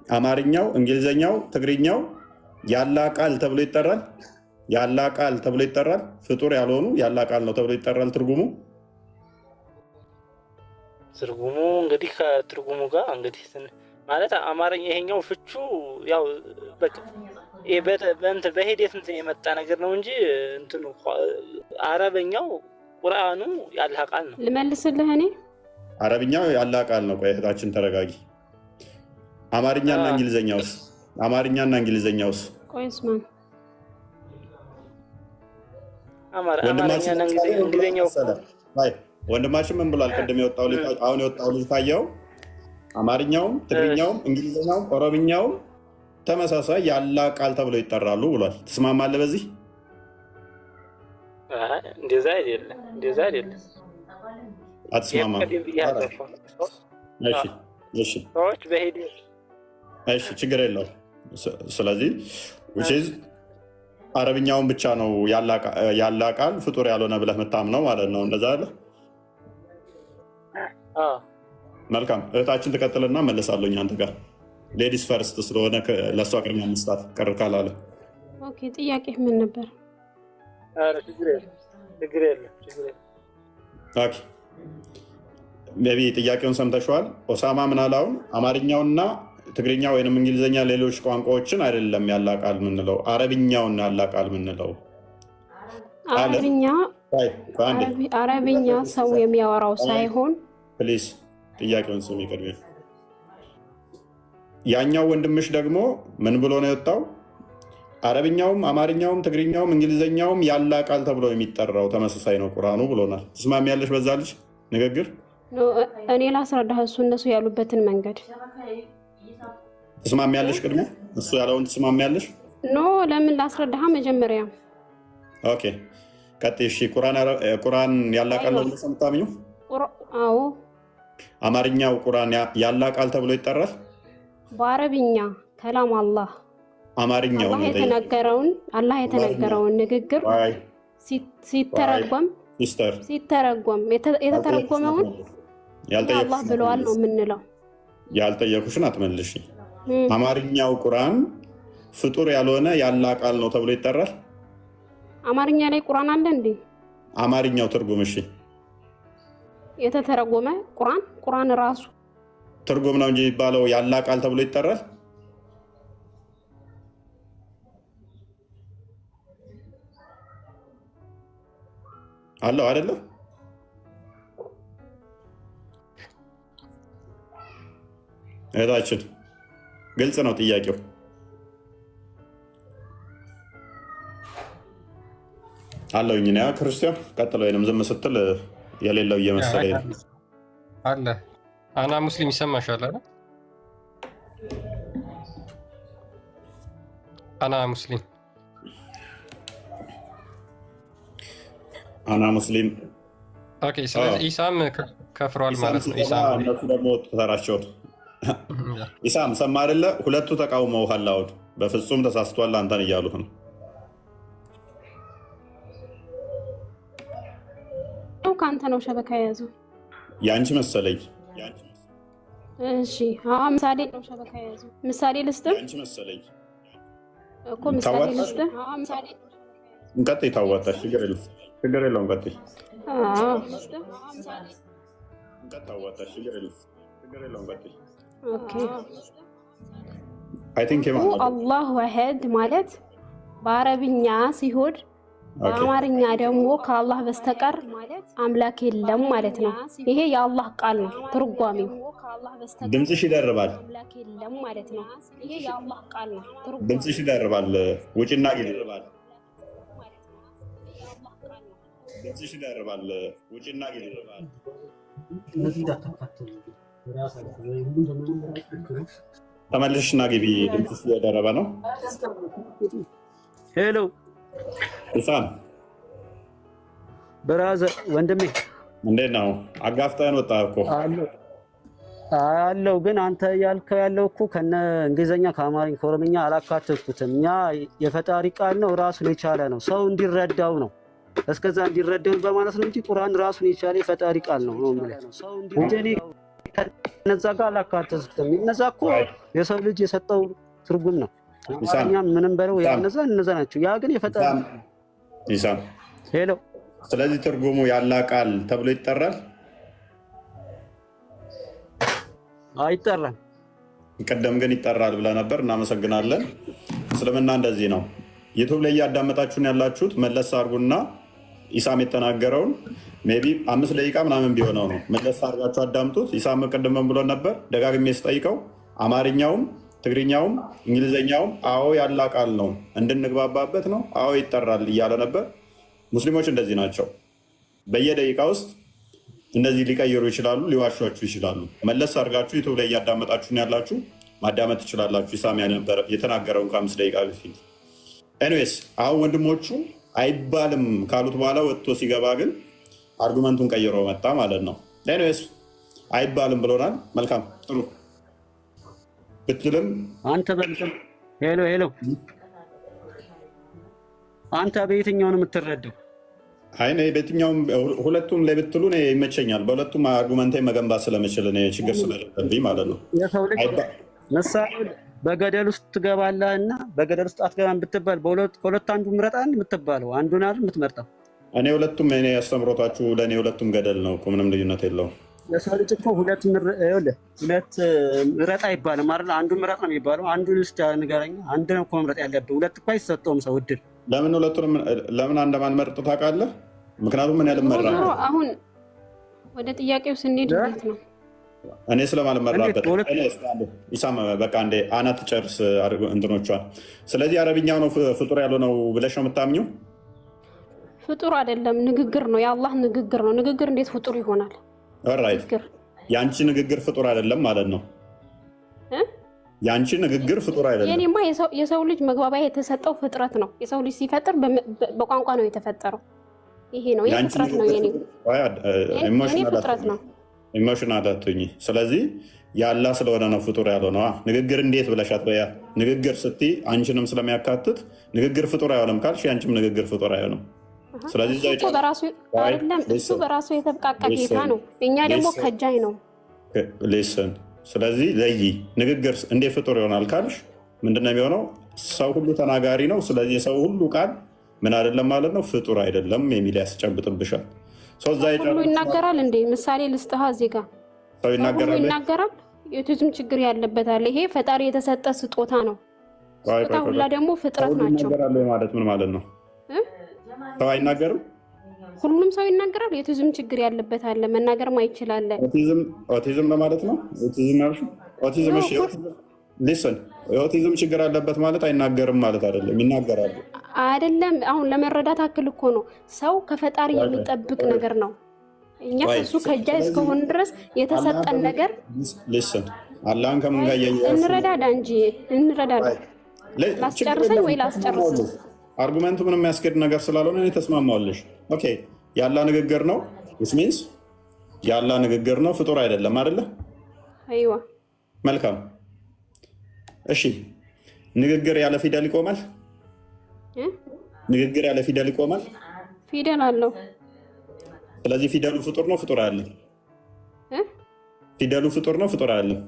አማርኛው፣ እንግሊዘኛው፣ ትግርኛው ያላ ቃል ተብሎ ይጠራል። ያላ ቃል ተብሎ ይጠራል። ፍጡር ያልሆኑ ያላ ቃል ነው ተብሎ ይጠራል። ትርጉሙ እንግዲህ ከትርጉሙ ጋር እንግዲህ ማለት አማርኛ ይሄኛው ፍቹ ያው በቃ በሂደት እንትን የመጣ ነገር ነው እንጂ እንትኑ አረበኛው ቁርአኑ ያላህ ቃል ነው። ልመልስልህ እኔ አረብኛው ያላህ ቃል ነው። ቆይ እህታችን ተረጋጊ። አማርኛና እንግሊዘኛውስ? አማርኛና እንግሊዘኛውስ? ቆይ ስማን አማርኛና እንግሊዘኛው አይ ወንድማችን ምን ብሏል? ቅድም የወጣው ልጅ አሁን የወጣው ልጅ ታየው። አማርኛውም ትግርኛውም እንግሊዘኛውም ኦሮምኛውም ተመሳሳይ ያላህ ቃል ተብሎ ይጠራሉ ብሏል። ትስማማለህ በዚህ? እንደዛ አይደለም። አትስማማም? እሺ ሰዎች በሂደት እሺ ችግር የለውም። ስለዚህ አረብኛውን ብቻ ነው ያላህ ቃል ፍጡር ያልሆነ ብለህ የምታምነው ማለት ነው። እንደዛ አለ። መልካም እህታችን ትቀጥልና መለሳለሁ አንተ ጋር። ሌዲስ ፈርስት ስለሆነ ለእሷ ቅድሚያ መስጠት ቅር ካላለ። ኦኬ ጥያቄ ምን ነበር? ችግር የለም። ኦኬ ሜቢ ጥያቄውን ሰምተሽዋል። ኦሳማ ምን አለ? አሁን አማርኛውና ትግርኛ ወይንም እንግሊዝኛ ሌሎች ቋንቋዎችን አይደለም ያላህ ቃል የምንለው አረብኛውን ያላህ ቃል የምንለው። አረብኛ ሰው የሚያወራው ሳይሆን ፕሊዝ ጥያቄውን ስሚ ቅድሚያ። ያኛው ወንድምሽ ደግሞ ምን ብሎ ነው የወጣው? አረብኛውም አማርኛውም ትግርኛውም እንግሊዝኛውም ያላህ ቃል ተብሎ የሚጠራው ተመሳሳይ ነው ቁርአኑ ብሎናል። ትስማሚያለሽ በዛ ልጅ ንግግር? እኔ ላስረዳህ እነሱ ያሉበትን መንገድ ትስማሚያለሽ? ቅድሚያ እሱ ያለውን ትስማሚያለሽ? ኖ ለምን ላስረዳህ መጀመሪያ። ኦኬ ቀጥይ። እሺ ቁርአን ያላህ ቃል ነው ብለሽ የምታምኚው? አዎ። አማርኛው ቁርአን ያላህ ቃል ተብሎ ይጠራል? በአረብኛ ከላም አላህ አማርኛው አላህ የተነገረውን ንግግር ሲተረጎም የተተረጎመውን አላህ ብለዋል ነው የምንለው። ያልጠየኩሽን አትመልሺ። አማርኛው ቁርአን ፍጡር ያልሆነ ያላህ ቃል ነው ተብሎ ይጠራል? አማርኛ ላይ ቁርአን አለ እንዴ? አማርኛው ትርጉም እሺ፣ የተተረጎመ ቁርአን ራሱ ትርጉም ነው እንጂ የሚባለው ያላህ ቃል ተብሎ ይጠራል? አለው አይደለ? እህታችን ግልጽ ነው ጥያቄው። አለውኝ ነው ክርስቲያን ቀጥሎ ወይንም ዝም ስትል የሌለው እየመሰለኝ ነው። አለ አና ሙስሊም ይሰማሻል አይደል? አና ሙስሊም ኦኬ። ስለዚህ ኢሳም ከፍሯል ማለት ነው። እነሱ ደግሞ ተራቸው ኢሳም ሰማ አይደለ? ሁለቱ ተቃውመውሃል። አሁን በፍጹም ተሳስቷል አንተን እያሉህ ነው። ከአንተ ነው ሸበካ የያዘው ያንቺ መሰለኝ። እሺ ምሳሌ ነው ሸበካ የያዘው። ምሳሌ ልስጥህ ያንቺ መሰለኝ እኮ ምሳሌ ልስጥህ። እንቀጥይ። ታዋጣሽ ችግር የለውም ቀጥይ። አላሁ አሐድ ማለት በአረብኛ ሲሆን በአማርኛ ደግሞ ከአላህ በስተቀር አምላክ የለም ማለት ነው። ይሄ የአላህ ቃል ነው ትርጓሜው። ድምፅሽ ይደርባል። ድምፅሽ ይደርባል። ውጭና ግቢ። ድምፅሽ ይደርባል። ውጭና ግቢ። ተመልሽና ግቢ። ድምፅሽ እየደረበ ነው። ሄሎ ኢሳም ብራዘር ወንድሜ እንዴት ነው? አጋፍጠን ወጣ እኮ አለው። ግን አንተ ያልከው ያለው እኮ ከነ እንግሊዘኛ ከአማርኛ ከኦሮምኛ አላካተትኩትም። ያ የፈጣሪ ቃል ነው፣ ራሱን የቻለ ነው። ሰው እንዲረዳው ነው፣ እስከዛ እንዲረዳው በማለት ነው እንጂ ቁርአን ራሱን የቻለ የፈጣሪ ቃል ነው ነው ማለት ነው። ሰው እንዲረዳው ከነዛ ጋር አላካተትኩም። እነዛ እኮ የሰው ልጅ የሰጠው ትርጉም ነው። አማርኛ ምንም በለው ያነዛ እነዛ ናቸው። ያ ግን የፈጠረ ኢሳም ሄሎ። ስለዚህ ትርጉሙ ያላ ቃል ተብሎ ይጠራል አይጠራም? ቀደም ግን ይጠራል ብለህ ነበር። እናመሰግናለን። እስልምና እንደዚህ ነው። ዩቱብ ላይ እያዳመጣችሁን ያላችሁት መለስ አድርጉና ኢሳም የተናገረውን ሜይ ቢ 5 ደቂቃ ምናምን ቢሆነው ነው። መለስ አድርጋችሁ አዳምጡት። ኢሳም ቅድም ምን ብሎ ነበር? ደጋግሜ ስጠይቀው አማርኛውም ትግርኛውም እንግሊዝኛውም አዎ ያላ ቃል ነው እንድንግባባበት ነው፣ አዎ ይጠራል እያለ ነበር። ሙስሊሞች እንደዚህ ናቸው። በየደቂቃ ውስጥ እንደዚህ ሊቀይሩ ይችላሉ፣ ሊዋሿችሁ ይችላሉ። መለስ አድርጋችሁ ዩቱብ ላይ እያዳመጣችሁ ያላችሁ ማዳመጥ ትችላላችሁ። ኢሳም የተናገረውን ከ5 ደቂቃ በፊት። ኤኒዌይስ አሁን ወንድሞቹ አይባልም ካሉት በኋላ ወጥቶ ሲገባ ግን አርጉመንቱን ቀይሮ መጣ ማለት ነው። ኤኒዌይስ አይባልም ብሎናል። መልካም ጥሩ ብትልም አንተ በልተም ሄሎ ሄሎ፣ አንተ በየትኛው ነው የምትረዳው? አይ እኔ በየትኛውም ሁለቱም ላይ ብትሉ እኔ ይመቸኛል። በሁለቱም አርጉመንቴ መገንባት ስለምችል እኔ ችግር ስለሌለብኝ ማለት ነው። የሰው ልጅ ምሳሌ በገደል ውስጥ ትገባለህ እና በገደል ውስጥ አትገባም ብትባል ከሁለት አንዱ ምረጥ አንድ የምትባለው አንዱን አይደል የምትመርጠው? እኔ ሁለቱም እኔ ያስተምሮታችሁ ለእኔ ሁለቱም ገደል ነው እኮ ምንም ልዩነት የለውም። የሰው ልጅ እኮ ሁለት ምረጥ አይባልም አይደል? አንዱን ምረጥ ነው የሚባለው። አንዱን እስኪ ንገረኝ። አንድ ነው እኮ መምረጥ ያለብህ። ሁለት እኮ አይሰጠውም ሰው እድል። ለምን ሁለቱንም ለምን እንደማንመርጥ ታውቃለህ? ምክንያቱም ምን ያልመራ አሁን ወደ ጥያቄው ስንሄድ ማለት ነው እኔ ስለማልመራበት ኢሳም በቃ እንደ አናት ጨርስ እንትኖቿን። ስለዚህ አረብኛው ነው ፍጡር ያለው ነው ብለሽ ነው የምታምኚው? ፍጡር አይደለም፣ ንግግር ነው። የአላህ ንግግር ነው። ንግግር እንዴት ፍጡር ይሆናል? ኦልራይት የአንቺ ንግግር ፍጡር አይደለም ማለት ነው። የአንቺ ንግግር ፍጡር አይደለም። የኔማ የሰው ልጅ መግባቢያ የተሰጠው ፍጥረት ነው። የሰው ልጅ ሲፈጥር በቋንቋ ነው የተፈጠረው። ይሄ ነው ፍጥረት ነው። የኔ ፍጥረት ነው። ኢሞሽናል አትሁኚ። ስለዚህ ያላ ስለሆነ ነው ፍጡር ያለው ነው። ንግግር እንዴት ብለሻት በያ ንግግር ስትይ አንቺንም ስለሚያካትት ንግግር ፍጡር አይሆንም ካልሽ የአንቺም ንግግር ፍጡር አይሆንም። ስለዚህ እሱ በራሱ የተብቃቃ ጌታ ነው። እኛ ደግሞ ከጃይ ነው። ሊስን ስለዚህ ለይ ንግግር እንዴት ፍጡር ይሆናል ካልሽ ምንድነው የሚሆነው? ሰው ሁሉ ተናጋሪ ነው። ስለዚህ የሰው ሁሉ ቃል ምን አይደለም ማለት ነው፣ ፍጡር አይደለም የሚል ያስጨብጥብሻል። ሁሉ ይናገራል እንዴ? ምሳሌ ልስጥሃ። እዚህ ጋር ሰው ይናገራል። የቱዝም ችግር ያለበታል። ይሄ ፈጣሪ የተሰጠ ስጦታ ነው። ስጦታ ሁላ ደግሞ ፍጥረት ናቸው ማለት ምን ማለት ነው? ሰው አይናገርም? ሁሉም ሰው ይናገራል። የቱዝም ችግር ያለበት አለ፣ መናገርም አይችላል። ኦቲዝም ለማለት ነው። ኦቲዝም እሺ፣ ሊስን የኦቲዝም ችግር አለበት ማለት አይናገርም ማለት አይደለም። ይናገራሉ አይደለም። አሁን ለመረዳት አክል እኮ ነው። ሰው ከፈጣሪ የሚጠብቅ ነገር ነው። እኛ ከሱ ከጃ እስከሆነ ድረስ የተሰጠን ነገር ሊስን አላህን ከምን ጋር እንረዳዳ እንጂ እንረዳዳ። ላስጨርሰኝ ወይ ላስጨርስ? አርጉመንቱ ምንም የሚያስገድ ነገር ስላልሆነ እኔ ተስማማዋለሽ። ኦኬ ያላ ንግግር ነው which means ያላ ንግግር ነው፣ ፍጡር አይደለም አይደለ? አይዋ መልካም እሺ። ንግግር ያለ ፊደል ይቆማል? ንግግር ያለ ፊደል ይቆማል? ፊደል አለው። ስለዚህ ፊደሉ ፍጡር ነው፣ ፍጡር አይደለም? ፊደሉ ፍጡር ነው፣ ፍጡር አይደለም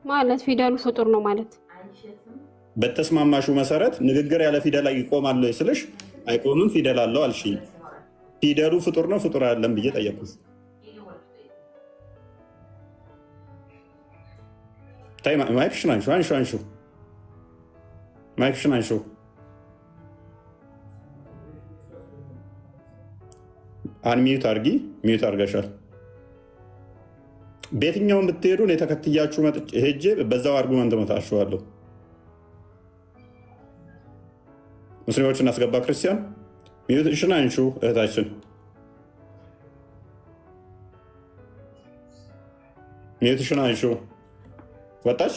ማለት? ፊደሉ ፍጡር ነው ማለት በተስማማሹ መሰረት ንግግር ያለ ፊደል ይቆማል ወይ ስልሽ አይቆምም፣ ፊደል አለው አልሽኝ። ፊደሉ ፍጡር ነው፣ ፍጡር አይደለም ብዬ ጠየቅኩሽ። ታይ ማይክሽን አንሹ ማይክሽን አንሹ። አንሚዩት አርጊ። ሚዩት አርገሻል። በየትኛውም ብትሄዱ እኔ ተከትያችሁ ሄጄ በዛው አርጉመንት መታችኋለሁ። ሙስሊሞችን አስገባ። ክርስቲያን ሚዩትሽን አንሹ። እህታችን ሚዩትሽን አንሹ። ወጣች።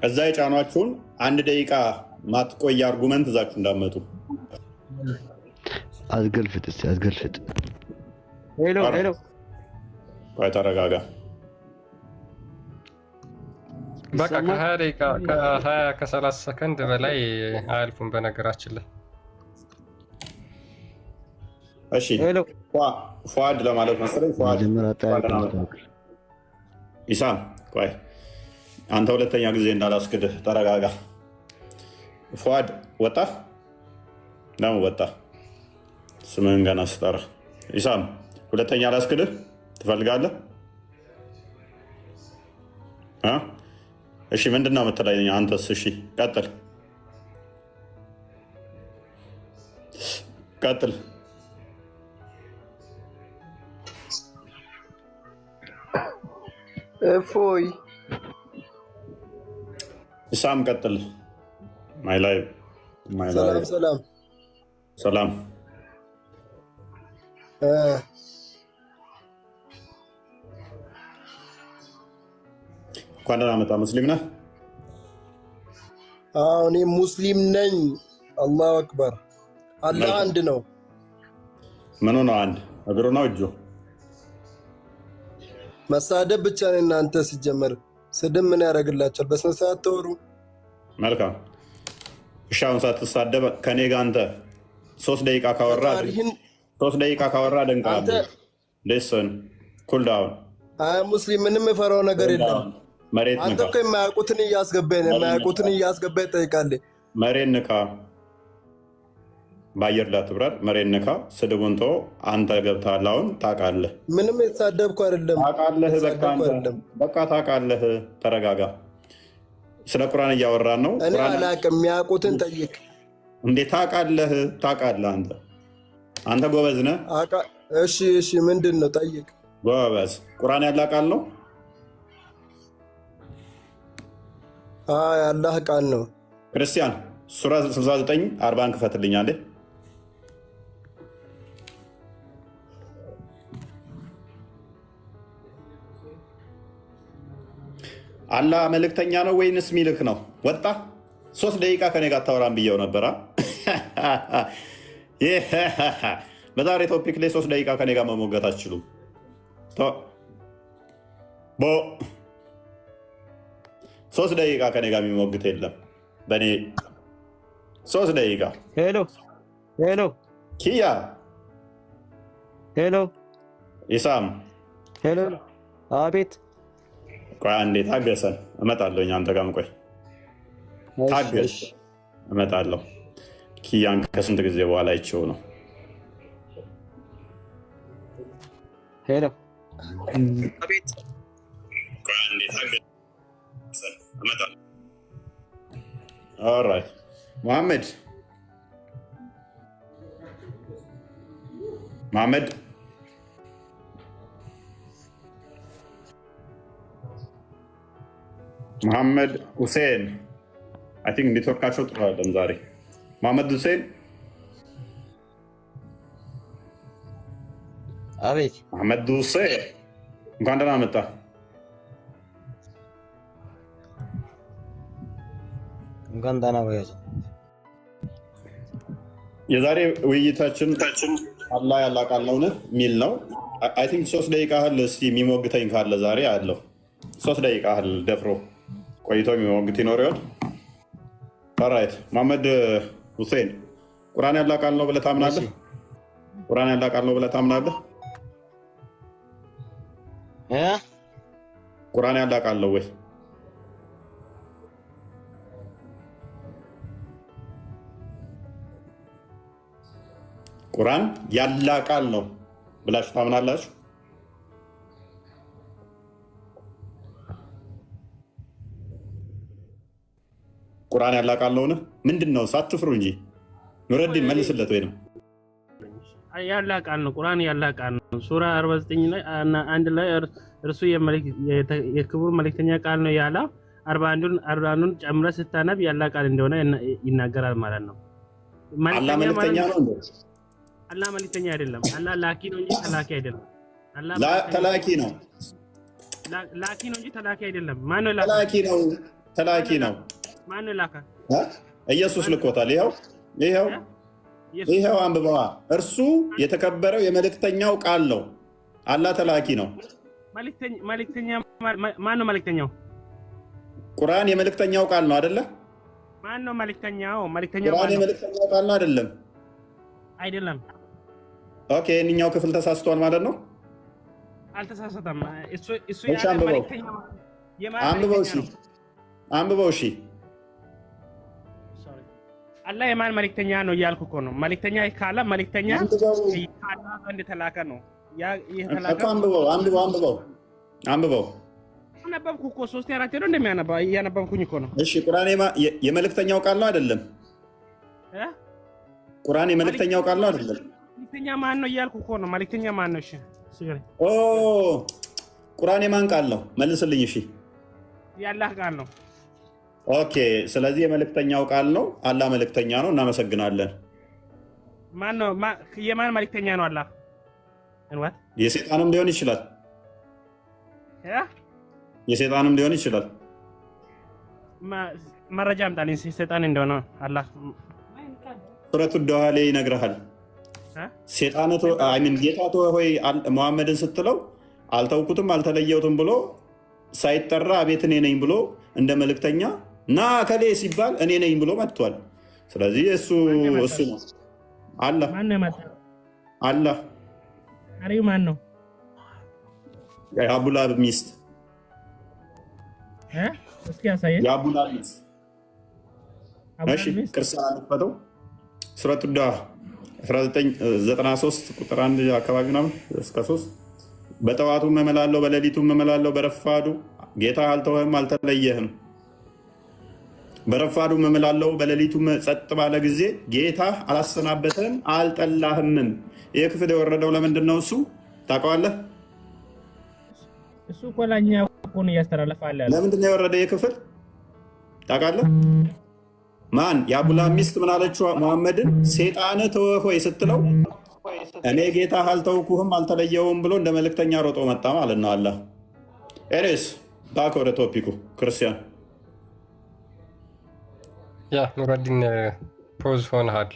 እዛ የጫኗችሁን 1 ደቂቃ ማትቆይ አርጉመንት እዛችሁ እንዳመጡ አዝገልፍጥ። እስኪ አዝገልፍጥ። ሄሎ ሄሎ፣ ቆይ ተረጋጋ። በቃ ከ20 ደቂቃ ከ20 ከ30 ሰከንድ በላይ አያልፉም በነገራችን ላይ። እሺ ፏድ ለማለት መሰለኝ። ኢሳም ቆይ አንተ ሁለተኛ ጊዜ እንዳላስክድህ ተረጋጋ። ፏድ ወጣ ነው ወጣ። ስምህን ገና ስጠራ ኢሳም ሁለተኛ ላስክድህ ትፈልጋለህ? እሺ ምንድን ነው የምትለኝ አንተስ? እሺ ቀጥል ቀጥል። እፎይ ኢሳም ቀጥል። ማይ ላይቭ ሰላም ሰላም ሰላም። እንኳን ደህና መጣ። ሙስሊም ነህ? አዎ እኔ ሙስሊም ነኝ። አላሁ አክበር። አላህ አንድ ነው። ምኑ ነው አንድ? እግሩ ነው እጁ? መሳደብ ብቻ ነው እናንተ። ሲጀመር ስድብ ምን ያደርግላችኋል? በስነ ስርዓት ተወሩ። መልካም እሺ አሁን ሳትሳደብ ከኔ ጋር አንተ 3 ደቂቃ ካወራ 3 ደቂቃ ካወራ ደንቃለሁ። ሌሰን ኩል ዳውን። አይ ሙስሊም ምንም የፈራው ነገር የለም። መሬት ንካ። አንተ እኮ የማያውቁትን እያስገባኝ ነው። የማያውቁትን እያስገባኝ ጠይቃለህ። መሬት ንካ። በአየር ላይ አትብረር። መሬት ንካ። ስድቡን ተወው። አንተ ገብተሃል። አሁን ታውቃለህ። ምንም የተሳደብኩ አይደለም። ታውቃለህ። በቃ ታውቃለህ። ተረጋጋ። ስለ ቁርአን እያወራን ነው። እኔ አላውቅም። የሚያውቁትን ጠይቅ። እንዴት ታውቃለህ? ታውቃለህ። አንተ ጎበዝ ነህ። እሺ እሺ፣ ምንድን ነው ጠይቅ። ጎበዝ። ቁርአን ያለ ቃል ነው? ያላህ ቃል ነው። ክርስቲያን ሱራ 69 40 ክፈትልኝ አንዴ። አላህ መልእክተኛ ነው ወይንስ ሚልክ ነው? ወጣ 3 ደቂቃ ከኔ ጋር ታወራን ብየው ነበራ። በዛሬ ቶፒክ ላይ 3 ደቂቃ ከኔ ጋር መሞገት አትችሉም። 3 ደቂቃ ከኔ ጋር የሚሞግት የለም። በእኔ 3 ደቂቃ። ሄሎ ሄሎ፣ ኪያ ሄሎ፣ ኢሳም ሄሎ። አቤት። ቆይ አንዴ ታገሰን፣ እመጣለሁ። አንተ ጋርም ቆይ ታገስ፣ እመጣለሁ። ኪያን ከስንት ጊዜ በኋላ አይቼው ነው። ሄሎ አቤት። ቆይ አንዴ ታገሰን፣ እመጣለሁ። ኦልራይት መሐመድ መሐመድ ሁሴን አይ ቲንክ ኔትወርካቸው ጥሩ አይደለም ዛሬ። መሐመድ ሁሴን። አቤት። መሐመድ ሁሴን እንኳን ደህና መጣ። እንኳን ደህና ቆያችሁ። የዛሬ ውይይታችን አላህ ያለ ቃል ነው የሚል ነው። አይ ቲንክ 3 ደቂቃ ያህል እስኪ የሚሞግተኝ ካለ ዛሬ አለው። 3 ደቂቃ ያህል ደፍሮ ቆይቶ የሚሞግት ይኖር ይሆን? ኦልራይት መሐመድ ሁሴን ቁርአን ያለ ቃል ነው ብለህ ታምናለህ? ቁርአን ያለ ቃል ነው ብለህ ታምናለህ? ቁርአን ያለ ቃል ነው ወይ? ቁርአን ያለ ቃል ነው ብላችሁ ታምናላችሁ? ቁርአን ያለ ቃል ነው? ምንድን ነው? ሳትፍሩ እንጂ ኑረዲን መልስለት። ወይ ነው ያለ ቃል ነው። ቁርአን ያለ ቃል ነው። ሱራ 49 ላይ አንድ ላይ እርሱ የክቡር መልእክተኛ ቃል ነው ያለ 41ን ጨምረህ ስታነብ ያለ ቃል እንደሆነ ይናገራል ማለት ነው። አላህ መልእክተኛ ነው እንዴ? አላህ መልእክተኛ አይደለም። አላህ ላኪ ነው እንጂ ተላኪ አይደለም። አላህ ተላኪ ነው። ላኪ ነው እንጂ ተላኪ አይደለም። ማን ነው ላኪ? ተላኪ ነው። ማን ነው ላካ? ኢየሱስ ልኮታል። ይሄው አንብበዋ። እርሱ የተከበረው የመልእክተኛው ቃል ነው። አላህ ተላኪ ነው። መልእክተኛ ማን ነው? መልእክተኛው ቁርአን የመልእክተኛው ቃል ነው አይደለ? ማን ነው መልእክተኛው? መልእክተኛው ቁርአን የመልእክተኛው ቃል ነው አይደለም? አይደለም። ኦኬ፣ እኛው ክፍል ተሳስቷል ማለት ነው። አልተሳሳተም። እሱ ያለ መልእክተኛው አንብበው። እሺ አላህ የማን መልእክተኛ ነው እያልኩ እኮ ነው። መልእክተኛ ካለ መልእክተኛ ከአላህ ዘንድ የተላከ ነው። አንብበው። አነበብኩ እኮ 3-4 ነው እንደሚያነባ እያነበብኩኝ እኮ ነው። እሺ ቁርአን የመልእክተኛው ቃል ነው አይደለም? ቁርአን የመልእክተኛው ቃል ነው አይደለም? መልእክተኛ ማን ነው እያልኩ እኮ ነው። መልእክተኛ ማን ነው? እሺ ቁርአን የማን ቃል ነው? መልስልኝ። እሺ የአላህ ቃል ነው። ኦኬ፣ ስለዚህ የመልእክተኛው ቃል ነው። አላህ መልእክተኛ ነው። እናመሰግናለን። ማን ነው? የማን መልእክተኛ ነው? አላህ እንዋት የሰይጣንም ሊሆን ይችላል። የሰይጣንም ሊሆን ይችላል። መረጃ አምጣልኝ ሰይጣን እንደሆነ አላህ ሱረቱ ዱሃ ላይ ይነግርሃል። ሰይጣነቱ አይምን ጌታቱ ሆይ መሐመድን ስትለው አልተውኩትም አልተለየውትም ብሎ ሳይጠራ አቤት እኔ ነኝ ብሎ እንደ መልእክተኛ ና ከሌ ሲባል እኔ ነኝ ብሎ መጥቷል። ስለዚህ እሱ ነው አላህ። አላህ አሪው ማን ነው? የአቡላብ ሚስት እስኪ ያሳየኝ። የአቡላብ ሚስት እሺ፣ ክርስቲያን አልፈተው ሱረቱ ዱሃ 1993 ቁጥር 1 አካባቢ ነው እስከ 3 በጠዋቱ መመላለሁ በሌሊቱ መመላለሁ በረፋዱ ጌታ አልተወህም አልተለየህም። በረፋዱ መመላለሁ በሌሊቱ ጸጥ ባለ ጊዜ ጌታ አላሰናበተህም አልጠላህምም። ይህ ክፍል የወረደው ለምንድን ነው? እሱ ታውቀዋለህ? እሱ ኮላኛ ኮን እያስተላለፋለ ለምንድን ነው የወረደ ይህ ክፍል ታውቃለህ? ማን የአቡላብ ሚስት ምን አለችው? መሐመድን ሰይጣን ተወህ ሆይ ስትለው እኔ ጌታ አልተውኩህም አልተለየውም ብሎ እንደ መልእክተኛ ሮጦ መጣ ማለት ነው። አላህ ኤሬስ ባክ ወደ ቶፒኩ ክርስቲያን ያ ኑረዲን ፖዝ ሆነሃል።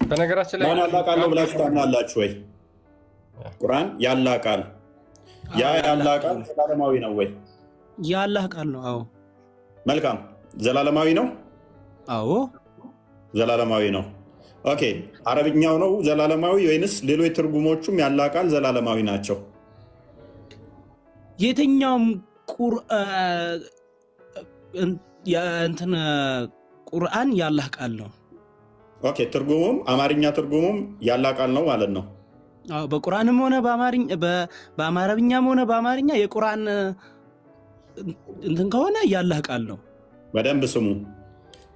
በነገራችን ላይ ያላ ቃል ነው ብላችሁ ታምናላችሁ ወይ? ቁርአን ያላ ቃል ያላ ቃል ዘላለማዊ ነው ወይ? ያላህ ቃል ነው። አዎ። መልካም። ዘላለማዊ ነው? አዎ ዘላለማዊ ነው። ኦኬ፣ አረብኛው ነው ዘላለማዊ ወይንስ ሌሎች ትርጉሞቹም ያላ ቃል ዘላለማዊ ናቸው? የትኛውም ቁርአን ያላህ ቃል ነው። ኦኬ፣ ትርጉሙም አማርኛ ትርጉሙም ያላ ቃል ነው ማለት ነው። አዎ፣ በቁርአንም ሆነ በአማርኛም ሆነ በአማርኛ የቁርአን እንትን ከሆነ ያላህ ቃል ነው። በደንብ ስሙ።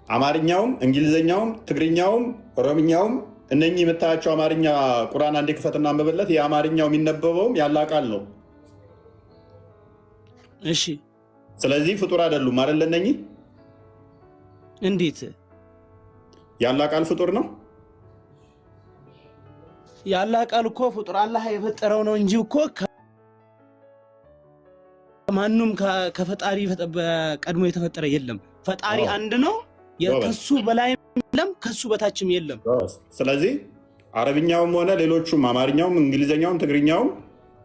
አማርኛውም እንግሊዘኛውም ትግርኛውም ኦሮምኛውም እነኚህ የምታያቸው አማርኛ ቁርአን አንዴ ክፈትና አንብብለት። የአማርኛው የሚነበበውም ያላ ቃል ነው። እሺ፣ ስለዚህ ፍጡር አይደሉም አይደል? እነኚህ እንዴት ያላ ቃል ፍጡር ነው? ያላ ቃል እኮ ፍጡር አላህ የፈጠረው ነው እንጂ እኮ ማንንም ከፈጣሪ ቀድሞ የተፈጠረ የለም። ፈጣሪ አንድ ነው። ከሱ በላይ የለም፣ ከሱ በታችም የለም። ስለዚህ አረብኛውም ሆነ ሌሎቹም አማርኛውም እንግሊዘኛውም ትግርኛውም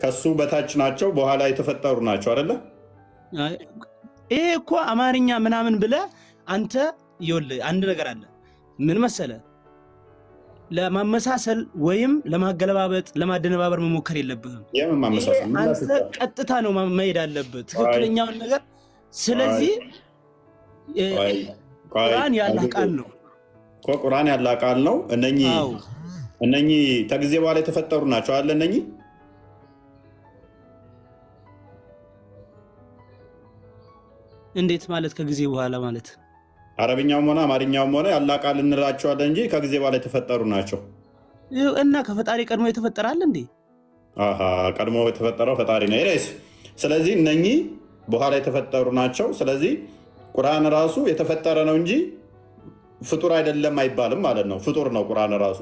ከሱ በታች ናቸው፣ በኋላ የተፈጠሩ ናቸው አይደለ? ይሄ እኮ አማርኛ ምናምን ብለህ አንተ ይኸውልህ አንድ ነገር አለ። ምን መሰለህ? ለማመሳሰል ወይም ለማገለባበጥ ለማደነባበር መሞከር የለብህም። አንተ ቀጥታ ነው መሄድ አለበት ትክክለኛውን ነገር። ስለዚህ ቁርአን ያላህ ቃል ነው። ቁርአን ያላህ ቃል ነው። እነኚህ ከጊዜ በኋላ የተፈጠሩ ናቸው አለ። እነኚህ እንዴት ማለት ከጊዜ በኋላ ማለት? አረብኛውም ሆነ አማርኛውም ሆነ ያላህ ቃል እንላቸዋለን እንጂ ከጊዜ በኋላ የተፈጠሩ ናቸው። እና ከፈጣሪ ቀድሞ የተፈጠረ አለ እንዴ? ቀድሞ የተፈጠረው ፈጣሪ ነው። ስለዚህ እነኚህ በኋላ የተፈጠሩ ናቸው። ስለዚህ ቁርአን ራሱ የተፈጠረ ነው እንጂ ፍጡር አይደለም አይባልም ማለት ነው። ፍጡር ነው ቁርአን ራሱ።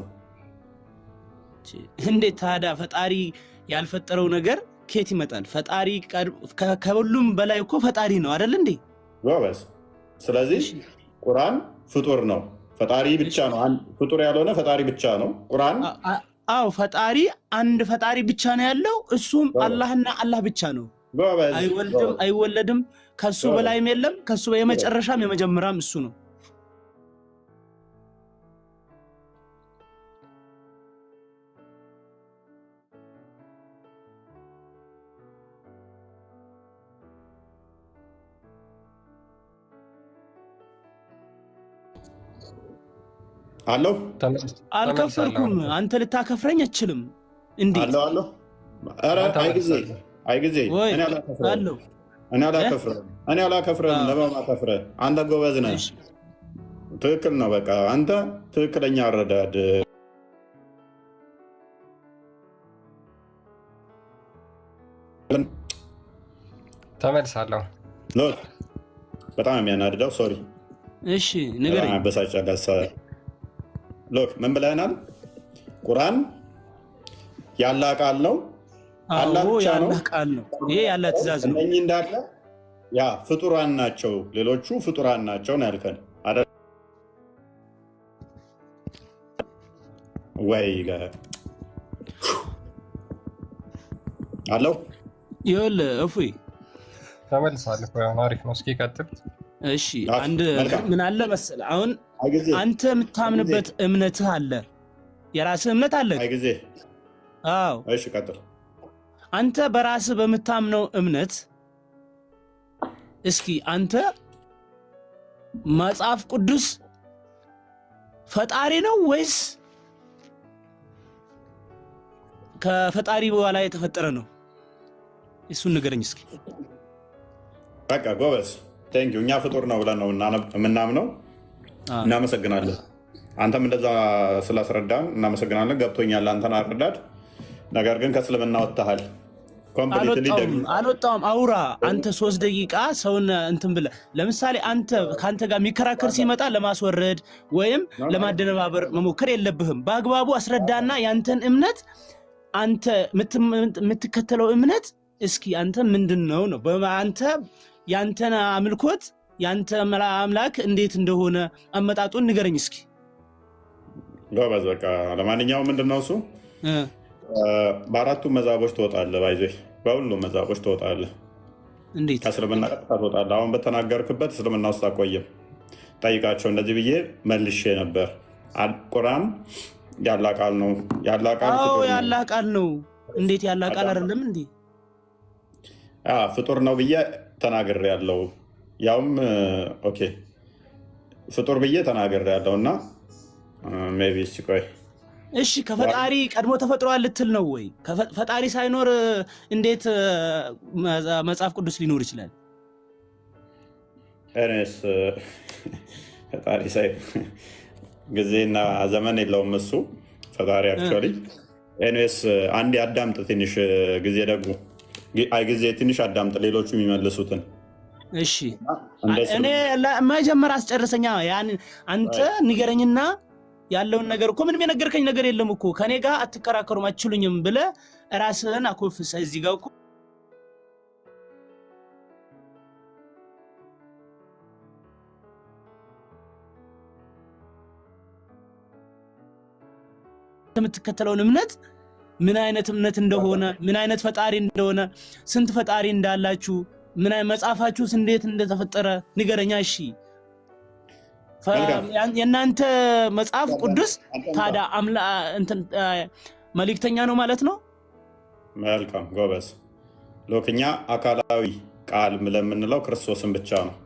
እንዴት ታዲያ ፈጣሪ ያልፈጠረው ነገር ከየት ይመጣል? ፈጣሪ ከሁሉም በላይ እኮ ፈጣሪ ነው አይደል እንዴ? ጎበዝ። ስለዚህ ቁርአን ፍጡር ነው። ፈጣሪ ብቻ ነው ፍጡር ያልሆነ ፈጣሪ ብቻ ነው ቁርአን። አዎ፣ ፈጣሪ አንድ ፈጣሪ ብቻ ነው ያለው፣ እሱም አላህና አላህ ብቻ ነው። አይወለድም። ከሱ በላይም የለም፣ ከሱ የመጨረሻም የመጀመሪያም እሱ ነው። አለው አልከፈርኩም። አንተ ልታከፍረኝ አትችልም እንዴ? አለው ኧረ አይ ጊዜ እኔ አላከፍርም። ለማከፍረ አንተ ጎበዝ ነህ። ትክክል ነው። በቃ አንተ ትክክለኛ አረዳድ ተመልሳለሁ። በጣም የሚያናድደው ሶሪ። እሺ ንገረኝ። በሳጫ ጋሳ ሎክ ምን ብለናል? ቁርአን ያላ ቃል ነው። አላህ ብቻ ነው። ቃል ነው። ይሄ ያላ ትእዛዝ ነው። እነኚህ እንዳለ ያ ፍጡራን ናቸው፣ ሌሎቹ ፍጡራን ናቸው ነው ያልከን አይደል? ወይ ጋር አለው ይኸውልህ እፎይ ተመልሳለሁ። አሪፍ ነው። እስኪ ቀጥል። እሺ አንድ ምን አለ መሰለህ፣ አሁን አንተ የምታምንበት እምነትህ አለ፣ የራስህ እምነት አለ። አይ ጊዜ አዎ፣ እሺ ቀጥል። አንተ በራስህ በምታምነው እምነት እስኪ አንተ መጽሐፍ ቅዱስ ፈጣሪ ነው ወይስ ከፈጣሪ በኋላ የተፈጠረ ነው? እሱን ንገረኝ እስኪ። በቃ ጎበዝ ቴንክ ዩ። እኛ ፍጡር ነው ብለን ነው የምናምነው። እናመሰግናለን። አንተም እንደዛ ስላስረዳን እናመሰግናለን። ገብቶኛል አንተን አረዳድ። ነገር ግን ከእስልምና ወጥተሃል። አልወጣሁም። አውራ አንተ 3 ደቂቃ ሰውን እንትን ብለህ ለምሳሌ አንተ ከአንተ ጋር የሚከራከር ሲመጣ ለማስወረድ ወይም ለማደነባበር መሞከር የለብህም። በአግባቡ አስረዳና ያንተን እምነት አንተ የምትከተለው እምነት እስኪ አንተ ምንድን ነው ነው አንተ ያንተን አምልኮት ያንተ አምላክ እንዴት እንደሆነ አመጣጡን ንገረኝ እስኪ። ጎበዝ በቃ ለማንኛውም ምንድነው እሱ በአራቱ መዛቦች ትወጣለህ። ባይዘህ በሁሉም መዛቦች ትወጣለህ። እንዴት? ከእስልምና ቀጥታ ትወጣለህ። አሁን በተናገርክበት እስልምና ውስጥ አቆየም። ጠይቃቸው እንደዚህ ብዬ መልሼ ነበር። ቁርአን ያላ ቃል ነው። ያላ ቃል አዎ ያላ ቃል ነው። እንዴት ያላ ቃል አይደለም እንዴ? ፍጡር ነው ብዬ ተናግሬ ያለው ያውም ኦኬ ፍጡር ብዬ ተናግሬ ያለው እና ሜቢ ቆይ እሺ ከፈጣሪ ቀድሞ ተፈጥሯል ልትል ነው ወይ? ፈጣሪ ሳይኖር እንዴት መጽሐፍ ቅዱስ ሊኖር ይችላል? እኔስ ፈጣሪ ሳይ ጊዜና ዘመን የለውም እሱ ፈጣሪ አክቹዋሊ። እኔስ አንዴ አዳምጥ ትንሽ ጊዜ ደግሞ አይ ጊዜ ትንሽ አዳምጥ ሌሎቹ የሚመልሱትን። እሺ እኔ መጀመሪያ አስጨርሰኛ ያን አንተ ንገረኝና ያለውን ነገር እኮ ምንም የነገርከኝ ነገር የለም እኮ ከኔ ጋር አትከራከሩም አትችሉኝም ብለህ ራስህን አኮፍሰህ እዚህ ጋር እኮ የምትከተለውን እምነት ምን አይነት እምነት እንደሆነ ምን አይነት ፈጣሪ እንደሆነ ስንት ፈጣሪ እንዳላችሁ ምን አይነት መጽሐፋችሁስ እንዴት እንደተፈጠረ ንገረኛ። እሺ የእናንተ መጽሐፍ ቅዱስ ታዲያ መልእክተኛ ነው ማለት ነው? መልካም ጎበዝ። ሎክኛ አካላዊ ቃል ለምንለው ክርስቶስን ብቻ ነው።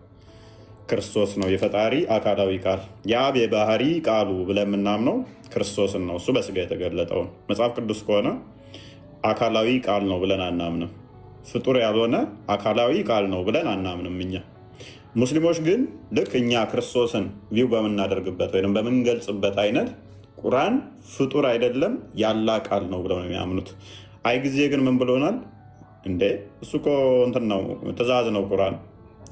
ክርስቶስ ነው የፈጣሪ አካላዊ ቃል። የአብ የባህሪ ቃሉ ብለን የምናምነው ክርስቶስን ነው። እሱ በስጋ የተገለጠውን መጽሐፍ ቅዱስ ከሆነ አካላዊ ቃል ነው ብለን አናምንም። ፍጡር ያልሆነ አካላዊ ቃል ነው ብለን አናምንም እኛ ሙስሊሞች። ግን ልክ እኛ ክርስቶስን ቪው በምናደርግበት ወይም በምንገልጽበት አይነት ቁርአን ፍጡር አይደለም ያላ ቃል ነው ብለው ነው የሚያምኑት። አይ ጊዜ ግን ምን ብሎናል እንዴ? እሱ እኮ እንትን ነው ትእዛዝ ነው ቁርአን።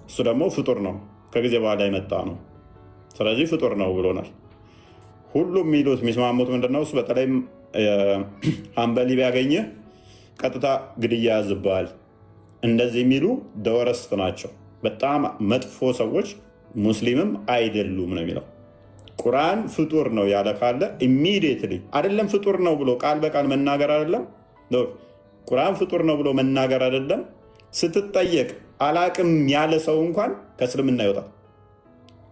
እሱ ደግሞ ፍጡር ነው ከጊዜ በኋላ የመጣ ነው። ስለዚህ ፍጡር ነው ብሎናል። ሁሉም የሚሉት የሚስማሙት ምንድነው? እሱ በተለይም ሀንበሊ ቢያገኘህ ቀጥታ ግድያ ያዝብሃል። እንደዚህ የሚሉ ደወረስት ናቸው። በጣም መጥፎ ሰዎች ሙስሊምም አይደሉም ነው የሚለው። ቁርአን ፍጡር ነው ያለ ካለ ኢሚዲየትሊ አይደለም ፍጡር ነው ብሎ ቃል በቃል መናገር አይደለም ቁርአን ፍጡር ነው ብሎ መናገር አይደለም ስትጠየቅ አላቅም ያለ ሰው እንኳን ከእስልምና ይወጣል።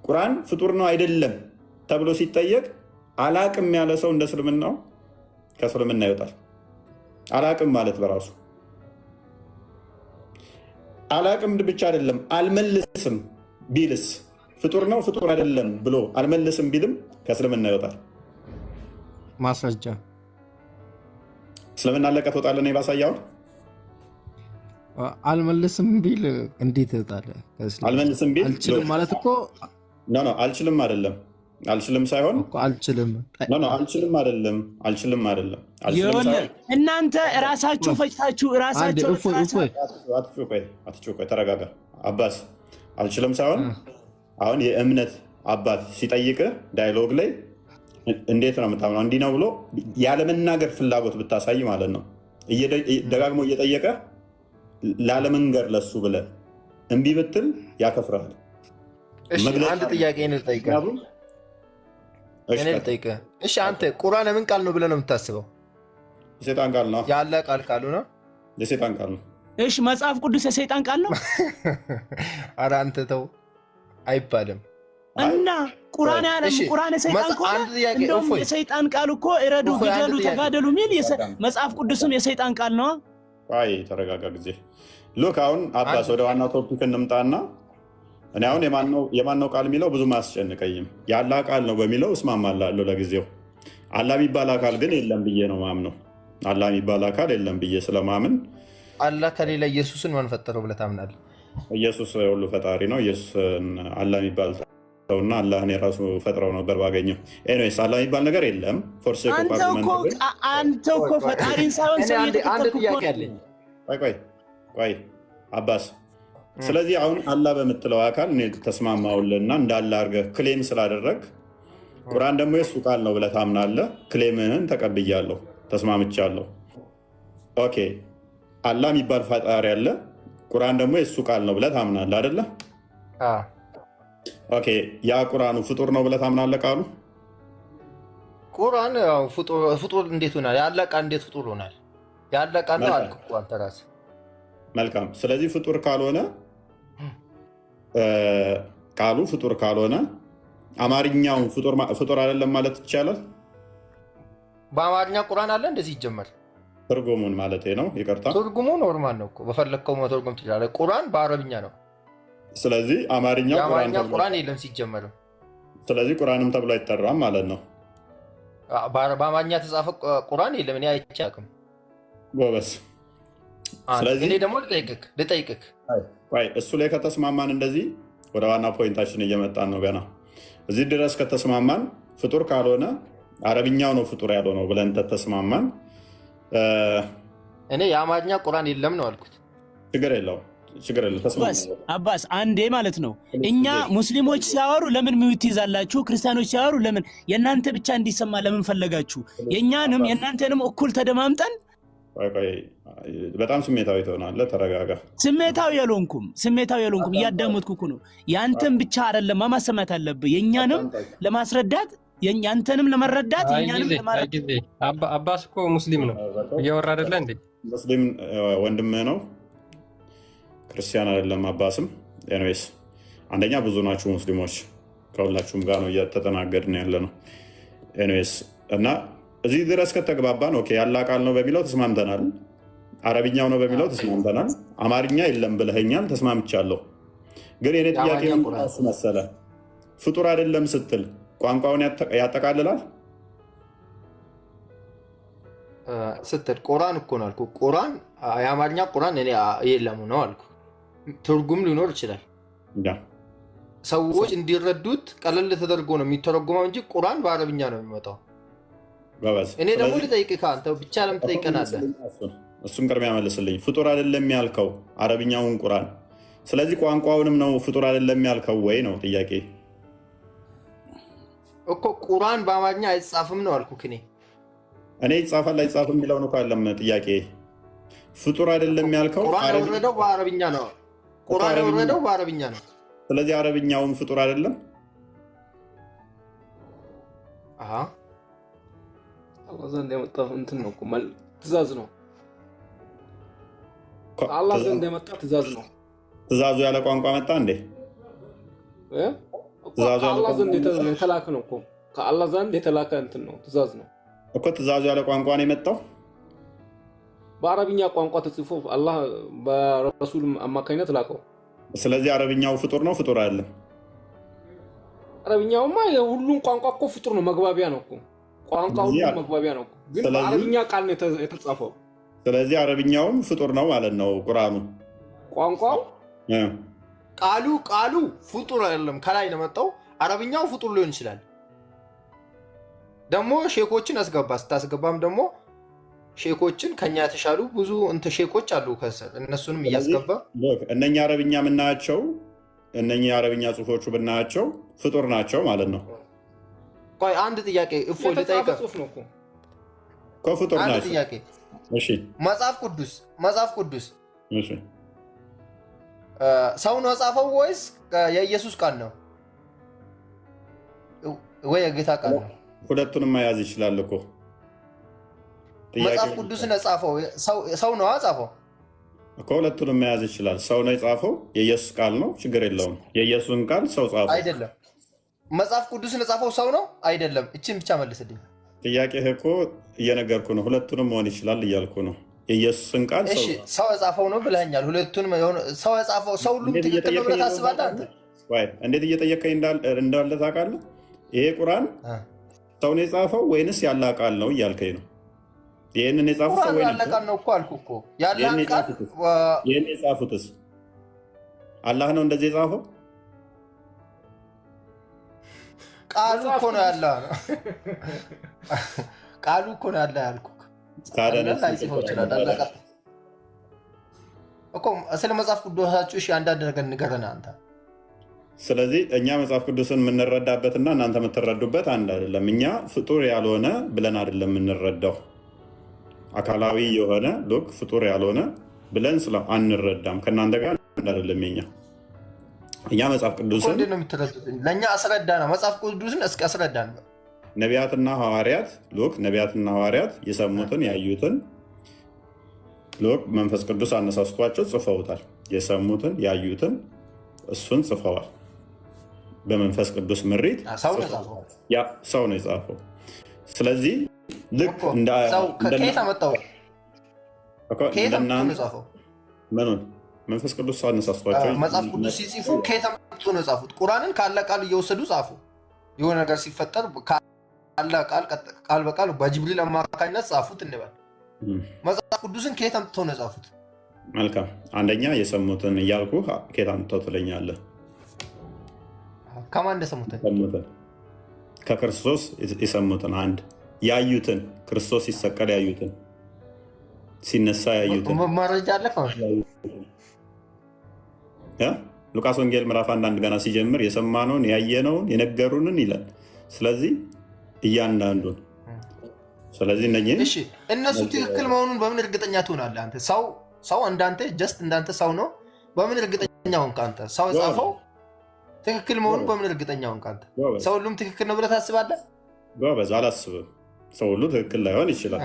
ቁርአን ፍጡር ነው አይደለም ተብሎ ሲጠየቅ አላቅም ያለ ሰው እንደ እስልምናው ከእስልምና ይወጣል። አላቅም ማለት በራሱ አላቅም ብቻ አይደለም፣ አልመልስም ቢልስ ፍጡር ነው ፍጡር አይደለም ብሎ አልመልስም ቢልም ከእስልምና ይወጣል። ማስረጃ እስልምና አለቀ ትወጣለህ ነው ባሳያው። አልመልስም ቢል እንዴት ትወጣለህ? አልመልስም ቢል አልችልም ማለት እኮ ኖ አልችልም አይደለም። አልችልም ሳይሆን አልችልም አልችልም አይደለም። አልችልም አይደለም። እናንተ ራሳችሁ ፈጭታችሁ ራሳችሁ አትጩህ፣ ተረጋጋ አባስ። አልችልም ሳይሆን አሁን የእምነት አባት ሲጠይቅ ዳያሎግ ላይ እንዴት ነው የምታምነው እንዲህ ነው ብሎ ያለመናገር ፍላጎት ብታሳይ ማለት ነው። ደጋግሞ እየጠየቀ ላለመንገር ለሱ ብለህ እምቢ ብትል ያከፍራል። አንድ ጥያቄ ልጠይቅህ። እሺ አንተ ቁርአን ምን ቃል ነው ብለህ ነው የምታስበው? የሰይጣን ቃል ነው። ያለ ቃል ካሉ ነው የሰይጣን ቃል ነው። እሺ መጽሐፍ ቅዱስ የሰይጣን ቃል ነው? ኧረ አንተ ተው አይባልም። እና ቁርአን ያለም ቁርአን የሰይጣን ከሆነ እንደውም የሰይጣን ቃል እኮ እረዱ፣ ግደሉ፣ ተጋደሉ የሚል መጽሐፍ ቅዱስም የሰይጣን ቃል ነው። አይ ተረጋጋ ጊዜ ሉክ። አሁን አባስ ወደ ዋናው ቶፒክ እንምጣና እኔ አሁን የማነው ቃል የሚለው ብዙም አያስጨንቀኝም። የአላህ ቃል ነው በሚለው እስማማላለሁ ለጊዜው። አላህ የሚባል አካል ግን የለም ብዬ ነው ማምነው። አላህ የሚባል አካል የለም ብዬ ስለማምን አላህ ከሌላ ኢየሱስን ማን ፈጠረው ብለህ ታምናለህ? ኢየሱስ ሁሉ ፈጣሪ ነው። ኢየሱስ አላህ የሚባል ሰውና አላህን የራሱ ፈጥረው ነበር ባገኘው። ኤኒዌይስ አላህ የሚባል ነገር የለም። ፎርስ አንተ እኮ ፈጣሪን ሳይሆን ሰው አንድ ጥያቄ አለኝ። ቆይ አባስ፣ ስለዚህ አሁን አላህ በምትለው አካል እኔ ተስማማውልና እንዳለ አድርገህ ክሌም ስላደረግ ቁርአን ደግሞ የሱ ቃል ነው ብለህ ታምናለህ። ክሌምህን ተቀብያለሁ፣ ተስማምቻለሁ። ኦኬ አላህ የሚባል ፈጣሪ አለ፣ ቁርአን ደግሞ የሱ ቃል ነው ብለህ ታምናለህ አይደለ? ኦኬ ያ ቁርአኑ ፍጡር ነው ብለህ ታምናለህ? ቃሉ ቁርአን ፍጡር እንዴት ሆናል? ያለ ቃል እንዴት ፍጡር ሆናል? ያለ ቃል ነው አልክ እኮ አንተ ራስህ። መልካም። ስለዚህ ፍጡር ካልሆነ ቃሉ ፍጡር ካልሆነ አማርኛውን ፍጡር አይደለም ማለት ይቻላል? በአማርኛ ቁርአን አለ እንደዚህ ይጀመር? ትርጉሙን ማለት ነው። ይቅርታ ትርጉሙ ኖርማል ነው እኮ በፈለግከው መተርጎም ትችላለህ። ቁርአን በአረብኛ ነው። ስለዚህ አማርኛው ቁርአን የለም ሲጀመር። ስለዚህ ቁርአንም ተብሎ አይጠራም ማለት ነው። በአማርኛ የተጻፈ ቁርአን የለም፣ እኔ አይቼ አላውቅም። ጎበዝ። ስለዚህ እኔ ደግሞ ልጠይቅህ እሱ ላይ ከተስማማን እንደዚህ ወደ ዋና ፖይንታችን እየመጣን ነው። ገና እዚህ ድረስ ከተስማማን ፍጡር ካልሆነ አረብኛው ነው ፍጡር ያለው ነው ብለን ተስማማን። እኔ የአማርኛ ቁርአን የለም ነው አልኩት። ችግር የለውም። አባስ አንዴ ማለት ነው። እኛ ሙስሊሞች ሲያወሩ ለምን ሚውት ይዛላችሁ? ክርስቲያኖች ሲያወሩ ለምን የእናንተ ብቻ እንዲሰማ ለምን ፈለጋችሁ? የእኛንም የእናንተንም እኩል ተደማምጠን። በጣም ስሜታዊ ትሆናለህ። ተረጋጋ። ስሜታዊ ያልሆንኩም እያዳመጥኩ ነው። ያንተን ብቻ አይደለም ማሰማት አለብህ፣ የእኛንም ለማስረዳት ያንተንም ለመረዳት የእኛንም ለማረዳት። አባስ እኮ ሙስሊም ነው እያወራ አይደለ እንዴ? ሙስሊም ወንድምህ ነው፣ ክርስቲያን አይደለም። አባስም ኤኒዌይስ አንደኛ ብዙ ናችሁ ሙስሊሞች፣ ከሁላችሁም ጋር ነው እየተጠናገድን ያለ ነው። ኤኒዌይስ እና እዚህ ድረስ ከተግባባን ኦኬ ያላ ቃል ነው በሚለው ተስማምተናል። አረብኛው ነው በሚለው ተስማምተናል። አማርኛ የለም ብለኸኛል፣ ተስማምቻለሁ። ግን የኔ ጥያቄ እሱ መሰለህ፣ ፍጡር አይደለም ስትል ቋንቋውን ያጠቃልላል ስትል ቁርአን እኮ ነው አልኩህ። ቁርአን የአማርኛ ቁርአን እኔ የለም ነው አልኩህ። ትርጉም ሊኖር ይችላል። ሰዎች እንዲረዱት ቀለል ተደርጎ ነው የሚተረጉመው እንጂ ቁርአን በአረብኛ ነው የሚመጣው። እኔ ደግሞ ልጠይቅህ፣ ከአንተ ብቻ ለምን ትጠይቀናለህ? እሱን ቅድሚያ መልስልኝ። ፍጡር አይደለም ያልከው አረብኛውን ቁርአን፣ ስለዚህ ቋንቋውንም ነው ፍጡር አይደለም ያልከው ወይ ነው ጥያቄ እኮ። ቁርአን በአማርኛ አይጻፍም ነው አልኩህ። እኔ ይጻፋል አይጻፍም የሚለው ነው ካለም ጥያቄ። ፍጡር አይደለም ያልከው ቁርአን የወረደው በአረብኛ ነው። ቁርአን የወረደው በአረብኛ ነው። ስለዚህ አረብኛውን ፍጡር አይደለም። አላህ ዘንድ ያመጣው እንትን ነው እኮ ትእዛዝ ነው። ከአላህ ዘንድ የመጣ ትእዛዝ ነው። ትእዛዙ ያለ ቋንቋ መጣ እንዴ? ከአላህ ዘንድ የተላከ ነው እኮ ከአላህ ዘንድ የተላከ እንትን ነው ትእዛዝ ነው እኮ። ትእዛዙ ያለ ቋንቋ ነው የመጣው። በአረብኛ ቋንቋ ተጽፎ አላህ በረሱል አማካኝነት ላከው። ስለዚህ አረብኛው ፍጡር ነው ፍጡር አይደለም? አረብኛውማ የሁሉም ቋንቋ እኮ ፍጡር ነው፣ መግባቢያ ነው እኮ ቋንቋ ሁሉም መግባቢያ ነው እኮ። ግን በአረብኛ ቃል ነው የተጻፈው። ስለዚህ አረብኛውም ፍጡር ነው ማለት ነው ቁርአኑ። ቋንቋው ቃሉ ፍጡር አይደለም፣ ከላይ ነው መጣው። አረብኛው ፍጡር ሊሆን ይችላል። ደግሞ ሼኮችን አስገባ። ስታስገባም ደግሞ ሼኮችን ከኛ የተሻሉ ብዙ ሼኮች አሉ ከስር፣ እነሱንም እያስገባ እነኛ አረብኛ የምናያቸው እነኛ አረብኛ ጽሁፎቹ ብናያቸው ፍጡር ናቸው ማለት ነው። ቆይ አንድ ጥያቄ እፎ ልጠይቅህ። ከፍጡር ናቸው። አንድ ጥያቄ እሺ። መጽሐፍ ቅዱስ እሺ ሰው ነው ጻፈው ወይስ የኢየሱስ ቃል ነው ወይ የጌታ ቃል ነው? ሁለቱንም መያዝ ይችላል እኮ። መጽሐፍ ቅዱስ ነው ጻፈው ሰው ነው ጻፈው እኮ። ሁለቱንም መያዝ ይችላል። ሰው ነው የጻፈው፣ የኢየሱስ ቃል ነው፣ ችግር የለውም። የኢየሱስን ቃል ሰው ጻፈው አይደለም። መጽሐፍ ቅዱስ ነው ጻፈው ሰው ነው አይደለም። እቺን ብቻ መልስልኝ። ጥያቄህ እኮ እየነገርኩ ነው። ሁለቱንም መሆን ይችላል እያልኩ ነው። የኢየሱስን ቃል እሺ ሰው የጻፈው ነው ብለኛል። ሁለቱንም ሰው የጻፈው ሰው ሁሉም ትክክል ነው ብለህ ታስባለህ አንተ? ወይ እንዴት እየጠየቀኝ እንዳለ ታውቃለህ? ይሄ ቁርአን ሰው ነው የጻፈው ወይንስ ያላ ቃል ነው እያልከኝ ነው? ይሄንን የጻፈው ሰው ወይ ያላ ቃል ነው እኮ አልኩህ እኮ። ያላ ቃል ይሄን የጻፉትስ አላህ ነው እንደዚህ የጻፈው? ቃሉ እኮ ነው ያላ ነው። ቃሉ እኮ ነው ያላ ያልኩህ እኮ። ስለ መጽሐፍ ቅዱሳችሁ እሺ አንዳንድ ነገር ንገረን አንተ። ስለዚህ እኛ መጽሐፍ ቅዱስን የምንረዳበትና እናንተ የምትረዱበት አንድ አይደለም። እኛ ፍጡር ያልሆነ ብለን አይደለም የምንረዳው፣ አካላዊ የሆነ ሎክ ፍጡር ያልሆነ ብለን አንረዳም። ከእናንተ ጋር አንድ አይደለም። እኛ መጽሐፍ ቅዱስን ነው የምትረዱት። ለእኛ አስረዳና መጽሐፍ ቅዱስን እስኪ አስረዳን። ነቢያትና ሐዋርያት ሎክ ነቢያትና ሐዋርያት የሰሙትን ያዩትን ሎክ መንፈስ ቅዱስ አነሳስቷቸው ጽፈውታል። የሰሙትን ያዩትን እሱን ጽፈዋል። በመንፈስ ቅዱስ ምሪት ሰው ነው የጻፈው። ስለዚህ ልክ ከየት አመጣው? ምኑን መንፈስ ቅዱስ አነሳስቷቸው መጽሐፍ ቅዱስ ሲጽፉ ከየት አመጡ ነው የጻፉት? ቁርአንን ካለ ቃል እየወሰዱ ጻፉ። የሆነ ነገር ሲፈጠር ቃል በቃል በጅብሪል አማካኝነት ጻፉት እንበል። መጽሐፍ ቅዱስን ከየት አምጥተው ነው የጻፉት? መልካም፣ አንደኛ የሰሙትን እያልኩ ከየት አምጥተው ትለኛለህ? ከማን እንደሰሙትን? ከክርስቶስ የሰሙትን። አንድ ያዩትን፣ ክርስቶስ ሲሰቀል ያዩትን፣ ሲነሳ ያዩትን መረጃ አለ። ሉቃስ ወንጌል ምዕራፍ 1 ገና ሲጀምር የሰማነውን ያየነውን የነገሩንን ይላል። ስለዚህ እያንዳንዱን ስለዚህ እነሱ ትክክል መሆኑን በምን እርግጠኛ ትሆናለህ አንተ? ሰው እንዳንተ ጀስት እንዳንተ ሰው ነው። በምን እርግጠኛ ሆንክ አንተ? ሰው የጻፈው ትክክል መሆኑን በምን እርግጠኛ ሆንክ አንተ? ሰው ሁሉም ትክክል ነው ብለህ ታስባለህ? ጎበዝ፣ አላስብም። ሰው ሁሉ ትክክል ላይሆን ይችላል።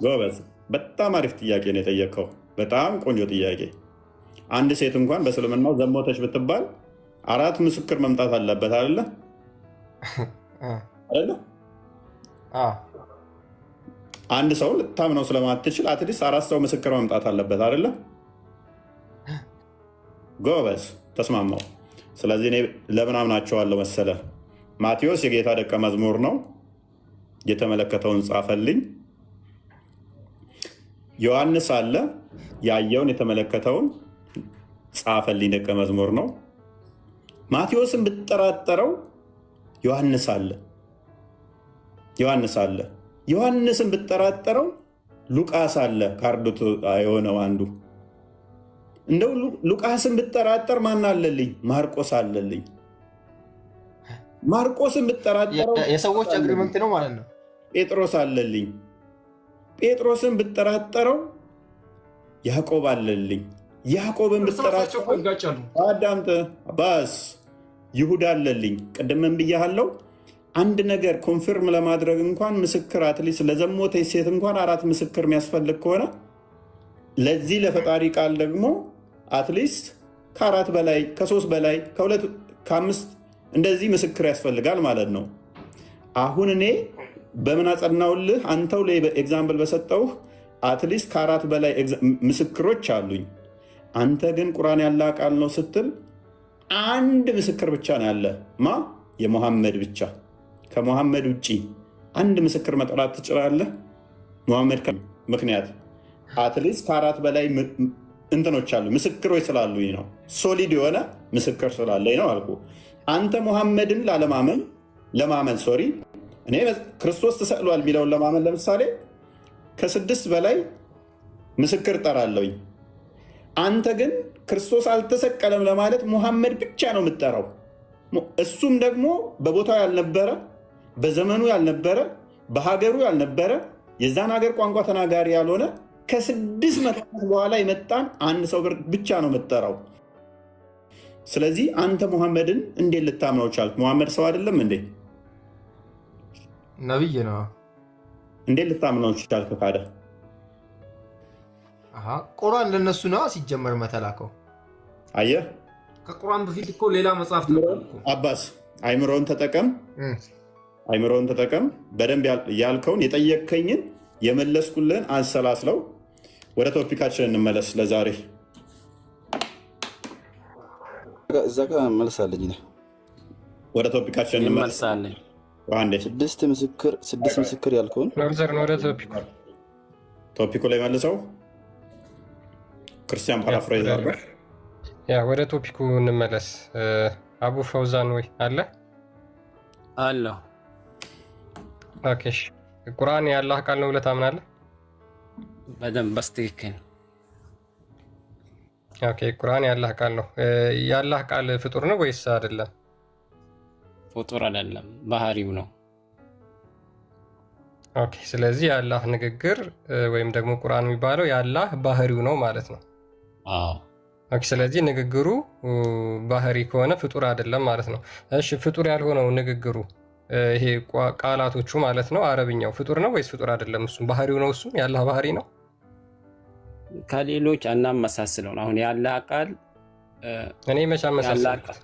ጎበዝ፣ በጣም አሪፍ ጥያቄ ነው የጠየቀው። በጣም ቆንጆ ጥያቄ። አንድ ሴት እንኳን በእስልምናው ዘሞተች ብትባል 4 ምስክር መምጣት አለበት አይደለ? አንድ ሰው ልታምነው ስለማትችል አትሊስት 4 ሰው ምስክር መምጣት አለበት አይደለ? ጎበዝ፣ ተስማማው። ስለዚህ እኔ ለምን አምናቸዋለሁ መሰለ? ማቴዎስ የጌታ ደቀ መዝሙር ነው፣ የተመለከተውን ጻፈልኝ። ዮሐንስ አለ፣ ያየውን የተመለከተውን ጻፈልኝ፣ ደቀ መዝሙር ነው። ማቴዎስን ብትጠራጠረው ዮሐንስ አለ። ዮሐንስን ብትጠራጠረው ሉቃስ አለ፣ ካርዶት የሆነው አንዱ። እንደው ሉቃስን ብትጠራጠር ማን አለልኝ? ማርቆስ አለልኝ። ማርቆስን ብትጠራጠረው የሰዎች አግሪመንት ነው ማለት ነው። ጴጥሮስ አለልኝ። ጴጥሮስን ብትጠራጠረው ያዕቆብ አለልኝ። ያዕቆብን ብትጠራጠረው አዳምጥ ባስ ይሁዳ አለልኝ። ቅድምን ብያሃለው። አንድ ነገር ኮንፊርም ለማድረግ እንኳን ምስክር አትሊስት ለዘሞተች ሴት እንኳን 4 ምስክር የሚያስፈልግ ከሆነ ለዚህ ለፈጣሪ ቃል ደግሞ አትሊስት ከ4 በላይ ከ3 በላይ ከ2 ከ5 እንደዚህ ምስክር ያስፈልጋል ማለት ነው። አሁን እኔ በምን አጸናውልህ? አንተው ላይ ኤግዛምፕል በሰጠውህ አትሊስት ከ4 በላይ ምስክሮች አሉኝ። አንተ ግን ቁርአን ያለ ቃል ነው ስትል አንድ ምስክር ብቻ ነው ያለ። ማ? የሙሐመድ ብቻ። ከሙሐመድ ውጪ አንድ ምስክር መጥራት ትችላለህ? ሙሐመድ ምክንያት አትሊስት ከ4 በላይ እንትኖች አሉ፣ ምስክሮች ስላሉኝ ነው። ሶሊድ የሆነ ምስክር ስላለኝ ነው አልኩ። አንተ ሙሐመድን ለማመን ሶሪ እኔ ክርስቶስ ተሰቅሏል የሚለውን ለማመን ለምሳሌ ከ6 በላይ ምስክር ጠራለሁኝ። አንተ ግን ክርስቶስ አልተሰቀለም ለማለት ሙሐመድ ብቻ ነው የምጠራው። እሱም ደግሞ በቦታው ያልነበረ፣ በዘመኑ ያልነበረ፣ በሀገሩ ያልነበረ፣ የዛን ሀገር ቋንቋ ተናጋሪ ያልሆነ ከ600 በኋላ የመጣን አንድ ሰው ብቻ ነው የምጠራው። ስለዚህ አንተ ሙሐመድን እንዴት ልታምነው ቻልክ? ሙሐመድ ሰው አይደለም እንዴ? ነብይ ነው። እንዴት ልታምነው ቻልክ ካደ? ቁርአን ለነሱ ነው ሲጀመር መተላከው። አየህ፣ ከቁርአን በፊት እኮ ሌላ መጽሐፍ አባስ አይምሮን ተጠቀም። በደንብ ያልከውን የጠየቅከኝን የመለስኩልህን አንሰላስለው። ወደ ቶፒካችን እንመለስ። ለዛሬ እዛ ጋር መልሳለኝ። ወደ ቶፒካችን እንመለሳለን። ስድስት ምስክር ያልከውን ወደ ቶፒኩ ላይ መልሰው። ክርስቲያን ፓራፍሬዝ አድርጎ ወደ ቶፒኩ እንመለስ። አቡ ፈውዛን ወይ አለ? ኦኬ፣ ቁርአን የአላህ ቃል ነው ብለህ ታምናለህ? በደንብ በስትክክል። ኦኬ፣ ቁርአን የአላህ ቃል ነው። የአላህ ቃል ፍጡር ነው ወይስ አይደለም? ፍጡር አይደለም፣ ባህሪው ነው። ኦኬ፣ ስለዚህ የአላህ ንግግር ወይም ደግሞ ቁርአን የሚባለው የአላህ ባህሪው ነው ማለት ነው። ኦኬ፣ ስለዚህ ንግግሩ ባህሪ ከሆነ ፍጡር አይደለም ማለት ነው። እሺ፣ ፍጡር ያልሆነው ንግግሩ ይሄ ቃላቶቹ ማለት ነው፣ አረብኛው ፍጡር ነው ወይስ ፍጡር አይደለም? እሱም ባህሪው ነው። እሱም የአላህ ባህሪ ነው። ከሌሎች አናመሳስለውን። አሁን የአላህ ቃል እኔ መቼ አመሳሰልኩት?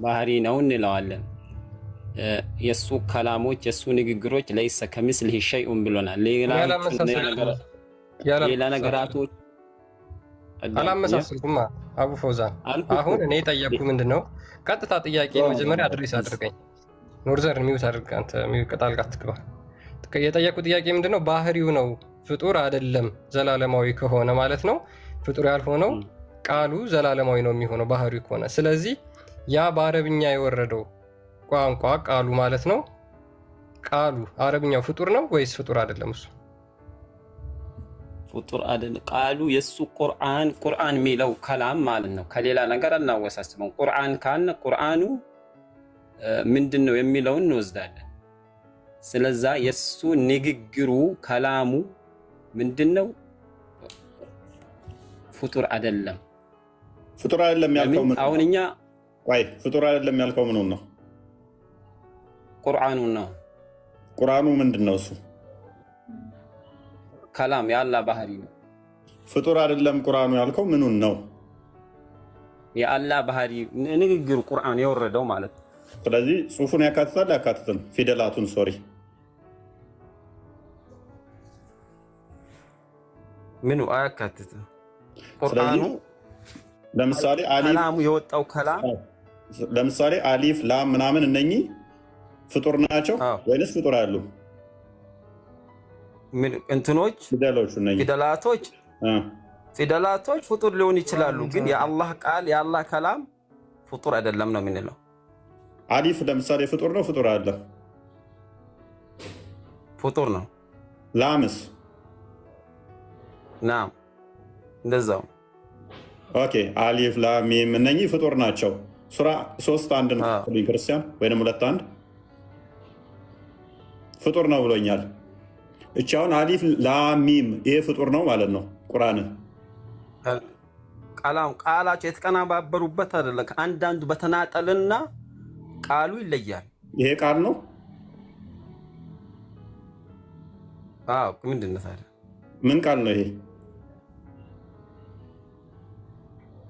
ባህሪ ነው እንለዋለን። የእሱ ከላሞች የእሱ ንግግሮች ለይሰ ከምስልህ ሸይኡን ብሎናል። ሌላ ነገራቶች አላመሳሰልኩም። አቡ ፈውዛን አሁን እኔ ጠየቅኩ ምንድን ነው? ቀጥታ ጥያቄ መጀመሪያ አድሬስ አድርገኝ። ኖርዘርን ሚውት አድርግ። አንተ ጣልቃ አትግባ። የጠየቁ ጥያቄ ምንድን ነው? ባህሪው ነው ፍጡር አይደለም። ዘላለማዊ ከሆነ ማለት ነው። ፍጡር ያልሆነው ቃሉ ዘላለማዊ ነው የሚሆነው ባህሪው ከሆነ። ስለዚህ ያ በአረብኛ የወረደው ቋንቋ ቃሉ ማለት ነው። ቃሉ አረብኛው ፍጡር ነው ወይስ ፍጡር አይደለም? እሱ ፍጡር አይደለም። ቃሉ የሱ ቁርአን የሚለው ከላም ማለት ነው። ከሌላ ነገር አናወሳስበው። ቁርአን ካልን ቁርአኑ ምንድን ነው የሚለውን እንወስዳለን። ስለዛ የሱ ንግግሩ ከላሙ ምንድን ነው? ፍጡር አይደለም። ፍጡር አይደለም ያልከው ምን? አሁን እኛ ፍጡር አይደለም ያልከው ምኑን ነው? ቁርአኑ ነው። ቁርአኑ ምንድን ነው? እሱ ከላም የአላህ ባህሪ ነው። ፍጡር አይደለም ቁርአኑ ያልከው ምኑን ነው? የአላህ ባህሪ ንግግሩ ቁርአን የወረደው ማለት ነው። ስለዚህ ጽሁፉን ያካትታል አያካትትም? ፊደላቱን ሶሪ ምኑ አያካትትም? ቁርአኑ ለምሳሌ ከላሙ የወጣው ከላም ለምሳሌ አሊፍ ላም ምናምን እነኚህ ፍጡር ናቸው ወይንስ ፍጡር አሉ? እንትኖች ፊደላቶች ፍጡር ሊሆን ይችላሉ፣ ግን የአላህ ቃል የአላህ ከላም ፍጡር አይደለም ነው የምንለው። አሊፍ ለምሳሌ ፍጡር ነው? ፍጡር አለ? ፍጡር ነው። ላምስ? ናም እንደዛው። ኦኬ፣ አሊፍ ላም ሚም እነኚህ ፍጡር ናቸው። ሱራ 3:1 ነው ክርስቲያን ወይንም 2:1 ፍጡር ነው ብሎኛል። እቺ አሁን አሊፍ ላም ሚም ይሄ ፍጡር ነው ማለት ነው። ቁርአን ቃላቸው የተቀናባበሩበት አይደለም። አንዳንዱ በተናጠልና ቃሉ ይለያል። ይሄ ቃል ነው። ምንድን ነው ታዲያ? ምን ቃል ነው ይሄ?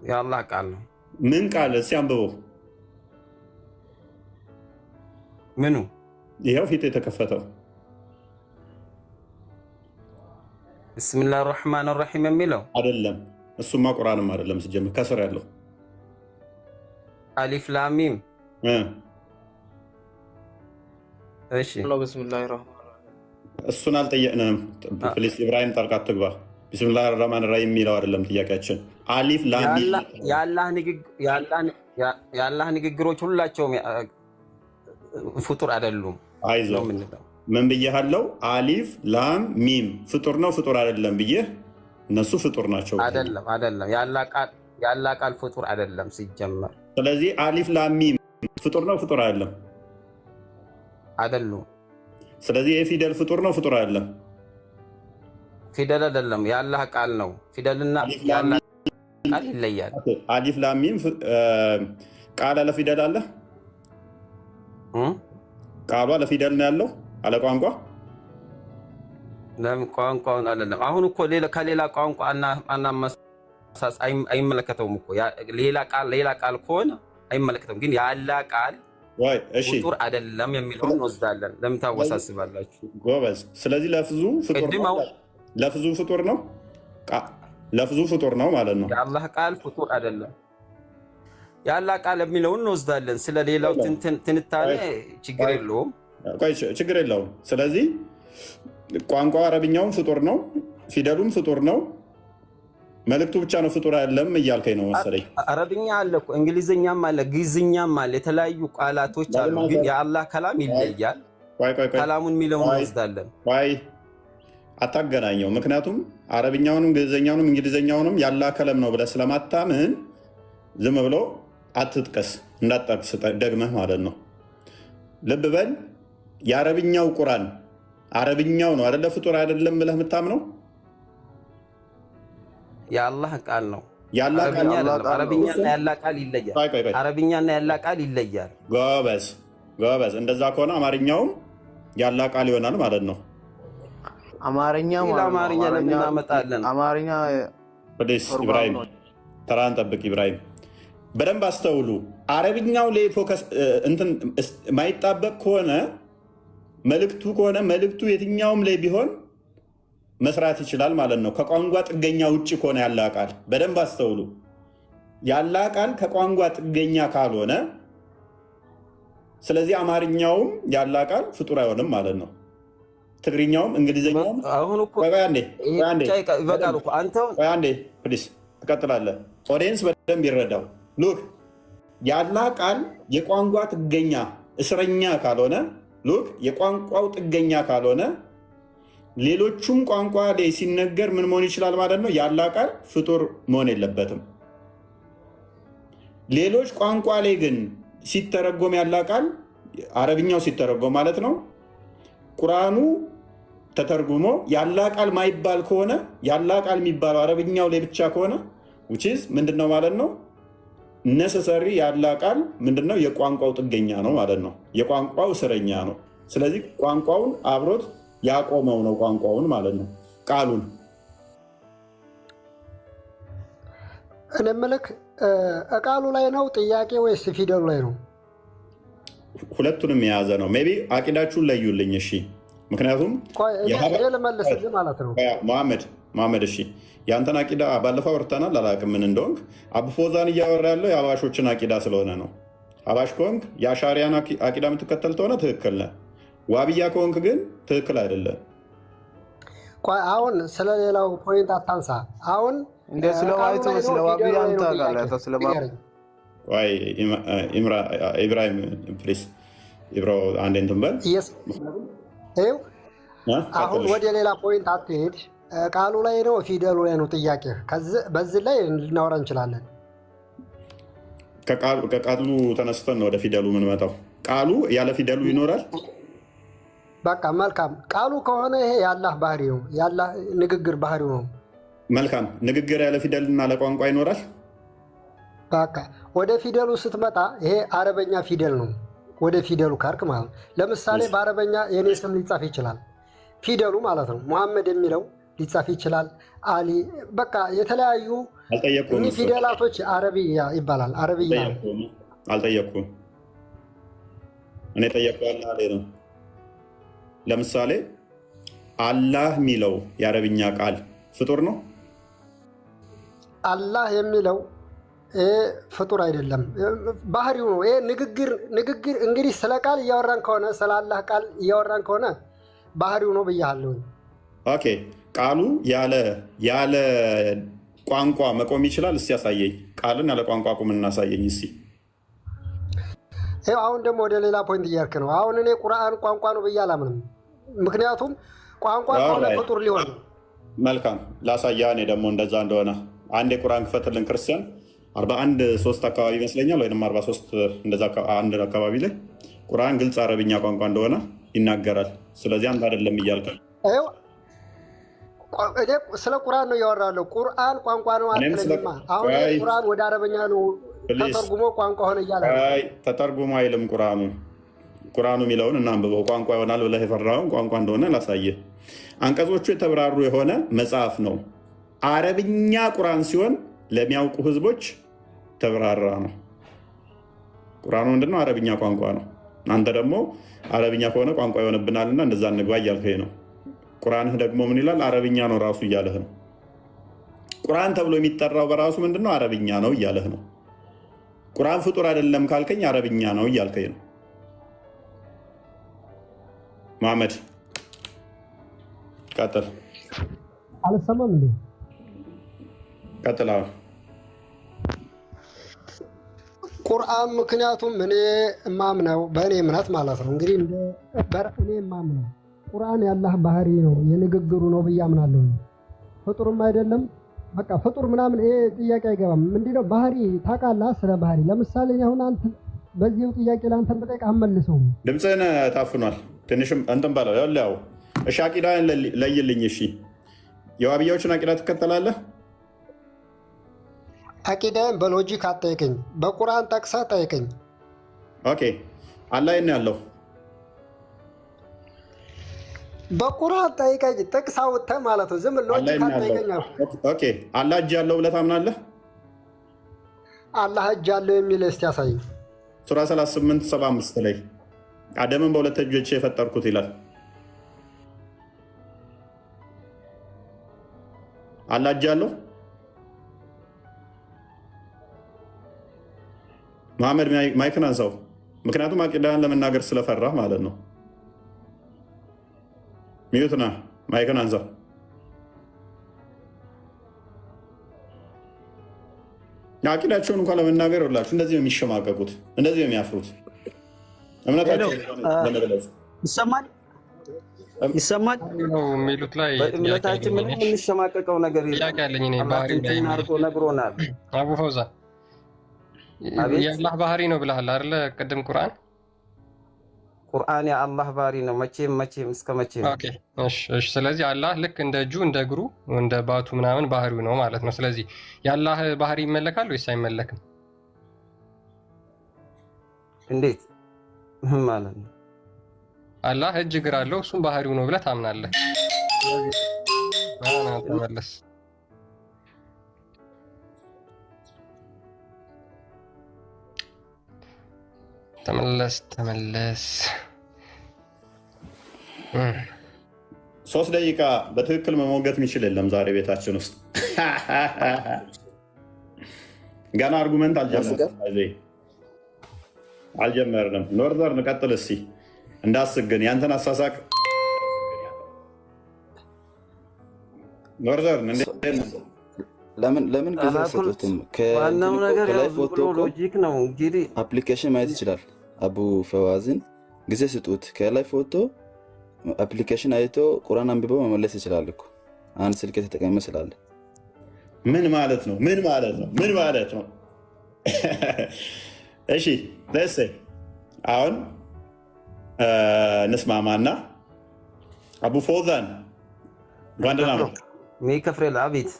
የአላህ ቃል ነው። ምን ቃል? እስኪ አንብበው። ምኑ? ይኸው ፊት የተከፈተው ብስሚላህ ራህማን ራሒም የሚለው አይደለም። እሱማ ቁርአንም አይደለም። ሲጀምር ከስር ያለው አሊፍ ላም ሚም። እሺ ብስሚላህ ራህማን እሱን አልጠየቅንም። ፕሊስ ኢብራሂም ጣልቃ አትግባ። ቢስሚላህ ራህማን ራሂም የሚለው አይደለም ጥያቄያችን። አሊፍ ላም ሚም የአላህ ንግግሮች ሁላቸውም ፍጡር አይደሉም። አይዞህ ምን ብዬሃለው? አሊፍ ላም ሚም ፍጡር ነው ፍጡር አይደለም ብዬህ፣ እነሱ ፍጡር ናቸው። አይደለም የአላህ ቃል ፍጡር አይደለም ሲጀመር። ስለዚህ አሊፍ ላም ሚም ፍጡር ነው ፍጡር አይደለም? አይደሉም። ስለዚህ የፊደል ፍጡር ነው ፍጡር አይደለም? ፊደል አይደለም፣ የአላህ ቃል ነው። ፊደልና የአላህ ቃል ይለያል። አሊፍ ላም ሚም ቃል አለ ፊደል አለ? ቃሏ ለፊደል ነው ያለው አለ ቋንቋ? ለምን ቋንቋውን አይደለም። አሁን እኮ ከሌላ ቋንቋ አናመሳስ አይመለከተውም እኮ ሌላ ቃል ከሆነ አይመለከተውም። ግን የአላህ ቃል ፍጡር አይደለም የሚለውን እንወስዳለን። ለምን ታወሳስባላችሁ? ጎበዝ። ስለዚህ ለፍዙ ፍጡር ነው፣ ለፍዙ ፍጡር ነው ማለት ነው። የአላህ ቃል ፍጡር አይደለም። የአላህ ቃል የሚለውን እንወስዳለን። ስለሌላው ትንታኔ ችግር የለውም። ችግር የለውም። ስለዚህ ቋንቋ አረብኛውም ፍጡር ነው፣ ፊደሉም ፍጡር ነው፣ መልእክቱ ብቻ ነው ፍጡር አይደለም እያልከኝ ነው መሰለኝ። አረብኛ አለ እኮ እንግሊዝኛም አለ ግዕዝኛም አለ፣ የተለያዩ ቃላቶች አሉ። ግን የአላህ ከላም ይለያል። ከላሙን የሚለውን እንወስዳለን። አታገናኘው። ምክንያቱም አረብኛውንም ግዕዝኛውንም እንግሊዝኛውንም የአላህ ከለም ነው ብለህ ስለማታምን ዝም ብሎ አትጥቀስ፣ እንዳትጠቅስ ደግመህ ማለት ነው። ልብ በል። የአረብኛው ቁርአን አረብኛው ነው አይደለ? ፍጡር አይደለም ብለህ የምታምነው የአላህ ቃል ነው። አረብኛና ያላህ ቃል ይለያል። ጎበዝ። እንደዛ ከሆነ አማርኛውም ያላህ ቃል ይሆናል ማለት ነው። አማርኛ ለምን እናመጣለን? አማርኛ ኢብራሂም ተራን ጠብቅ። ኢብራሂም በደንብ አስተውሉ። አረብኛው ላይ ፎከስ እንትን ማይጣበቅ ከሆነ መልእክቱ የትኛውም ላይ ቢሆን መስራት ይችላል ማለት ነው። ከቋንቋ ጥገኛ ውጭ ከሆነ ያላህ ቃል በደንብ አስተውሉ። ያላህ ቃል ከቋንቋ ጥገኛ ካልሆነ ስለዚህ አማርኛውም ያላህ ቃል ፍጡር አይሆንም ማለት ነው። ትግርኛውም እንግሊዝኛውም ፕሊስ ትቀጥላለህ። ኦዲየንስ በደንብ ይረዳው። ሉክ ያላህ ቃል የቋንቋ ጥገኛ እስረኛ ካልሆነ ሉክ የቋንቋው ጥገኛ ካልሆነ ሌሎቹም ቋንቋ ላይ ሲነገር ምን መሆን ይችላል ማለት ነው? ያላህ ቃል ፍጡር መሆን የለበትም። ሌሎች ቋንቋ ላይ ግን ሲተረጎም ያላህ ቃል አረብኛው ሲተረጎም ማለት ነው ቁርአኑ ተተርጉሞ ያላህ ቃል ማይባል ከሆነ ያላህ ቃል የሚባለው አረብኛው ላይ ብቻ ከሆነ ውጪዝ ምንድነው ማለት ነው? ነሰሰሪ ያላህ ቃል ምንድነው? የቋንቋው ጥገኛ ነው ማለት ነው። የቋንቋው እስረኛ ነው። ስለዚህ ቋንቋውን አብሮት ያቆመው ነው ቋንቋውን ማለት ነው። ቃሉን እኔ የምልህ ቃሉ ላይ ነው ጥያቄ ወይስ ፊደሉ ላይ ነው? ሁለቱንም የያዘ ነው። ሜይ ቢ አቂዳችሁን ለዩልኝ። እሺ ምክንያቱም ልመልስልህ ማለት ነው። መሐመድ እሺ የአንተን አቂዳ ባለፈው አውርተናል። አላውቅም ምን እንደሆንክ። አቡፎዛን እያወራ ያለው የአባሾችን አቂዳ ስለሆነ ነው። አባሽ ከሆንክ የአሻሪያን አቂዳ የምትከተል ከሆነ ትክክል ነህ። ዋብያ ከሆንክ ግን ትክክል አይደለም። አሁን ስለሌላው ፖይንት አታንሳ። አሁን ኢብራሂም ፕሊስ ኢብሮ አንዴ እንትን በል። አሁን ወደ ሌላ ፖይንት አትሄድ። ቃሉ ላይ ነው ፊደሉ ላይ ነው ጥያቄ። በዚህ ላይ ልናወራ እንችላለን። ከቃሉ ተነስተን ነው ወደ ፊደሉ የምንመጣው። ቃሉ ያለ ፊደሉ ይኖራል። በቃ መልካም። ቃሉ ከሆነ ይሄ የአላህ ባህሪ ነው፣ የአላህ ንግግር ባህሪው ነው። መልካም። ንግግር ያለ ፊደልና ለቋንቋ ይኖራል። በቃ ወደ ፊደሉ ስትመጣ ይሄ አረበኛ ፊደል ነው። ወደ ፊደሉ ካርክ ማለት ነው። ለምሳሌ በአረበኛ የኔ ስም ሊጻፍ ይችላል። ፊደሉ ማለት ነው። ሙሐመድ የሚለው ሊጻፍ ይችላል። አሊ በቃ የተለያዩ አልጠየቁም። ፊደላቶች አረብያ ይባላል። አረብያ አልጠየቁም። እኔ ጠየቀዋል አለ ነው። ለምሳሌ አላህ የሚለው የአረብኛ ቃል ፍጡር ነው። አላህ የሚለው ፍጡር አይደለም፣ ባህሪው ነው። ይሄ ንግግር እንግዲህ ስለ ቃል እያወራን ከሆነ ስለ አላህ ቃል እያወራን ከሆነ ባህሪው ነው ብያለሁ። ኦኬ ቃሉ ያለ ቋንቋ መቆም ይችላል? እስቲ ያሳየኝ። ቃልን ያለ ቋንቋ ቁም እናሳየኝ እስቲ። ይኸው አሁን ደግሞ ወደ ሌላ ፖይንት እያልክ ነው። አሁን እኔ ቁርአን ቋንቋ ነው ብዬ አላምንም። ምክንያቱም ቋንቋ ከሆነ ፍጡር ሊሆን ነው። መልካም ላሳያ። እኔ ደግሞ እንደዛ እንደሆነ አንድ የቁርአን ክፈትልን ክርስቲያን 41:3 አካባቢ ይመስለኛል ወይም 43 እንደዛ አንድ አካባቢ ላይ ቁርአን ግልጽ አረብኛ ቋንቋ እንደሆነ ይናገራል። ስለዚህ አንተ አይደለም እያልክ ስለ ቁርአን ነው እያወራለሁ። ቁርአን ቋንቋ ነው አትለኝማ። አሁን ቁርአን ወደ አረበኛ ነው ተተርጉሞ ቋንቋ ሆነ እያለ ተተርጉሞ አይልም። ቁርአኑ የሚለውን እናንብበው። ቋንቋ ይሆናል ብለህ የፈራውን ቋንቋ እንደሆነ ላሳየህ። አንቀጾቹ የተብራሩ የሆነ መጽሐፍ ነው። አረብኛ ቁርአን ሲሆን ለሚያውቁ ህዝቦች ተብራራ ነው። ቁርአኑ ምንድነው? አረብኛ ቋንቋ ነው። አንተ ደግሞ አረብኛ ከሆነ ቋንቋ ይሆንብናልና እንደዛ እንግባ እያልከኝ ነው። ቁርአንህ ደግሞ ምን ይላል? አረብኛ ነው ራሱ እያለህ ነው። ቁርአን ተብሎ የሚጠራው በራሱ ምንድነው? አረብኛ ነው እያለህ ነው። ቁርአን ፍጡር አይደለም ካልከኝ አረብኛ ነው እያልከኝ ነው። መሐመድ ቀጥል። አልሰማም እንዴ? ቀጥል። ቁርአን ምክንያቱም እኔ እማምነው በእኔ እምነት ማለት ነው እንግዲህ እኔ እማምነው ቁርአን የአላህ ባህሪ ነው የንግግሩ ነው ብዬ አምናለሁ። ፍጡርም አይደለም በቃ ፍጡር ምናምን ይሄ ጥያቄ አይገባም። ምንድነው ባህሪ ታውቃለህ? ስለ ባህሪ ለምሳሌ አሁን አንተ በዚሁ ጥያቄ ለአንተን ብጠይቅህ አትመልሰውም። ድምፅህን ታፍኗል። ትንሽም እንትን በለው። ያው እሺ አቂዳን ለይልኝ። እሺ የዋብያዎችን አቂዳ ትከተላለህ? አቂዳን በሎጂክ አትጠይቀኝ፣ በቁርአን ጠቅሰህ ጠይቀኝ። ኦኬ አላህ የት ነው ያለው? በቁርአን ጠይቀኝ፣ ጥቅስ አውጥተህ ማለት ነው። ዝም ሎጂክ አትጠይቀኝ። ኦኬ አላህ እጅ ያለው ብለህ ታምናለህ? አላህ እጅ ያለው የሚል እስቲ ያሳይ። ሱራ 38:75 ላይ አደምን በሁለት እጆቼ የፈጠርኩት ይላል። አላህ እጅ ያለው? መሐመድ ማይክን አንሳው። ምክንያቱም አቂዳን ለመናገር ስለፈራህ ማለት ነው። ሚዩትና ማይክን አንሳ። አቂዳቸውን እንኳን ለመናገር ይላችሁ እንደዚህ ነው የሚሸማቀቁት፣ እንደዚህ ነው የሚያፍሩት። እምነታቸው ለመግለጽ ይሰማል የሚሉት ላይ በእምነታችን ምንም የምንሸማቀቀው ነገር ነግሮናል። አቡ ፈውዛ የአላህ ባህሪ ነው ብለሃል አይደለ? ቅድም ቁርአን የአላህ ባህሪ ነው መቼም እስከ መቼ ነው። እሺ። ስለዚህ አላህ ልክ እንደ እጁ እንደ እግሩ እንደ ባቱ ምናምን ባህሪው ነው ማለት ነው። ስለዚህ የአላህ ባህሪ ይመለካል ወይስ አይመለክም? እንዴት ማለት ነው? አላህ እጅ እግር አለው፣ እሱም ባህሪው ነው ብለህ ታምናለህ? ተመለስ። ተመለስ። 3 ደቂቃ በትክክል መሞገት የሚችል የለም ዛሬ ቤታችን ውስጥ። ገና አርጉመንት አልጀመርንም። ኖርዘርን ቀጥል እስኪ እንዳስግን ያንተን አሳሳቅ። ኖርዘርን ለምን ጊዜ ሰጡትም? ዋናው ነገር ሎጂክ ነው። እንግዲህ አፕሊኬሽን ማየት ይችላል። አቡ ፈዋዝን ጊዜ ስጡት። ከላይ ፎቶ አፕሊኬሽን አይቶ ቁርአን አንብቦ መመለስ ይችላል እኮ። አንድ ስልክ የተጠቀመ ስላለ ምን ማለት ነው? እሺ ደስ አሁን እንስማማና አቡ ፈውዛን ጓንደና ሚከፍሬል አቤት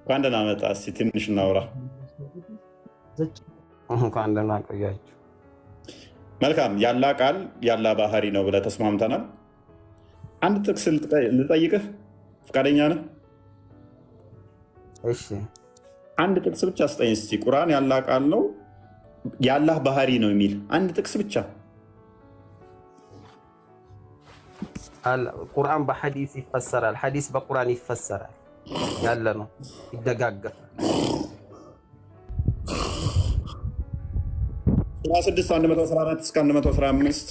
ጓንደና መጣ። እስኪ ትንሽ እናውራ። ጓንደና ቆያችሁ። መልካም ያላ ቃል ያላ ባህሪ ነው ብለህ ተስማምተናል። አንድ ጥቅስ ልጠይቅህ። ፈቃደኛ ነህ? እሺ አንድ ጥቅስ ብቻ ስጠኝ እስቲ። ቁርአን ያላህ ቃል ነው ያላህ ባህሪ ነው የሚል አንድ ጥቅስ ብቻ። ቁርአን በሐዲስ ይፈሰራል፣ ሐዲስ በቁርአን ይፈሰራል ያለ ነው፣ ይደጋገፋል። ሱራ 6 114 እስከ 115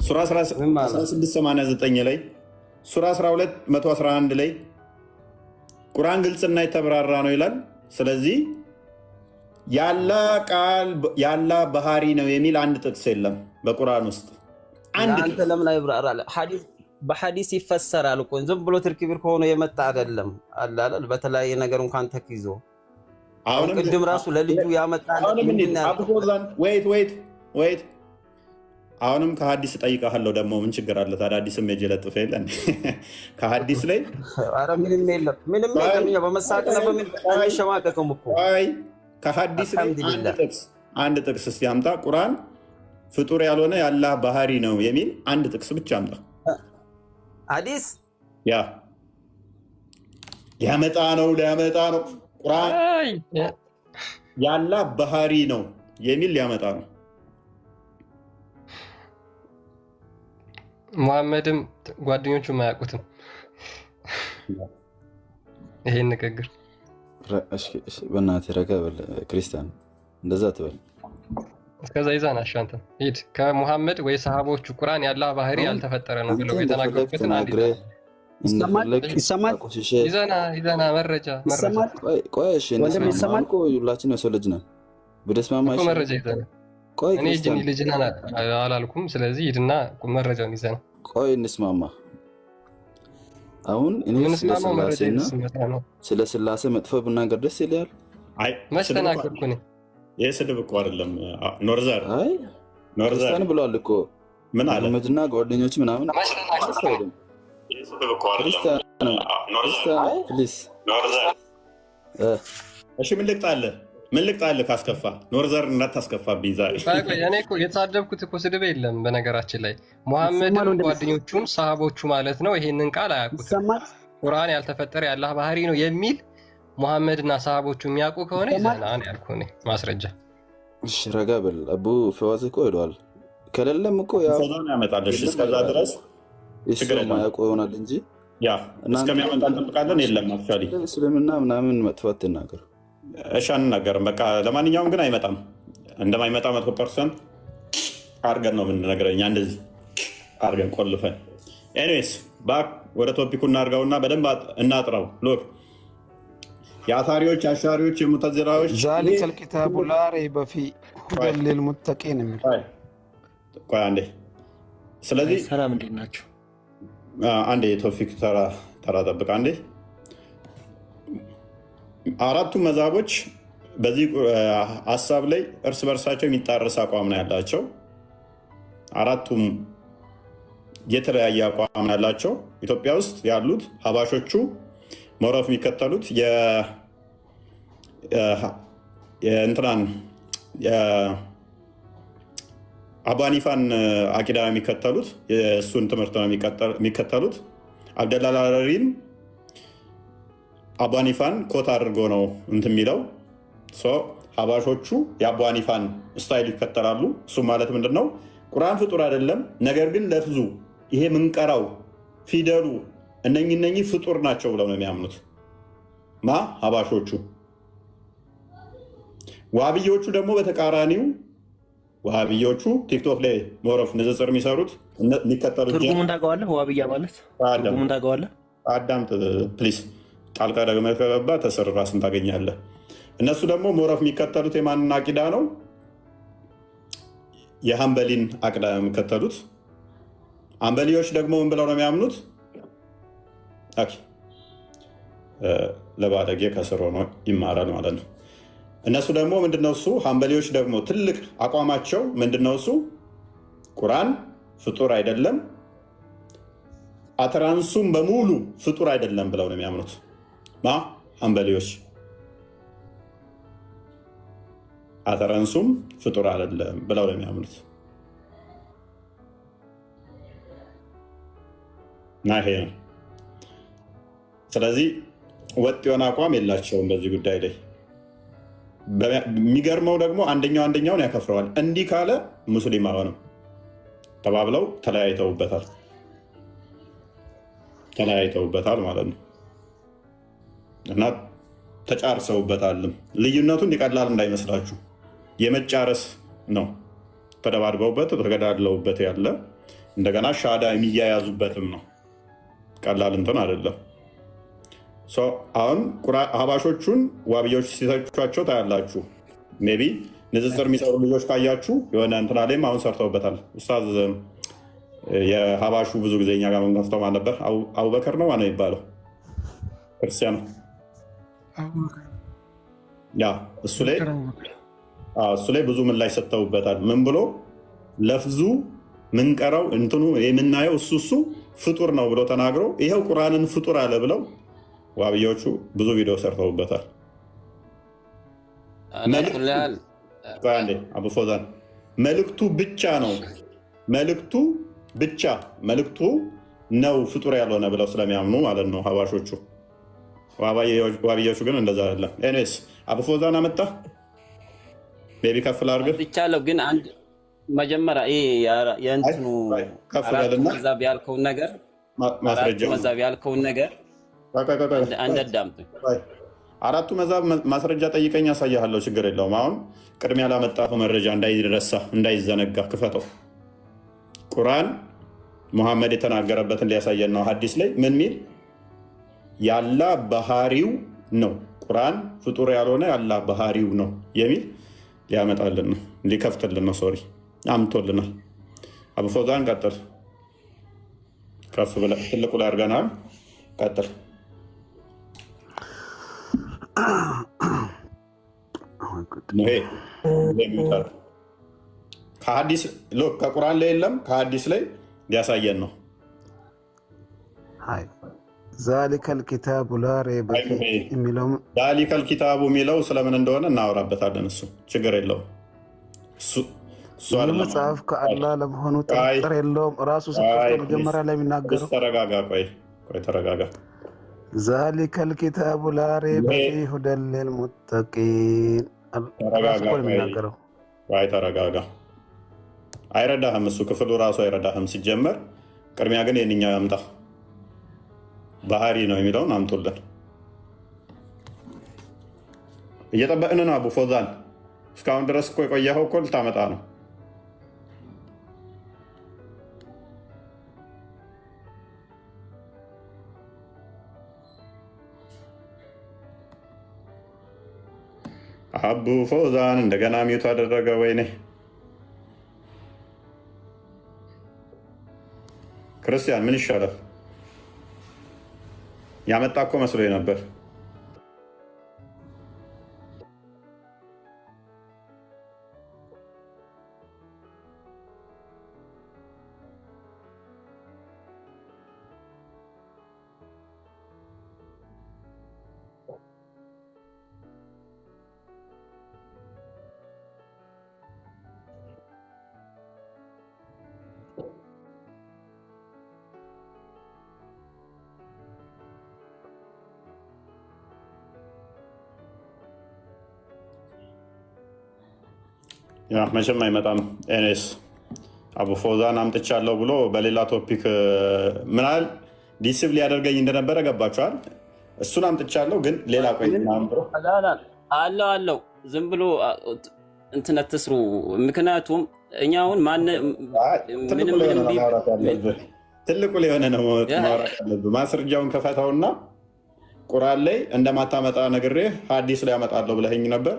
ሱራ 1689 ላይ ሱራ 12 111 ላይ ቁርአን ግልጽና የተብራራ ነው ይላል። ስለዚህ ያላህ ቃል ያላህ ባህሪ ነው የሚል አንድ ጥቅስ የለም በቁርአን ውስጥ። አንተ ለምን አይብራራል? ሐዲስ በሐዲስ ይፈሰራል እኮ ዝም ብሎ ትርክብር ከሆነ የመጣ አይደለም። አላል በተለያየ ነገር እንኳን ተክይዞ አሁን ቅድም ራሱ ለልጁ ያመጣል። ወይት አሁንም ከሐዲስ ጠይቃለሁ። ደግሞ ምን ችግር አለ ታዲያ? ሐዲስም ሄጄ ለጥፈ የለ ከሐዲስ ላይ ኧረ ምንም የለም፣ ምንም የለም። በመሳቅና በምን አንሸማቀቅም እኮ። አይ ከሐዲስ ላይ አንድ ጥቅስ እስቲ አምጣ። ቁርአን ፍጡር ያልሆነ ያላህ ባህሪ ነው የሚል አንድ ጥቅስ ብቻ አምጣ። ሐዲስ ያ ሊያመጣ ነው ቁርአን ያላህ ባህሪ ነው የሚል ሊያመጣ ነው። ሙሐመድም ጓደኞቹም አያውቁትም ይሄን ንግግር። በእናትህ ረጋ በል ክርስቲያን፣ እንደዛ ትበል። እስከዛ ይዛን አሻንተ ሂድ። ከሙሐመድ ወይ ሰሃቦቹ ቁርአን ያላህ ባህሪ ያልተፈጠረ ነው ብለው የተናገሩበትን አንድ ይሰማል። ይዘና መረጃ ቆይ እሺ፣ እንስማማ እኮ ሁላችን የሰው ልጅ ነን። ብደስማማ መረጃ ይዘና እኔ ጅኒ ልጅና አላልኩም። ስለዚህ ሂድና መረጃውን ይዘና ቆይ እንስማማ። አሁን እኔ ስለ ስላሴ መጥፎ ብናገር ደስ ይላል? አይ መስተናገርኩ ነው። ይሄ ስድብ እኮ አይደለም። ኖርዘር ክርስቲያን ብሏል እኮ ምን አለ? መድና ጓደኞች ምናምን እሺ ምን ልቅጣለህ ካስከፋ? ኖርዘር እንዳታስከፋብኝ ዛሬ። እኔ እኮ የተሳደብኩት እኮ ስድብ የለም። በነገራችን ላይ ሙሐመድን ጓደኞቹን ሰሃቦቹ ማለት ነው ይሄንን ቃል አያውቁትም። ቁርአን ያልተፈጠረ ያላህ ባህሪ ነው የሚል ሙሐመድና ሰሃቦቹ የሚያውቁ ከሆነ ይዘና ያልኩህ እኔ ማስረጃ። እሺ ረጋ በል። አቡ ፈዋዝ እኮ ሄደዋል። ከሌለም እኮ ያመጣልሽ እስከዛ ድረስ ችግር የማያውቁ ይሆናል እንጂ እስከሚያመጣ እንጠብቃለን። የለም አክቹዋሊ እስልምና ምናምን መጥፋት ትናገር። እሺ አንናገርም። በቃ ለማንኛውም ግን አይመጣም። እንደማይመጣ 100% አድርገን ነው የምንነግረው እኛ እንደዚህ አድርገን ቆልፈን። ኤኒዌይስ ባክ ወደ ቶፒኩ እናድርገውና በደንብ እናጥረው። ሎክ የአታሪዎች፣ አሻሪዎች፣ የሙተዚላዎች ዛሊከል ኪታቡ ላ ረይበ ፊህ ሁደን ሊልሙተቂን የሚል ቆይ አንዴ። ስለዚህ ሰላም እንዴት ናቸው? አንዴ ቶፒክ ተራ ጠብቅ አንዴ። አራቱም መዛቦች በዚህ ሀሳብ ላይ እርስ በርሳቸው የሚጣረስ አቋም ነው ያላቸው። አራቱም የተለያየ አቋም ያላቸው ኢትዮጵያ ውስጥ ያሉት ሀባሾቹ ሞሮፍ የሚከተሉት የእንትናን አቡ ሐኒፋን አቂዳ ነው የሚከተሉት፣ የእሱን ትምህርት ነው የሚከተሉት። አብደላ አልሐረሪም አቡ ሐኒፋን ኮት አድርጎ ነው እንትን የሚለው። ሀባሾቹ የአቡ ሐኒፋን ስታይል ይከተላሉ። እሱ ማለት ምንድን ነው? ቁርአን ፍጡር አይደለም፣ ነገር ግን ለፍዙ ይሄ ምንቀራው ፊደሉ እነኚህ ፍጡር ናቸው ብለው ነው የሚያምኑት። ሀባሾቹ። ዋሃብዮቹ ደግሞ በተቃራኒው ዋሃብዮቹ ቲክቶክ ላይ ሞረፍ ንጽጽር የሚሰሩት የሚከተሉት ትርጉሙን ታውቀዋለህ? ዋሃብያ ማለት ትርጉሙን ታውቀዋለህ? አዳምጥ ፕሊዝ። ጣልቃ ደግሞ ከገባ ተስር ራስን ታገኛለህ። እነሱ ደግሞ ሞረፍ የሚከተሉት የማንን አቂዳ ነው? የሀንበሊን አቂዳ ነው የሚከተሉት። ሀንበሊዎች ደግሞ ምን ብለው ነው የሚያምኑት? ለባለጌ ከስር ሆኖ ይማራል ማለት ነው። እነሱ ደግሞ ምንድነው እሱ ሀንበሊዎች ደግሞ ትልቅ አቋማቸው ምንድነው እሱ? ቁርአን ፍጡር አይደለም፣ አትራንሱም በሙሉ ፍጡር አይደለም ብለው ነው የሚያምኑት። ሀንበሊዎች አትራንሱም ፍጡር አይደለም ብለው ነው የሚያምኑት። እና ይሄ ነው ስለዚህ ወጥ የሆነ አቋም የላቸውም በዚህ ጉዳይ ላይ። የሚገርመው ደግሞ አንደኛውን ያከፍረዋል። እንዲህ ካለ ሙስሊም አይሆንም ተባብለው ተለያይተውበታል ማለት ነው እና ተጫርሰውበታልም። ልዩነቱ እንዲቀላል እንዳይመስላችሁ የመጫረስ ነው። ተደባድበውበት ተገዳድለውበት ያለ እንደገና ሻዳ የሚያያዙበትም ነው። ቀላል እንትን አይደለም። አሁን ሀባሾቹን ዋብያዎች ሲተቿቸው ታያላችሁ። ሜይ ቢ ንጽጽር የሚሰሩ ልጆች ካያችሁ የሆነ እንትና ላይም አሁን ሰርተውበታል። ኡስታዝ የሀባሹ ብዙ ጊዜ እኛ ጋር መንግስተው ማን ነበር? አቡበከር ነው ማነው የሚባለው? ክርስቲያን ያ እሱ ላይ ብዙ ምላሽ ሰጥተውበታል። ምን ብሎ ለፍዙ ምንቀራው እንትኑ የምናየው እሱ ፍጡር ነው ብሎ ተናግረው ይኸው ቁርአንን ፍጡር አለ ብለው ዋብያዎቹ ብዙ ቪዲዮ ሰርተውበታል። አቡ ፎዛን መልእክቱ ብቻ ነው መልእክቱ ነው ፍጡር ያልሆነ ብለው ስለሚያምኑ ማለት ነው ሀባሾቹ። ዋብያዎቹ ግን እንደዛ አይደለም። ኤኒዌይስ አቡ ፎዛን አመጣ ቤቢ ከፍል አድርገህ ብቻለሁ። ግን አንድ መጀመሪያ የእንትኑ አራቱ መዛብ ያልከውን ነገር አንድ አዳምጡኝ። አራቱ መዛብ ማስረጃ ጠይቀኝ ያሳያለሁ። ችግር የለውም። አሁን ቅድሚያ ላመጣኸው መረጃ እንዳይረሳ እንዳይዘነጋ ክፈተው። ቁርአን ሙሐመድ የተናገረበትን ሊያሳየን ነው። ሐዲስ ላይ ምን ሚል ያላ ባህሪው ነው። ቁርአን ፍጡር ያልሆነ ያላ ባህሪው ነው የሚል ሊያመጣልን ነው፣ ሊከፍትልን ነው። ሶሪ አምቶልናል። አቡ ፎዛን ቀጥል። ከፍ ብለህ ትልቁ ላይ አድርገናል። ቀጥል። ከሐዲስ ከቁርአን ላይ የለም፣ ከሐዲስ ላይ ሊያሳየን ነው። ዛሊከል ኪታቡ ላ ረይበ ፊህ የሚለው ዛሊከል ኪታቡ የሚለው ስለምን እንደሆነ እናወራበታለን። እሱ ችግር የለውም። መጽሐፍ ከአላህ ለመሆኑ ጥርጥር የለውም። ራሱ ስከፍቶ መጀመሪያ ላይ የሚናገረው ተረጋጋ፣ ቆይ ተረጋጋ። ዛሊከል ኪታቡ ላ ረይበ ፊህ ሁደን ሊልሙተቂን የሚናገረው። ተረጋጋ። አይረዳህም፣ እሱ ክፍሉ ራሱ አይረዳህም ሲጀመር። ቅድሚያ ግን የእኛው ያምጣ። ባህሪ ነው የሚለውን አምጡልን። እየጠበቅን ነው። አቡ ፎዛን እስካሁን ድረስ እኮ የቆየኸው እኮ ልታመጣ ነው። አቡ ፎዛን እንደገና ሚዩት አደረገ። ወይኔ ክርስቲያን ምን ይሻላል? ያመጣ እኮ መስሎኝ ነበር። መቼም አይመጣም። ኤኔስ አቡ ፎዛን አምጥቻለሁ ብሎ በሌላ ቶፒክ ምናል ዲስብ ሊያደርገኝ እንደነበረ ገባችኋል። እሱን አምጥቻለሁ ግን ሌላ ቆይ አለው ዝም ብሎ እንትን አትስሩ። ምክንያቱም እኛ አሁን ትልቁ ሊሆነ ነው ማውራት ያለብህ። ማስረጃውን ከፈታውና ቁርአን ላይ እንደማታመጣ ነግሬህ ሐዲስ ላይ ያመጣለሁ ብለኸኝ ነበር።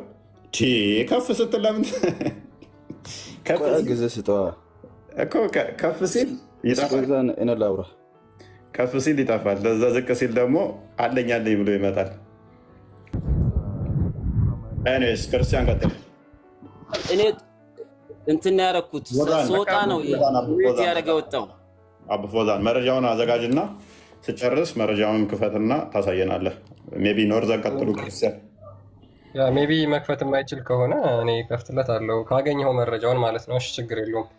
ከፍ ስትል ለምን ጊዜ ስጠዋ እኮ ከፍ ሲል ይጠፋል። ለዛ ዝቅ ሲል ደግሞ አለኝ ብሎ ይመጣል። ኤኒዌይስ ክርስቲያን ቀጥል። እኔ እንትን ያደረኩት ሶጣ ነው ያደረገ ወጣው። አቡ ፎዛን መረጃውን አዘጋጅና ስጨርስ መረጃውን ክፈትና ታሳየናለህ። ሜይ ቢ ኖርዘን ቀጥሉ ክርስቲያን። ሜይ ቢ መክፈት የማይችል ከሆነ እኔ ከፍትለታለሁ ካገኘኸው መረጃውን ማለት ነው። እሺ ችግር የለውም።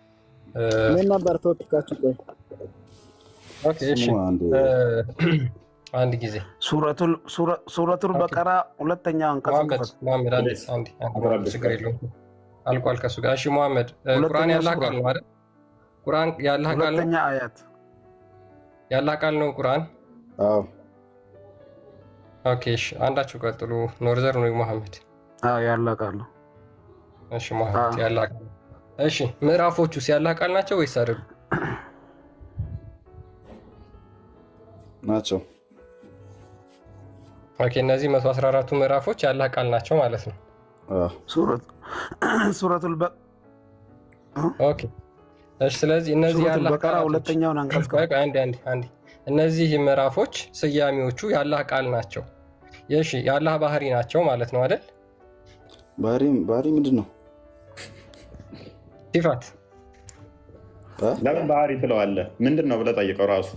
ምን ነበር ቶፒካችሁ? ኦኬ እሺ አንድ ጊዜ ሱረቱል በቀራ ሁለተኛ አንቀጽ ክፈት። መሐመድ አንዴ ችግር የለውም አልቋል ከሱ ጋር። እሺ መሐመድ ቁርአን ያላህ ቃል ነው አይደል? ቁርአን ያላህ ቃል ነው። ሁለተኛ አያት ያላህ ቃል ነው ቁርአን። አዎ ኦኬ እሺ አንዳችሁ ቀጥሉ። ኖርዘር ነው መሐመድ። አዎ ያላህ ቃል ነው። እሺ መሐመድ ያላህ ቃል። እሺ ምዕራፎቹስ ያላህ ቃል ናቸው ወይስ አይደሉም? ናቸው። ኦኬ እነዚህ 114ቱ ምዕራፎች ያላህ ቃል ናቸው ማለት ነው። ሱረቱል ኦኬ እሺ ስለዚህ እነዚህ ያላህ በቀራ ሁለተኛውን አንቀጽ አንዴ እነዚህ ምዕራፎች ስያሜዎቹ ያላህ ቃል ናቸው። እሺ ያላህ ባህሪ ናቸው ማለት ነው አይደል? ባህሪ ምንድን ነው? ሲፋት ለምን ባህሪ ትለዋለህ? ምንድን ነው ብለህ ጠይቀው ራሱ።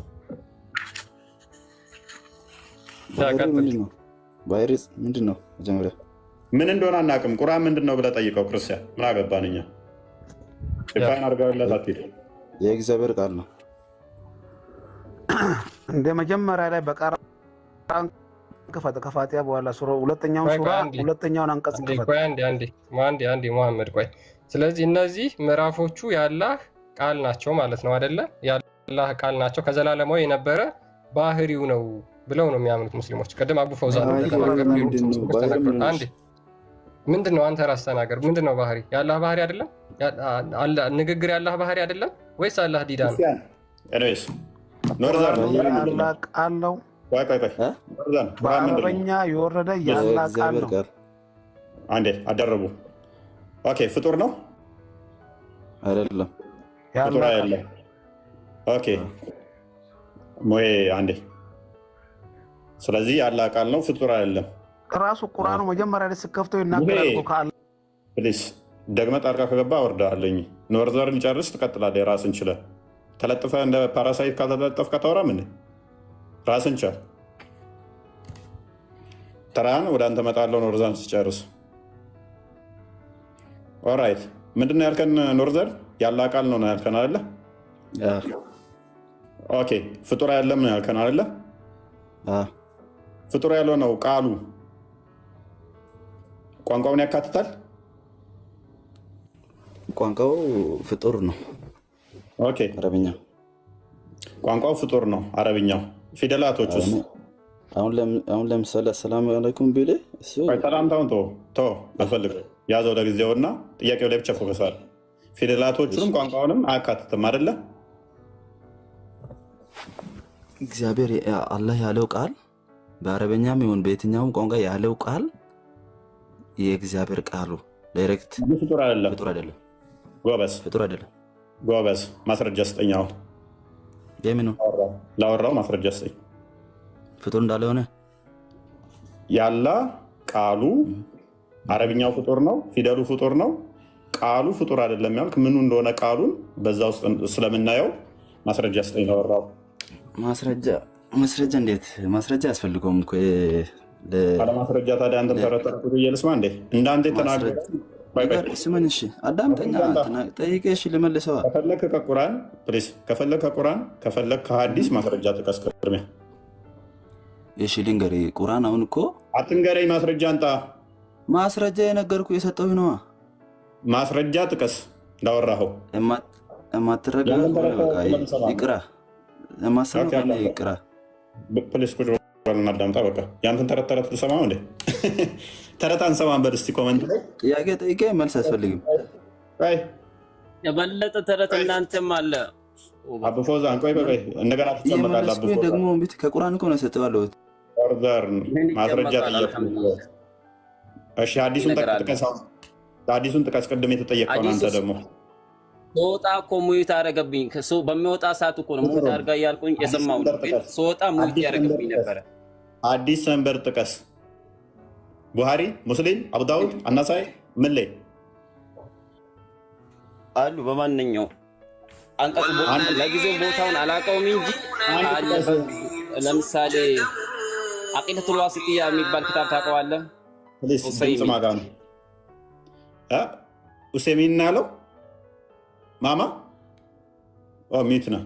ባህሪ ምንድን ነው? መጀመሪያ ምን እንደሆነ አናውቅም። ቁርአን ምንድን ነው ብለህ ጠይቀው። ክርስቲያን ምን አገባን እኛ። ፋይን አድርገውለት አትሄድ። የእግዚአብሔር ቃል ነው። እንደ መጀመሪያ ላይ በቀራ ከፋቲያ በኋላ ሁለተኛውን አንቀጽ ክፈት። አንዴ መሐመድ ቆይ። ስለዚህ እነዚህ ምዕራፎቹ ያላህ ቃል ናቸው ማለት ነው አይደለ? ያላህ ቃል ናቸው ከዘላለማዊ የነበረ ባህሪው ነው ብለው ነው የሚያምኑት ሙስሊሞች። ቅድም አቡ ፈውዛን አንዴ ምንድን ነው አንተ ራስህ ተናገር። ምንድን ነው ባህሪ? ያላህ ባህሪ አይደለም? ንግግር ያላህ ባህሪ አይደለም ወይስ አላህ ዲዳ ነው? ያላህ ቃል ነው። በአረበኛ የወረደ ያላህ ቃል ነው። አንዴ አደረቡ። ኦኬ ፍጡር ነው አይደለም? ፍጡር አይደለም። ኦኬ ሞይ አንዴ ስለዚህ ያላህ ቃል ነው ፍጡር አይደለም። ራሱ ቁርአኑ መጀመሪያ ላይ ስከፍተው ይናገራል እኮ ካለ ፕሊስ ደግመህ ጣልቃ ከገባ አወርዳለኝ። ኖርዘርን ጨርስ ትቀጥላለህ። ራስን ችለህ ተለጥፈህ እንደ ፓራሳይት ካልተለጠፍክ አታወራ። ምን ራስን ቻል። ተራን ወደ አንተ እመጣለሁ ኖርዘርን ስጨርስ። ኦራይት ምንድን ነው ያልከን? ኖርዘር ያላህ ቃል ነው ያልከን አይደለ? ኦኬ ፍጡር አይደለም ነው ያልከን አይደለ? ፍጡር ያለው ነው ቃሉ ቋንቋውን ያካትታል። ቋንቋው ፍጡር ነው። ኦኬ አረብኛ ቋንቋው ፍጡር ነው። አረብኛው ፊደላቶቹስ? አሁን ለምሳሌ አሰላሙ አለይኩም ቢል እሱ ሰላምታውን ቶ አልፈልግ ያዘው ለጊዜውና ጥያቄው ላይ ብቻ ፎከስ አለ። ፊደላቶቹንም ቋንቋውንም አያካትትም አይደለ? እግዚአብሔር አላህ ያለው ቃል በአረበኛም ይሁን በየትኛውም ቋንቋ ያለው ቃል የእግዚአብሔር ቃሉ ዳይሬክት ፍጡር አይደለም። ጎበዝ ፍጡር አይደለም። ጎበዝ ማስረጃ ስጠኝ። አሁን የምኑ ላወራው ማስረጃ ስጠኝ። ፍጡር እንዳልሆነ ያላህ ቃሉ አረብኛው ፍጡር ነው። ፊደሉ ፍጡር ነው። ቃሉ ፍጡር አይደለም ያልክ ምኑ እንደሆነ ቃሉን በዛ ውስጥ ስለምናየው ማስረጃ ስጠኝ። ላወራው ማስረጃ እንዴት ማስረጃ ያስፈልገውም እኮ አለማስረጃ። ታዲያ አንተን ተረተረኩት እየልስማ እንዴ እንዳንተ ተናገር። ስምን እሺ አዳምጠኛ ጠይቄ እሺ ልመልሰዋ። ከፈለክ ከቁርአን ፕሊስ፣ ከፈለክ ከቁርአን ከፈለክ ከሐዲስ ማስረጃ ጥቀስ። ቅድሚያ እሺ ልንገርህ። ቁርአን አሁን እኮ አትንገረኝ፣ ማስረጃ አንጣ። ማስረጃ የነገርኩህ የሰጠሁህ ነዋ። ማስረጃ ጥቀስ። እንዳወራኸው የማትረዳ ይቅራ፣ የማሰማ ይቅራ። ፕሊስ ቁጭ በልና አዳምጣ። በቃ ያንተን ተረት ተረት ልሰማው እንዴ? ተረት አንሰማም። በል እስኪ ኮመንት ላይ ጥያቄ ጠይቄ መልስ አያስፈልግም። የበለጠ ተረት እናንተም አለ። አቡ ፎዛን ቆይ እንደገና ትጨመቃለህ። አቡ ፎዛን ደግሞ ከቁርአን እኮ ነው የሰጠዋለሁ። ኦርደር ማስረጃ ጠየቁ። እሺ አዲሱን ጥቀስ። አዲሱን ጥቀስ። ቅድም የተጠየቀውን አንተ ደግሞ ስወጣ እኮ ሙይት አደረገብኝ። በሚወጣ ሰዓት እኮ ነው ሙይት አድርጋ እያልኩኝ የሰማው ነው። ስወጣ ሙይት ያደረገብኝ ነበረ። አዲስ ሰንበር ጥቀስ። ቡሃሪ፣ ሙስሊም፣ አቡ ዳውድ፣ አናሳይ ምን ላይ አሉ? በማንኛው አንቀጽ ለጊዜው ቦታውን አላውቀውም እንጂ አለ። ለምሳሌ አቂደቱል ዋሲጥያ የሚባል ክታብ ታውቀዋለህ? ኡሰይሚን ያለው ማማ ሚዩትና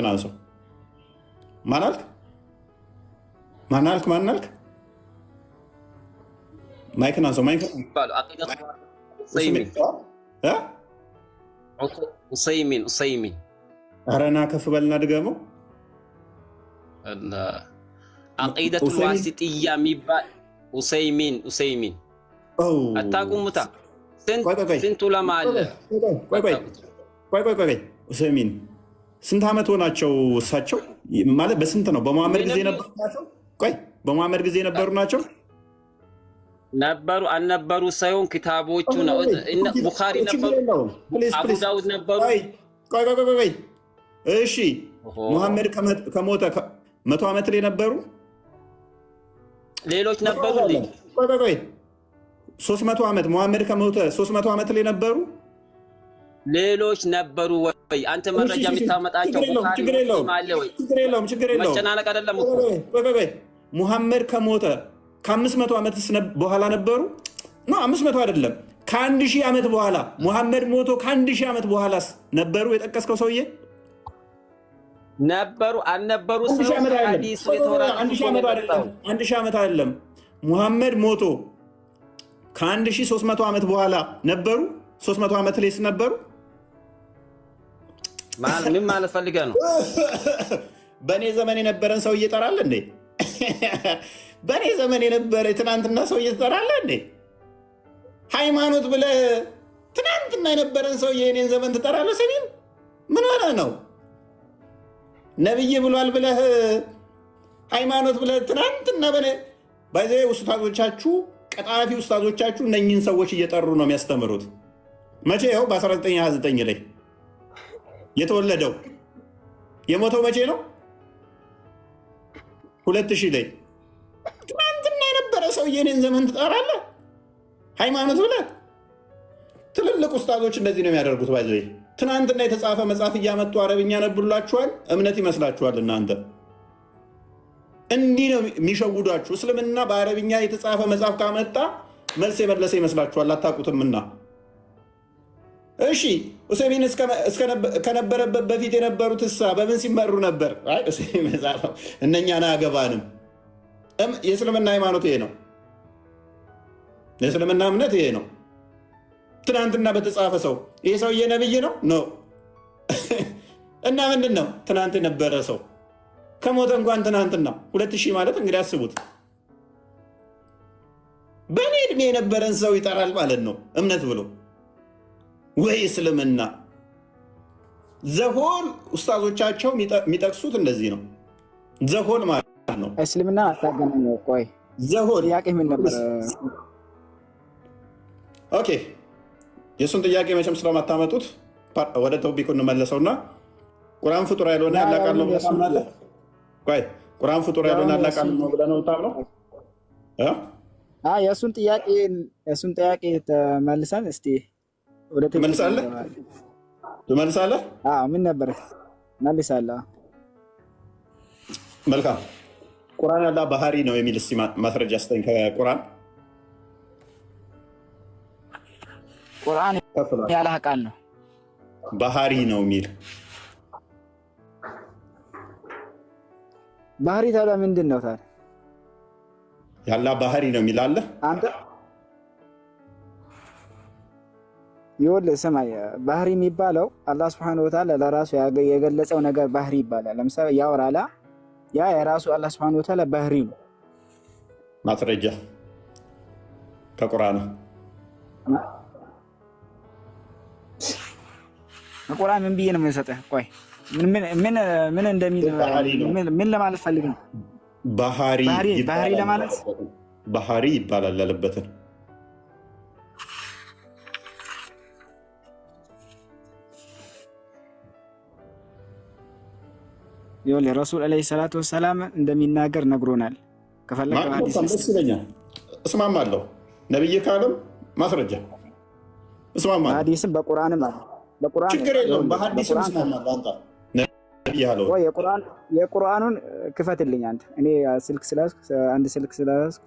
አንሰው ማን አልክ? ማናልክ ማይክን አንሶ ኡሰይሚን አረና ከፍ በልና ድገመው። አቂደቱል ዋሲጥያ የሚባል ኡሰይሚን አታቁሙታ ስንት ዑለማ አለ። ቆይ ኡሰይሚን ስንት ዓመት ሆናቸው እሳቸው? ማለት በስንት ነው? በመሐመድ ጊዜ ነበሩ ናቸው? ቆይ በመሐመድ ጊዜ ነበሩ ናቸው? ነበሩ አልነበሩ ሳይሆን ክታቦቹ ነው። ቡኻሪ ነበሩ፣ አቡ ዳውድ ነበሩ። ቆይ እሺ፣ መሐመድ ከሞተ 100 ዓመት ላይ ነበሩ? ሌሎች ነበሩ። ቆይ 300 ዓመት መሐመድ ከሞተ 300 ዓመት ላይ ነበሩ? ሌሎች ነበሩ ወይ? አንተ መረጃ የምታመጣቸው ችግር የለውም። መጨናነቅ አይደለም። ቆይ ሙሐመድ ከሞተ ከ500 ዓመት በኋላ ነበሩ? ነው 500 አይደለም፣ ከ1000 ዓመት በኋላ ሙሐመድ ሞቶ ከ1000 ዓመት በኋላስ ነበሩ? የጠቀስከው ሰውዬ ነበሩ አልነበሩ? 1000 ዓመት አይደለም፣ ሙሐመድ ሞቶ ከ1300 ዓመት በኋላ ነበሩ? 300 ዓመት ላይስ ነበሩ? ምን ማለት ፈልገህ ነው? በእኔ ዘመን የነበረን ሰው እየጠራል እንዴ? በእኔ ዘመን የነበረ ትናንትና ሰው እየጠራለ እንዴ? ሃይማኖት ብለህ ትናንትና የነበረን ሰው የእኔን ዘመን ትጠራለህ? ሰሚን ምን ሆነ ነው? ነብይ ብሏል ብለህ ሃይማኖት ብለህ ትናንትና ባይዘ ኡስታዞቻችሁ ቀጣፊ ኡስታዞቻችሁ እነኝህን ሰዎች እየጠሩ ነው የሚያስተምሩት። መቼ? ይኸው በ1929 ላይ የተወለደው የሞተው መቼ ነው? 2000 ላይ። ትናንትና የነበረ ሰው የኔን ዘመን ትጠራለህ ሃይማኖት ብለህ? ትልልቅ ኡስታዞች እንደዚህ ነው የሚያደርጉት። ባይዘ ትናንትና የተጻፈ መጽሐፍ እያመጡ አረብኛ ነብሉላችኋል፣ እምነት ይመስላችኋል። እናንተ እንዲህ ነው የሚሸውዷችሁ። እስልምና በአረብኛ የተጻፈ መጽሐፍ ካመጣ መልስ የመለሰ ይመስላችኋል፣ አታውቁትምና። እሺ ኡሰይሚን ከነበረበት በፊት የነበሩት እሳ በምን ሲመሩ ነበር? እነኛን አያገባንም። የእስልምና ሃይማኖት ይሄ ነው። የእስልምና እምነት ይሄ ነው። ትናንትና በተጻፈ ሰው ይሄ ሰውዬ ነብይ ነው ነው እና ምንድን ነው? ትናንት የነበረ ሰው ከሞተ እንኳን ትናንትና 2000 ማለት እንግዲህ አስቡት። በእኔ እድሜ የነበረን ሰው ይጠራል ማለት ነው እምነት ብሎ ወይ እስልምና። ዘሆል ኡስታዞቻቸው የሚጠቅሱት እንደዚህ ነው። ዘሆል ማለት ነው እስልምና አታገናኘው። ቆይ ዘሆል ጥያቄ ምን ነበር? ኦኬ የእሱን ጥያቄ መቼም ስለማታመጡት ወደ ቶፒኩ እንመለሰውና ቁርአን ፍጡር ያልሆነ ያላቃል ነው ብለህ ታምናለህ? ቆይ ቁርአን ፍጡር ያልሆነ ያላቃል ነው ብለህ ነው ታምነው? የእሱን ጥያቄ ተመልሰን እስቲ ወደ ትመልሳለህ? ምን ነበር? መልሳለሁ። መልካም። ቁርአን ያላ ባህሪ ነው የሚል እስቲ ማስረጃ ስጠኝ ከቁርአን። ቁርአን ያለ ቃል ነው ባህሪ ነው የሚል ባህሪ ታዲያ ምንድን ነው ታዲያ? ያላ ባህሪ ነው የሚል አለ አንተ ይኸውልህ ስማኝ፣ ባህሪ የሚባለው አላህ ሱብሓነሁ ወተዓላ ለራሱ የገለጸው ነገር ባህሪ ይባላል። ለምሳሌ ያወራላ፣ ያ የራሱ አላህ ሱብሓነሁ ወተዓላ ባህሪ ነው። ማስረጃ ከቁርአን ከቁርአን ምን ብዬ ነው የምሰጠህ? ቆይ ምን እንደሚል ምን ለማለት ፈልግ ነው? ባህሪ ለማለት ባህሪ ይባላል ያለበትን ይኸውልህ ረሱል ዓለይሂ ሰላቱ ወሰላም እንደሚናገር ነግሮናል። ከፈለክ ሐዲስ ደስ ይለኛል፣ እስማማለሁ። ነብይ ካለም ማስረጃ እስማማለሁ። ሐዲስም በቁርአንም አለ። በቁርአን ችግር የለውም፣ በሐዲስም እስማማለሁ። አንተ ነብይ ያለው ወይ የቁርአኑን ክፈትልኝ አንተ። እኔ ስልክ ስላስክ አንድ ስልክ ስላስክ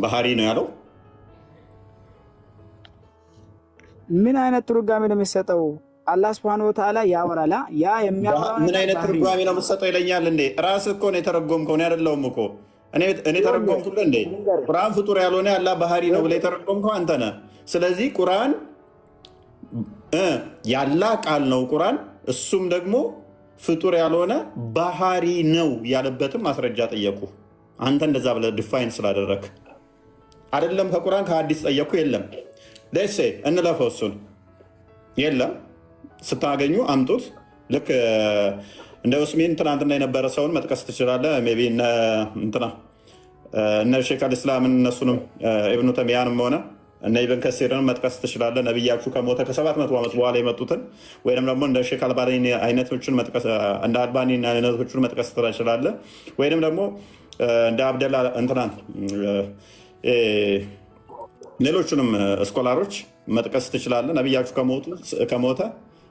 ባህሪ ነው ያለው። ምን አይነት ትርጓሜ ነው የሚሰጠው? አላህ ሱብሓነሁ ወተዓላ ያወራላ። ያ የሚያወራው ምን አይነት ትርጓሜ ነው የምትሰጠው ይለኛል እንዴ? ራስህ እኮ ነው የተረጎምከው፣ እኔ አይደለሁም እኮ። እኔ ተረጎምኩልህ እንዴ? ቁርአን ፍጡር ያልሆነ ያላህ ባህሪ ነው ብለህ የተረጎምከው አንተ ነህ። ስለዚህ ቁርአን ያላህ ቃል ነው ቁርአን፣ እሱም ደግሞ ፍጡር ያልሆነ ባህሪ ነው ያለበትም ማስረጃ ጠየቁ። አንተ እንደዛ ብለህ ዲፋይን ስላደረግ አይደለም ከቁርአን ከሐዲስ ጠየቁ። የለም ደሴ እንለፈው፣ እሱን የለም ስታገኙ አምጡት። ልክ እንደ ዑስሜን ትናንትና የነበረ ሰውን መጥቀስ ትችላለህ። ሜይ ቢ እነ ሼክ አልእስላምን እነሱንም ኢብኑ ተይሚያንም ሆነ እነ ኢብን ከሲርን መጥቀስ ትችላለህ። ነቢያችሁ ከሞተ ከ700 ዓመት በኋላ የመጡትን ወይም ደግሞ እንደ ሼክ አልባኒ አይነቶችን እንደ አልባኒ አይነቶችን መጥቀስ ትችላለህ። ወይም ደግሞ እንደ አብደላ እንትናን ሌሎቹንም ስኮላሮች መጥቀስ ትችላለህ። ነቢያችሁ ከሞተ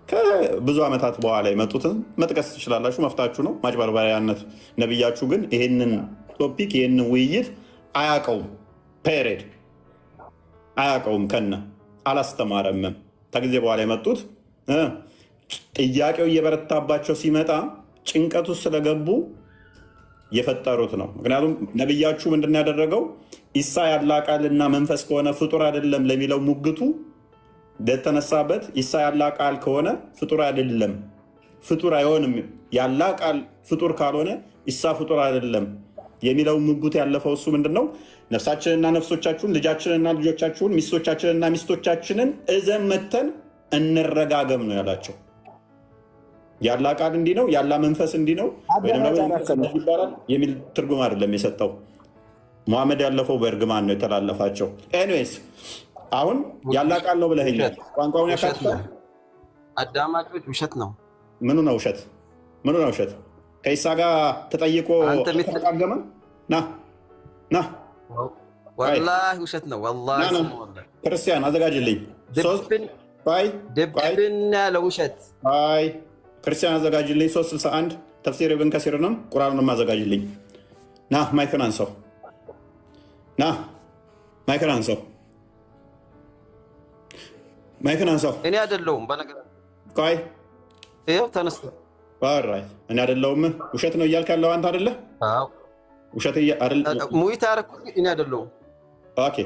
ከብዙ ዓመታት በኋላ የመጡትን መጥቀስ ትችላላችሁ። መፍታችሁ ነው ማጭበርበሪያነት። ነቢያችሁ ግን ይህንን ቶፒክ ይህንን ውይይት አያውቀውም። ፔሬድ አያውቀውም። ከነ አላስተማረምም። ከጊዜ በኋላ የመጡት ጥያቄው እየበረታባቸው ሲመጣ ጭንቀቱ ስለገቡ የፈጠሩት ነው። ምክንያቱም ነቢያችሁ ምንድን ያደረገው ኢሳ ያለ ቃልና መንፈስ ከሆነ ፍጡር አይደለም ለሚለው ሙግቱ የተነሳበት ኢሳ ያለ ቃል ከሆነ ፍጡር አይደለም፣ ፍጡር አይሆንም፣ ያለ ቃል ፍጡር ካልሆነ ኢሳ ፍጡር አይደለም የሚለው ሙግት ያለፈው እሱ ምንድነው? ነፍሳችንና ነፍሶቻችሁን፣ ልጃችንና ልጆቻችሁን፣ ሚስቶቻችንና ሚስቶቻችንን እዘን መተን እንረጋገም ነው ያላቸው። ያላ ቃል እንዲህ ነው፣ ያላ መንፈስ እንዲህ ነው ይባላል የሚል ትርጉም አይደለም የሰጠው። ሙሐመድ ያለፈው በእርግማን ነው የተላለፋቸው። ኤኒዌይስ አሁን ያላ ቃል ነው ብለኸኛል። ቋንቋውን ያካትታል። አዳማጮች ውሸት ነው። ምኑ ነው ውሸት? ምኑ ነው ውሸት? ከኢሳ ጋር ተጠይቆ ተረጋገመ? ና ወላሂ ውሸት ነው። ወላሂ ክርስቲያን አዘጋጅልኝ። ድብን ያለ ውሸት። ክርስቲያን አዘጋጅልኝ። 361 ተፍሲር ኢብን ከሲርንም ቁርአንንም አዘጋጅልኝ። ና ማይክን አንሰው። ና ማይክን አንሰው። ማይክን አንሰው። እኔ አይደለሁም በነገር ቆይ ይኸው ተነስቶ እኔ አይደለሁም። ውሸት ነው እያልክ ያለው አንተ አይደለ? ውሸት ሙይት ያደረኩት እኔ አይደለሁም። ኦኬ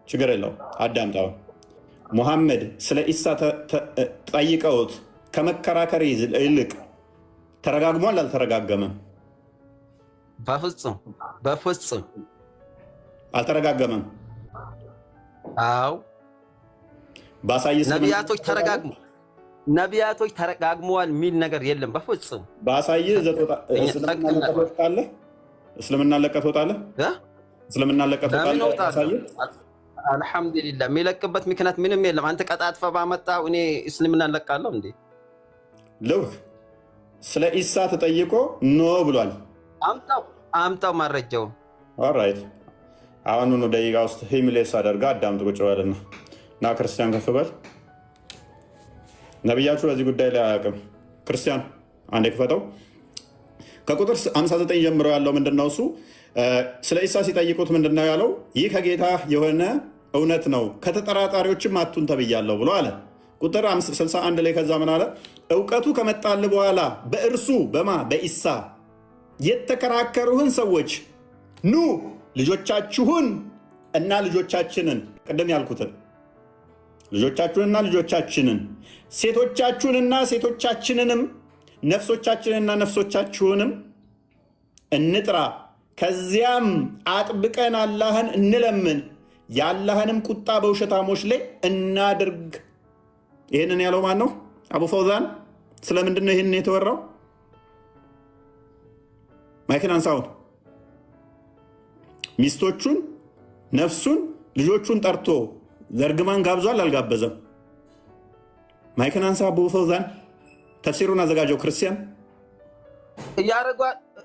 ችግር የለው። አዳምጣው። ሙሐመድ ስለ ኢሳ ጠይቀውት ከመከራከር ይልቅ ተረጋግሟል አልተረጋገመም? በፍጹም አልተረጋገመም። አዎ ነቢያቶች ተረጋግመዋል የሚል ነገር የለም በፍጹም። ባሳይህ እስልምና ለቀህ ትወጣለህ። እስልምና ለቀህ ትወጣለህ። አልሐምዱሊላህ የሚለቅበት ምክንያት ምንም የለም። አንተ ቀጣጥፈህ ባመጣው እኔ እስልምና ለቃለሁ እንዴ? ልክ ስለ ኢሳ ተጠይቆ ኖ ብሏል። አምጣው ማረጃው። ኦራይት አሁኑኑ ደቂቃ ውስጥ ሂምሌስ አደርጋ አዳምጥ። ቁጭ በልና ና ክርስቲያን ከፍ በል። ነቢያችሁ በዚህ ጉዳይ ላይ አያውቅም። ክርስቲያን አንዴ ክፈተው። ከቁጥር 59 ጀምሮ ያለው ምንድነው? እሱ ስለ ኢሳ ሲጠይቁት ምንድነው ያለው? ይህ ከጌታ የሆነ እውነት ነው፣ ከተጠራጣሪዎችም አቱን ተብያለሁ ብሎ አለ። ቁጥር 61 ላይ ከዛ ምን አለ? እውቀቱ ከመጣል በኋላ በእርሱ በኢሳ የተከራከሩህን ሰዎች ኑ ልጆቻችሁን እና ልጆቻችንን፣ ቅድም ያልኩትን ልጆቻችሁንና ልጆቻችንን፣ ሴቶቻችሁንና ሴቶቻችንንም፣ ነፍሶቻችንና ነፍሶቻችሁንም እንጥራ፣ ከዚያም አጥብቀን አላህን እንለምን፣ የአላህንም ቁጣ በውሸታሞች ላይ እናድርግ። ይህንን ያለው ማን ነው? አቡ ፈውዛን። ስለምንድን ነው ይህንን የተወራው? ማይክን አንሳውን። ሚስቶቹን፣ ነፍሱን፣ ልጆቹን ጠርቶ ዘርግማን ጋብዟል አልጋበዘም? ማይክን አንሳ አቡ ፈውዛን። ተፍሲሩን አዘጋጀው ክርስቲያን።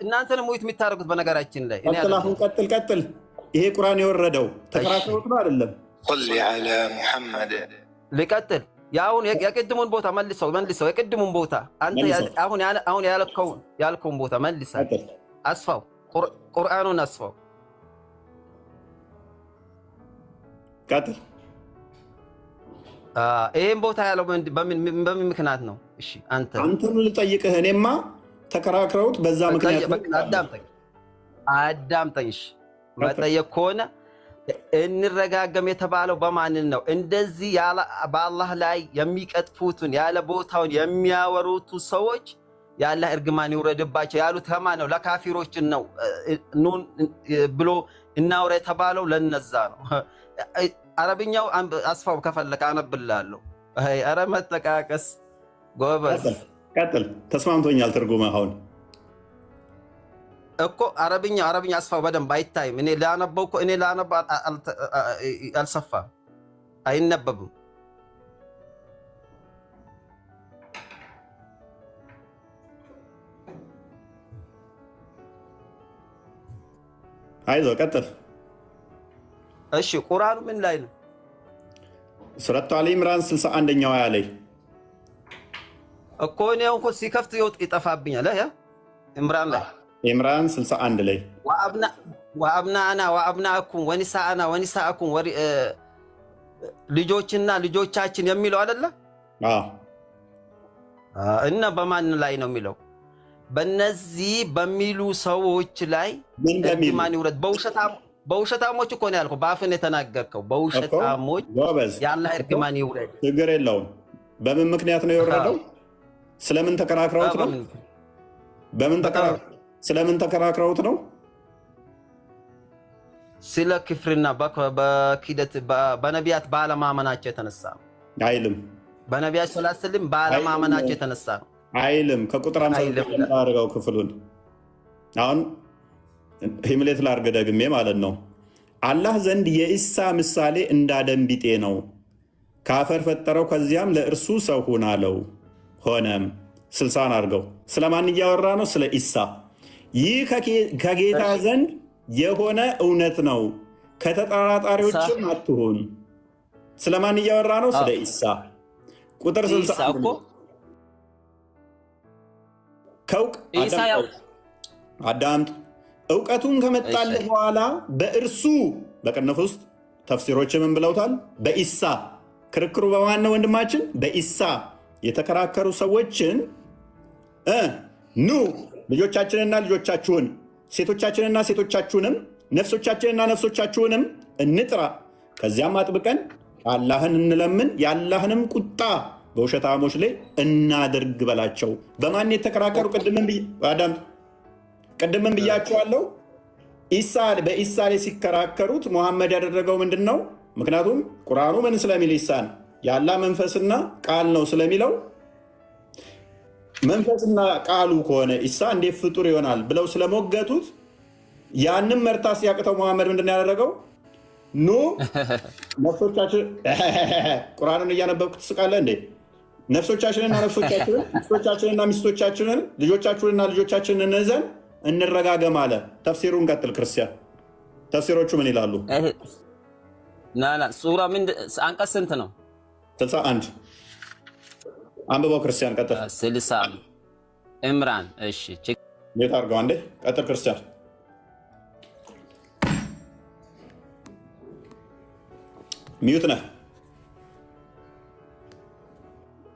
እናንተንም ሙይት የምታደርጉት በነገራችን ላይ ቀጥል። ይሄ ቁርአን የወረደው ተከራክሮት ነው አይደለም? ልቀጥል። የአሁን የቅድሙን ቦታ መልሰው የቅድሙን ቦታ አሁን ያልከውን ቦታ መልሰ አስፋው፣ ቁርአኑን አስፋው። ቀጥል። ይሄን ቦታ ያለው በምን ምክንያት ነው? እሺ አንተን ልጠይቅህ። እኔማ ተከራክረውት በዛ ምክንያት አዳምጠኝ። እሺ መጠየቅ ከሆነ እንረጋገም የተባለው በማንን ነው? እንደዚህ በአላህ ላይ የሚቀጥፉትን ያለ ቦታውን የሚያወሩት ሰዎች የአላህ እርግማን ይውረድባቸው ያሉት ከማን ነው? ለካፊሮችን ነው ብሎ እናውራ የተባለው ለነዛ ነው። አረብኛው አስፋው ከፈለከ አነብልሃለሁ። ኧረ መጠቃቀስ ጎበዝ። ቀጥል። ተስማምቶኛል ትርጉም አሁን እኮ አረብኛ አስፋው በደንብ አይታይም። እኔ ላነበው እኮ አልሰፋም፣ አይነበብም። አይዞህ ቀጥል። እሺ ቁርአኑ ምን ላይ ነው? ሱረቱ አሊ ኢምራን 61ኛው አያ ላይ እኮ ነው እኮ ሲከፍት ይጠፋብኛል። ኢምራን ላይ ኢምራን 61 ላይ ወአብናአና ወአብናአኩም ወኒሳአና ወኒሳአኩም ልጆችና ልጆቻችን የሚለው አይደለ? እና በማን ላይ ነው የሚለው? በነዚህ በሚሉ ሰዎች ላይ እርግማን ይውረድ። በውሸታሞች እኮ ነው ያልከው፣ በአፍን የተናገርከው በውሸታሞች የአላህ እርግማን ይውረድ። ችግር የለውም። በምን ምክንያት ነው የወረደው? ስለምን ተከራክረውት ነው? ስለምን ተከራክረውት ነው? ስለ ክፍርና በኪደት በነቢያት ባለማመናቸው የተነሳ አይልም። በነቢያት ሰለላሁ ዐለይሂ ወሰለም ባለማመናቸው የተነሳ ነው አይልም። ከቁጥር 50 አድርገው ክፍሉን አሁን ሂምሌት ላድርግ ደግሜ ማለት ነው። አላህ ዘንድ የኢሳ ምሳሌ እንዳደም ቢጤ ነው፣ ከአፈር ፈጠረው፣ ከዚያም ለእርሱ ሰው ሁን አለው፣ ሆነም። 60 አድርገው። ስለማን እያወራ ነው? ስለ ኢሳ። ይህ ከጌታ ዘንድ የሆነ እውነት ነው፣ ከተጠራጣሪዎችም አትሁን። ስለማን እያወራ ነው? ስለ ኢሳ። ቁጥር 60 ከውቅ አዳምጥ። እውቀቱን ከመጣልህ በኋላ በእርሱ በቅንፍ ውስጥ ተፍሲሮች ምን ብለውታል? በኢሳ ክርክሩ በማን ነው ወንድማችን? በኢሳ የተከራከሩ ሰዎችን ኑ ልጆቻችንና ልጆቻችሁን ሴቶቻችንና ሴቶቻችሁንም ነፍሶቻችንና ነፍሶቻችሁንም እንጥራ፣ ከዚያም አጥብቀን አላህን እንለምን፣ የአላህንም ቁጣ በውሸታሞች ላይ እናድርግ በላቸው። በማን የተከራከሩ? ቅድምን ብያችኋለሁ። በኢሳ ላይ ሲከራከሩት ሙሐመድ ያደረገው ምንድን ነው? ምክንያቱም ቁርአኑ ምን ስለሚል ኢሳን የአላህ መንፈስና ቃል ነው ስለሚለው መንፈስና ቃሉ ከሆነ ኢሳ እንዴት ፍጡር ይሆናል ብለው ስለሞገቱት ያንን መርታት ሲያቅተው ሙሐመድ ምንድን ያደረገው? ኑ ነፍሶቻችን ቁርአኑን እያነበብክ ትስቃለህ እንዴ? ነፍሶቻችንና ነፍሶቻችንን ሚስቶቻችንና ሚስቶቻችንን ልጆቻችንና ልጆቻችንን ይዘን እንረጋገም አለ። ተፍሲሩን ቀጥል ክርስቲያን። ተፍሲሮቹ ምን ይላሉ? ሱራ አንቀጽ ስንት ነው? 61 አንብበው ክርስቲያን ቀጥል። 60 ኢምራን። እሺ ጌታ አድርገው አንዴ ቀጥል ክርስቲያን። ሚዩት ነህ።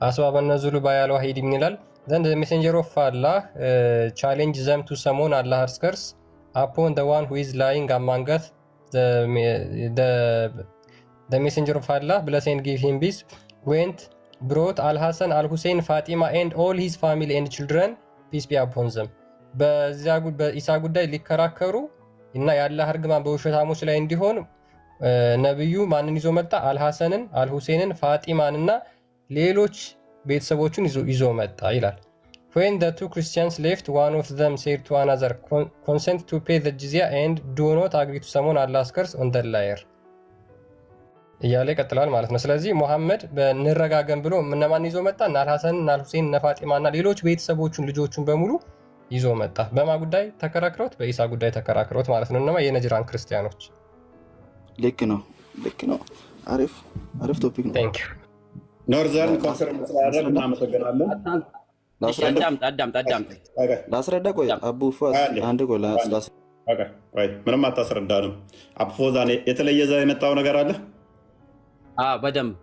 አስባበ ነዙሉ ባያል ዋሂድ ምን ይላል? Then the messenger of Allah challenged them to summon Allah's curse upon the one who is lying among us. The messenger of Allah, blessed and give him peace, went, brought Al-Hassan, Al-Hussein, Fatima and all his family and children, peace be upon them. በኢሳ ጉዳይ ሊከራከሩ እና የአላህ እርግማን በውሸታሞች ላይ እንዲሆን ነብዩ ማንን ይዞ መጣ? አልሐሰንን፣ አልሁሴንን፣ ፋጢማን እና ሌሎች ቤተሰቦቹን ይዞ መጣ ይላል። When the two Christians left, one of them said to another, consent to pay the jizya and do not agree to summon Allah's curse on the liar እያለ ይቀጥላል ማለት ነው። ስለዚህ ሙሐመድ በንረጋገም ብሎ እነማን ይዞ መጣ? እና አልሐሰንን፣ እና አልሁሴን፣ እና ፋጢማ እና ሌሎች ቤተሰቦቹን ልጆቹን በሙሉ ይዞ መጣ። በማ ጉዳይ ተከራክረውት? በኢሳ ጉዳይ ተከራክረውት ማለት ነው። እነማ የነጅራን ክርስቲያኖች። ልክ ነው፣ ልክ ነው። አሪፍ ቶፒክ ነው። ቴንክ ዩ ኖርዘርን ኮንፈረንስ ስላደረግ እናመሰግናለን። ላስረዳ። ቆይ አቡ ፎዝ አንድ ቆይ ምንም አታስረዳንም። አቡ ፎዝ የተለየ የመጣው ነገር አለ? በደንብ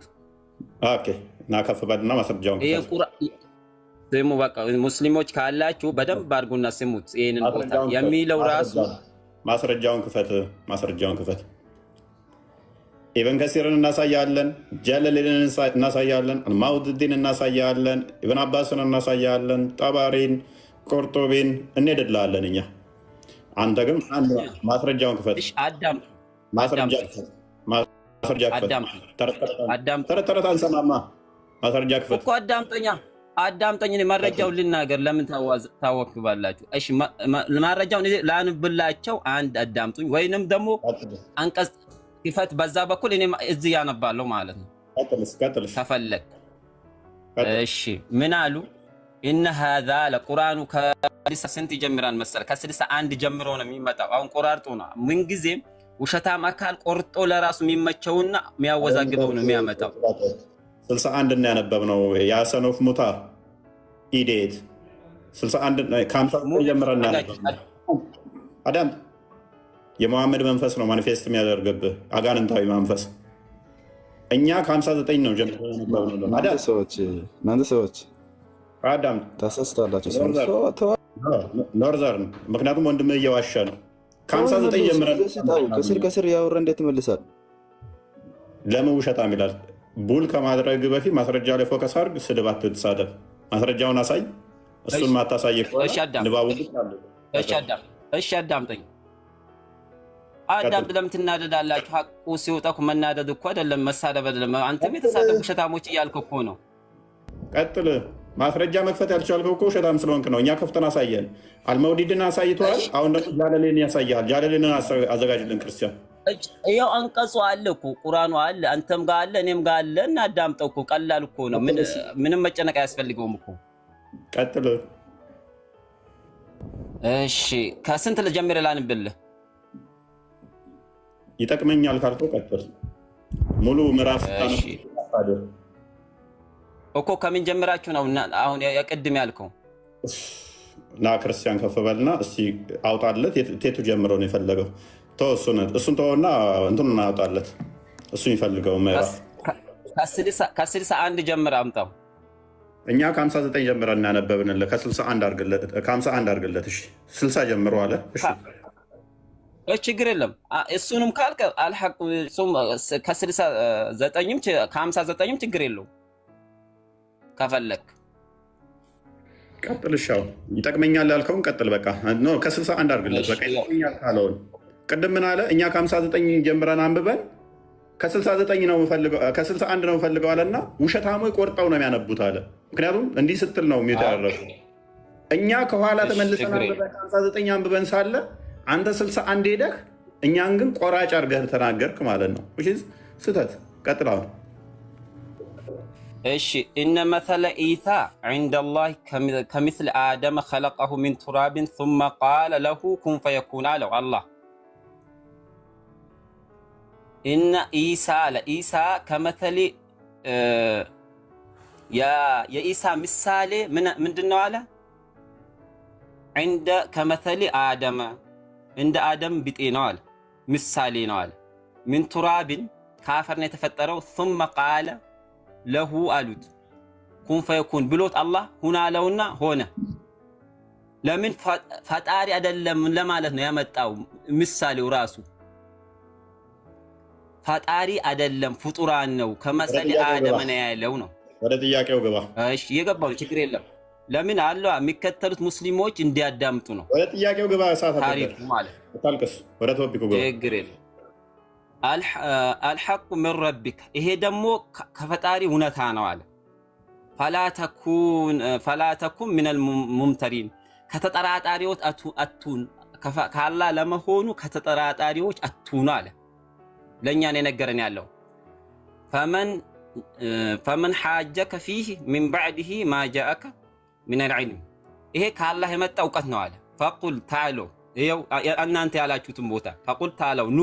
ኦኬ እና ከፍ በልና ማስረጃውን ስሙ። በቃ ሙስሊሞች ካላችሁ በደንብ አድርጉና ስሙት። ይሄንን ቦታ የሚለው ራሱ ማስረጃውን ክፈት። ኢብን ከሲርን እናሳያለን፣ ጀለሌልን እናሳያለን፣ ማውድዲን እናሳያለን፣ ኢብን አባስን እናሳያለን፣ ጠባሪን፣ ቆርጦቤን እንሄድልሃለን እኛ። አንተ ግን ማስረጃውን ክፈት። ተረት አንሰማማ። ማስረጃ ክፈት እኮ አዳምጠኝ። መረጃውን ልናገር። ለምን ታወክባላችሁ? እሺ መረጃውን ላንብላቸው። አንድ አዳምጡኝ። ወይንም ደግሞ አንቀጽ ክፈት በዛ በኩል እኔ እዚህ ያነባለሁ ማለት ነው ከፈለግ። እሺ ምን አሉ? ኢነ ሃዛ ለቁርአኑ ከስንት ይጀምራል መሰለ? ከ61 ጀምሮ ነው የሚመጣው። አሁን ቆራርጦ ነው ምንጊዜም ውሸታም አካል ቆርጦ ለራሱ የሚመቸውና የሚያወዛግበው ነው የሚያመጣው። 61 እና ያነበብነው የሐሰኖፍ ሙታ ኢዴት 61 ከ50 ጀምረን አዳም የመሐመድ መንፈስ ነው ማኒፌስት የሚያደርግብህ አጋንንታዊ መንፈስ። እኛ ከ59 ነው ጀምሮ ያነበብነው። እናንተ ሰዎች አዳም ታሳስታላችሁ። ኖርዘርን ምክንያቱም ወንድምህ እየዋሸ ነው። ከ59 ጀምረን ከስር ያወራ እንዴት ይመልሳል? ለምን ውሸታም ይላል? ቡል ከማድረግ በፊት ማስረጃ ላይ ፎከስ አድርግ። ስድብ አትሳደብ። ማስረጃውን አሳይ። እሱን ማታሳይ ንባቡ እሺ አዳምጠኝ። አዳምጥ። ለምን ትናደዳላችሁ? ሐቁ ሲወጣ እኮ መናደድ እኮ አይደለም መሳደብ አይደለም። አንተም የተሳደቡ ውሸታሞች እያልክ እኮ ነው። ቀጥል። ማስረጃ መክፈት ያልቻልከው እኮ ውሸታም ስለሆንክ ነው። እኛ ከፍተን አሳየን። አልመውዲድን አሳይተዋል። አሁን ደግሞ ጃለሌን ያሳያል። ጃለሌንን አዘጋጅልን ክርስቲያን። ያው አንቀጹ አለ እኮ ቁርአኑ አለ፣ አንተም ጋር አለ፣ እኔም ጋር አለ። እና አዳምጠው እኮ ቀላል እኮ ነው። ምንም መጨነቅ አያስፈልገውም እኮ። ቀጥል። እሺ ከስንት ልጀምር ላንብልህ? ይጠቅመኛል ካልከው ቀጥል። ሙሉ ምዕራፍ እኮ ከምን ጀምራችሁ ነው አሁን የቅድም ያልከው? እና ክርስቲያን ከፍ በልና እስቲ አውጣለት። ቴቱ ጀምረው ነው የፈለገው። እሱን ተወውና እንትን እናውጣለት። እሱ የሚፈልገው ምዕራፍ ከ61 ጀምር አምጣው። እኛ ከ59 ጀምረን እናነበብንልህ። ከ51 አድርግለት። እሺ 60 ጀምሮ አለ። እሺ ችግር የለም። እሱንም ካልከ አልሐቁ ከ69ም ከ59ም ችግር የለውም ከፈለክ ቀጥል። እሻው ይጠቅመኛል ያልከውን ቀጥል። በቃ ከ61 አድርግለት። በቃ ይጠቅመኛል ካለውን ቅድም ምን አለ? እኛ ከ59 ጀምረን አንብበን ከ61 ነው የምፈልገው አለና ውሸታሞች ቆርጠው ነው የሚያነቡት አለ። ምክንያቱም እንዲህ ስትል ነው የሚተረረሱ። እኛ ከኋላ ተመልሰን አንብበን ከ59 አንብበን ሳለ አንተ 61 ሄደህ እኛን ግን ቆራጭ አድርገህ ተናገርክ ማለት ነው። ስህተት። ቀጥል አሁን። እሺ ኢነ መሰለ ኢሳ ዐንደላህ ከሚስል አደመ ኸለቀሁ ሚን ቱራቢን ሱመ ቃለ ለሁ ኩን ፈየኩን አለው አላህ። ኢነ ኢሳ ለኢሳ ከመሰሌ የኢሳ ምሳሌ ምንድን ነው አለ? ከመሰሌ አደመ እንደ አደም ቢጤ ነው አለ። ምሳሌ ነው አለ። ሚን ቱራቢን ከአፈር ነው የተፈጠረው። ሱመ ቃለ ለሁ አሉት ኩን ፈየኩን ብሎት አላህ ሁን አለውና ሆነ። ለምን ፈጣሪ አይደለም ለማለት ነው ያመጣው ምሳሌው ራሱ። ፈጣሪ አይደለም ፍጡራን ነው። ከመሰለ አደም ነው ያለው ነው። ወደ ጥያቄው ግባ። እሺ የገባው ችግር የለም። ለምን አለው የሚከተሉት ሙስሊሞች እንዲያዳምጡ ነው። ወደ ጥያቄው ግባ። ታሪኩ ማለት ታልቅስ። ወደ ቶፒኩ ግባ። ችግር የለም። አልሐቁ ምን ረቢክ፣ ይሄ ደግሞ ከፈጣሪ እውነታ ነው አለ። ፈላ ተኩን ሚነል ሙምተሪን፣ ከተጠራጣሪዎች አቱን፣ ከአላህ ለመሆኑ ከተጠራጣሪዎች አቱን አለ። ለእኛ ነው የነገረን ያለው። ፈመን ሓጀከ ፊህ ሚን ባዕድህ ማ ጃአከ ሚነል ዒልም፣ ይሄ ከአላህ የመጣ እውቀት ነው አለ። ፈቁል ታለው፣ ይኸው እናንተ ያላችሁትን ቦታ ፈቁል ታለው ኑ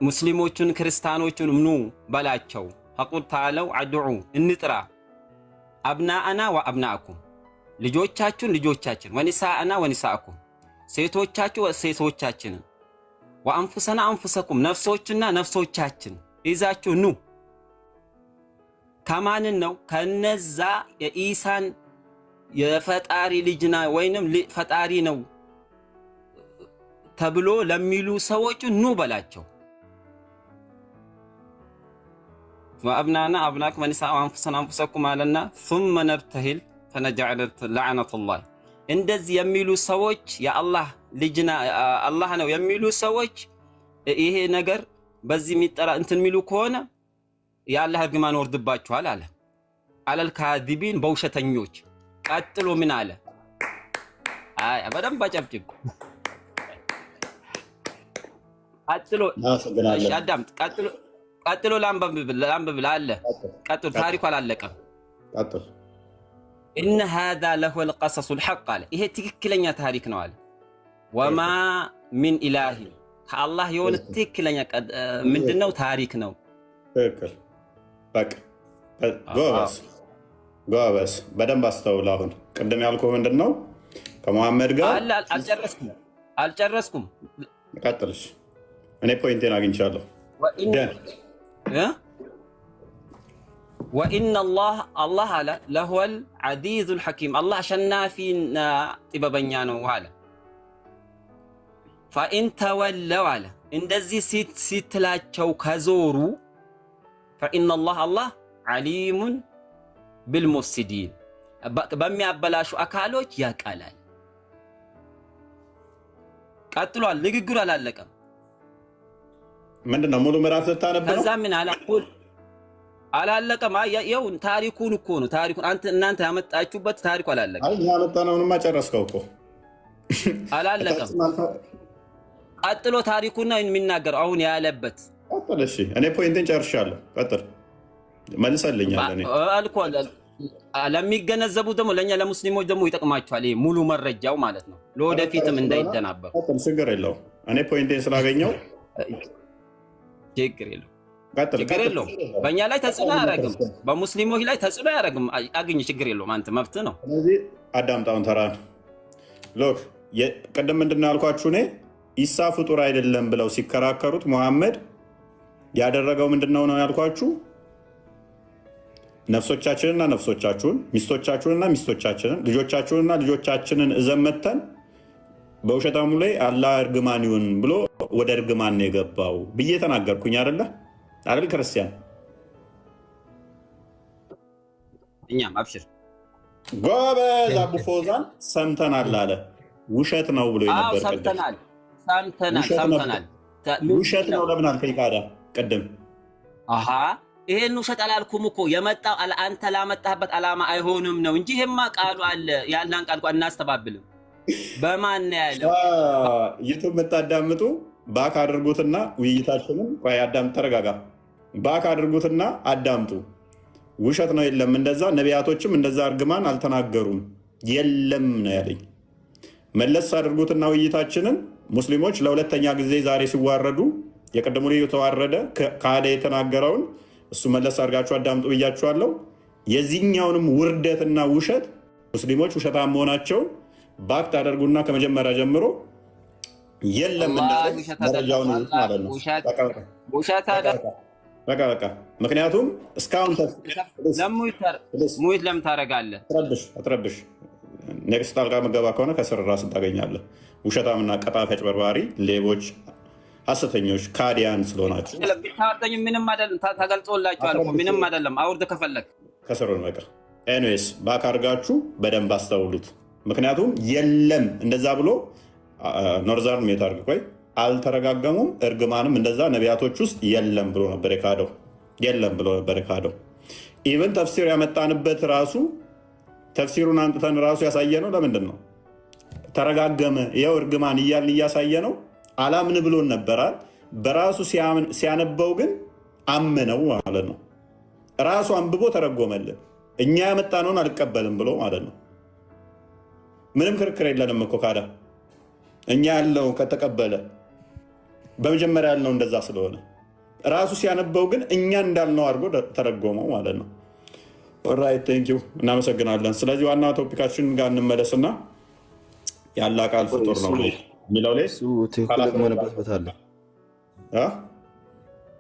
ሙስሊሞቹን ክርስቲያኖቹን ኑ በላቸው። ፈቁል ታለው አድዑ እንጥራ፣ አብናአና ወአብናአኩም ልጆቻችሁን ልጆቻችን፣ ወኒሳአና ወኒሳአኩም ሴቶቻችሁ ሴቶቻችንን፣ ወአንፉሰና አንፉሰኩም ነፍሶችና ነፍሶቻችን ይዛችሁ ኑ ከማንን ነው? ከነዛ የኢሳን የፈጣሪ ልጅና ወይንም ፈጣሪ ነው ተብሎ ለሚሉ ሰዎች ኑ በላቸው። ወአብናና አብናኩም ወኒሳአ አንፉሰና አንፉሰኩም አለና ثم نبتهل فنجعل لعنة الله እንደዚህ የሚሉ ሰዎች የአላህ ልጅና አላህ ነው የሚሉ ሰዎች ይሄ ነገር በዚህ የሚጠራ እንትን የሚሉ ከሆነ የአላህ እርግማን ወርድባቸዋል አለ። አለል ካዚቢን በውሸተኞች። ቀጥሎ ምን አለ? አይ በደንብ አጨብጭብ። ቀጥሎ እሺ አዳምጥ። ቀጥሎ ላንብብ አለ። ቀጥሎ ታሪኩ አላለቀም። ቀጥሎ إن هذا له القصص الحق አለ። ይሄ ትክክለኛ ታሪክ ነው አለ። ወማ ሚን ኢላሂ ከአላህ የሆነ ትክክለኛ ምንድነው ታሪክ ነው። ትክክል። በቃ ጎበዝ በደንብ አስተውል። አሁን ቅድም ያልኩህ ምንድነው ከመሐመድ ጋር አልጨረስኩም። ቀጥልሽ። እኔ ፖይንቴን አግኝቻለሁ። ወኢነ አላህ አለ ለሁወል ዐዚዙል ሐኪም አላህ አሸናፊና ጥበበኛ ነው አለ። ፈኢን ተወለው አለ እንደዚህ ሲትላቸው ከዞሩ ፈኢነ አላህ ዓሊሙን ቢልሙፍሲዲን በሚያበላሹ አካሎች ያውቃል። ቀጥሏል። ንግግሩ አላለቀም። ምንድነው ሙሉ ምዕራፍ ስታነብ ነው? ከዛ ምን አለ? አላለቀም። ያው ታሪኩን እኮ ነው። ታሪኩን እናንተ ያመጣችሁበት ታሪኩ አላለቀም። አይ ያመጣነውንማ ጨረስከው እኮ። አላለቀም። ቀጥሎ ታሪኩና የሚናገረው አሁን ያለበት። ቀጥል። እሺ እኔ ፖይንቴን ጨርሻለሁ። ቀጥል። መልሰልኛል። እኔ አልኳል። ለሚገነዘቡ ደግሞ ለኛ ለሙስሊሞች ደግሞ ይጠቅማቸዋል። ይሄ ሙሉ መረጃው ማለት ነው። ለወደፊትም እንዳይደናበሩ። ችግር የለውም። እኔ ፖይንቴን ስላገኘው ችግር የለውም። ችግር የለውም። በእኛ ላይ ተጽዕኖ አያደርግም። በሙስሊሞች ላይ ተጽዕኖ አያደርግም። አግኝ ችግር የለውም። አንተ መብት ነው። ስለዚህ አዳምጣውን ተራ ሎክ ቅድም ምንድን ነው ያልኳችሁ? እኔ ኢሳ ፍጡር አይደለም ብለው ሲከራከሩት መሐመድ ያደረገው ምንድን ነው ያልኳችሁ? ነፍሶቻችንና ነፍሶቻችሁን፣ ሚስቶቻችሁንና ሚስቶቻችንን፣ ልጆቻችሁንና ልጆቻችንን እዘመተን በውሸታሙ ላይ አላህ እርግማን ይሁን ብሎ ወደ እርግማን ነው የገባው ብዬ ተናገርኩኝ። አይደለ ክርስቲያን? እኛም አብሽር ጎበዝ አቡ ፎዛን ሰምተናል አለ። ውሸት ነው ብሎ ነበር። ሰምተናል። ውሸት ነው ለምን አልከኝ? ታዲያ ቅድም ይሄን ውሸት አላልኩም እኮ የመጣው አንተ ላመጣህበት ዓላማ አይሆንም ነው እንጂ ይሄማ ቃሉ አለ። ያላን ቃል እንኳን እናስተባብልም። በማን ነው ያለው? ዩቱብ የምታዳምጡ ባክ አድርጉትና ውይይታችንን ቆይ አዳምጥ፣ ተረጋጋ። ባክ አድርጉትና አዳምጡ። ውሸት ነው የለም። እንደዛ ነቢያቶችም እንደዛ እርግማን አልተናገሩም የለም ነው ያለኝ። መለስ አድርጉትና ውይይታችንን ሙስሊሞች ለሁለተኛ ጊዜ ዛሬ ሲዋረዱ የቀደሙ ላይ የተዋረደ ካደ የተናገረውን እሱ መለስ አድርጋችሁ አዳምጡ ብያችኋለሁ። የዚህኛውንም ውርደትና ውሸት ሙስሊሞች ውሸታም መሆናቸውን ባክ ታደርጉና ከመጀመሪያ ጀምሮ የለም መረጃውን ማለት ነው። በቃ ምክንያቱም እስካሁን ሙት ለምን ታደርጋለህ? አትረብሽ። ኔክስት ጣልቃ መገባ ከሆነ ከስር ራስን ታገኛለህ። ውሸታምና ቀጣፊ አጭበርባሪ፣ ሌቦች፣ ሐሰተኞች፣ ካዲያን ስለሆናችሁ ምንም አይደለም። ተገልጾላችኋል እኮ ምንም አይደለም። አውርድ ከፈለግ ከስሩ በቃ። ኤኒዌይስ ባክ አድርጋችሁ በደንብ አስተውሉት። ምክንያቱም የለም እንደዛ ብሎ ኖርዘርን ሜት አድርግ ቆይ አልተረጋገሙም። እርግማንም እንደዛ ነቢያቶች ውስጥ የለም ብሎ ነበር የካደው። የለም ብሎ ነበር የካደው። ኢቨን ተፍሲር ያመጣንበት ራሱ ተፍሲሩን አንጥተን ራሱ ያሳየ ነው። ለምንድን ነው ተረጋገመ? ይኸው እርግማን እያልን እያሳየ ነው። አላምን ብሎን ነበራል። በራሱ ሲያነበው ግን አምነው ማለት ነው። ራሱ አንብቦ ተረጎመልን። እኛ ያመጣነውን አልቀበልም ብሎ ማለት ነው። ምንም ክርክር የለንም እኮ ካዳ እኛ ያለውን ከተቀበለ በመጀመሪያ ያልነው እንደዛ ስለሆነ ራሱ ሲያነበው ግን እኛ እንዳልነው አድርጎ ተረጎመው ማለት ነው። ኦራይት ቴንኪው፣ እናመሰግናለን። ስለዚህ ዋና ቶፒካችን ጋር እንመለስና ያለ ቃል ፍጡር ነው የሚለው ላይ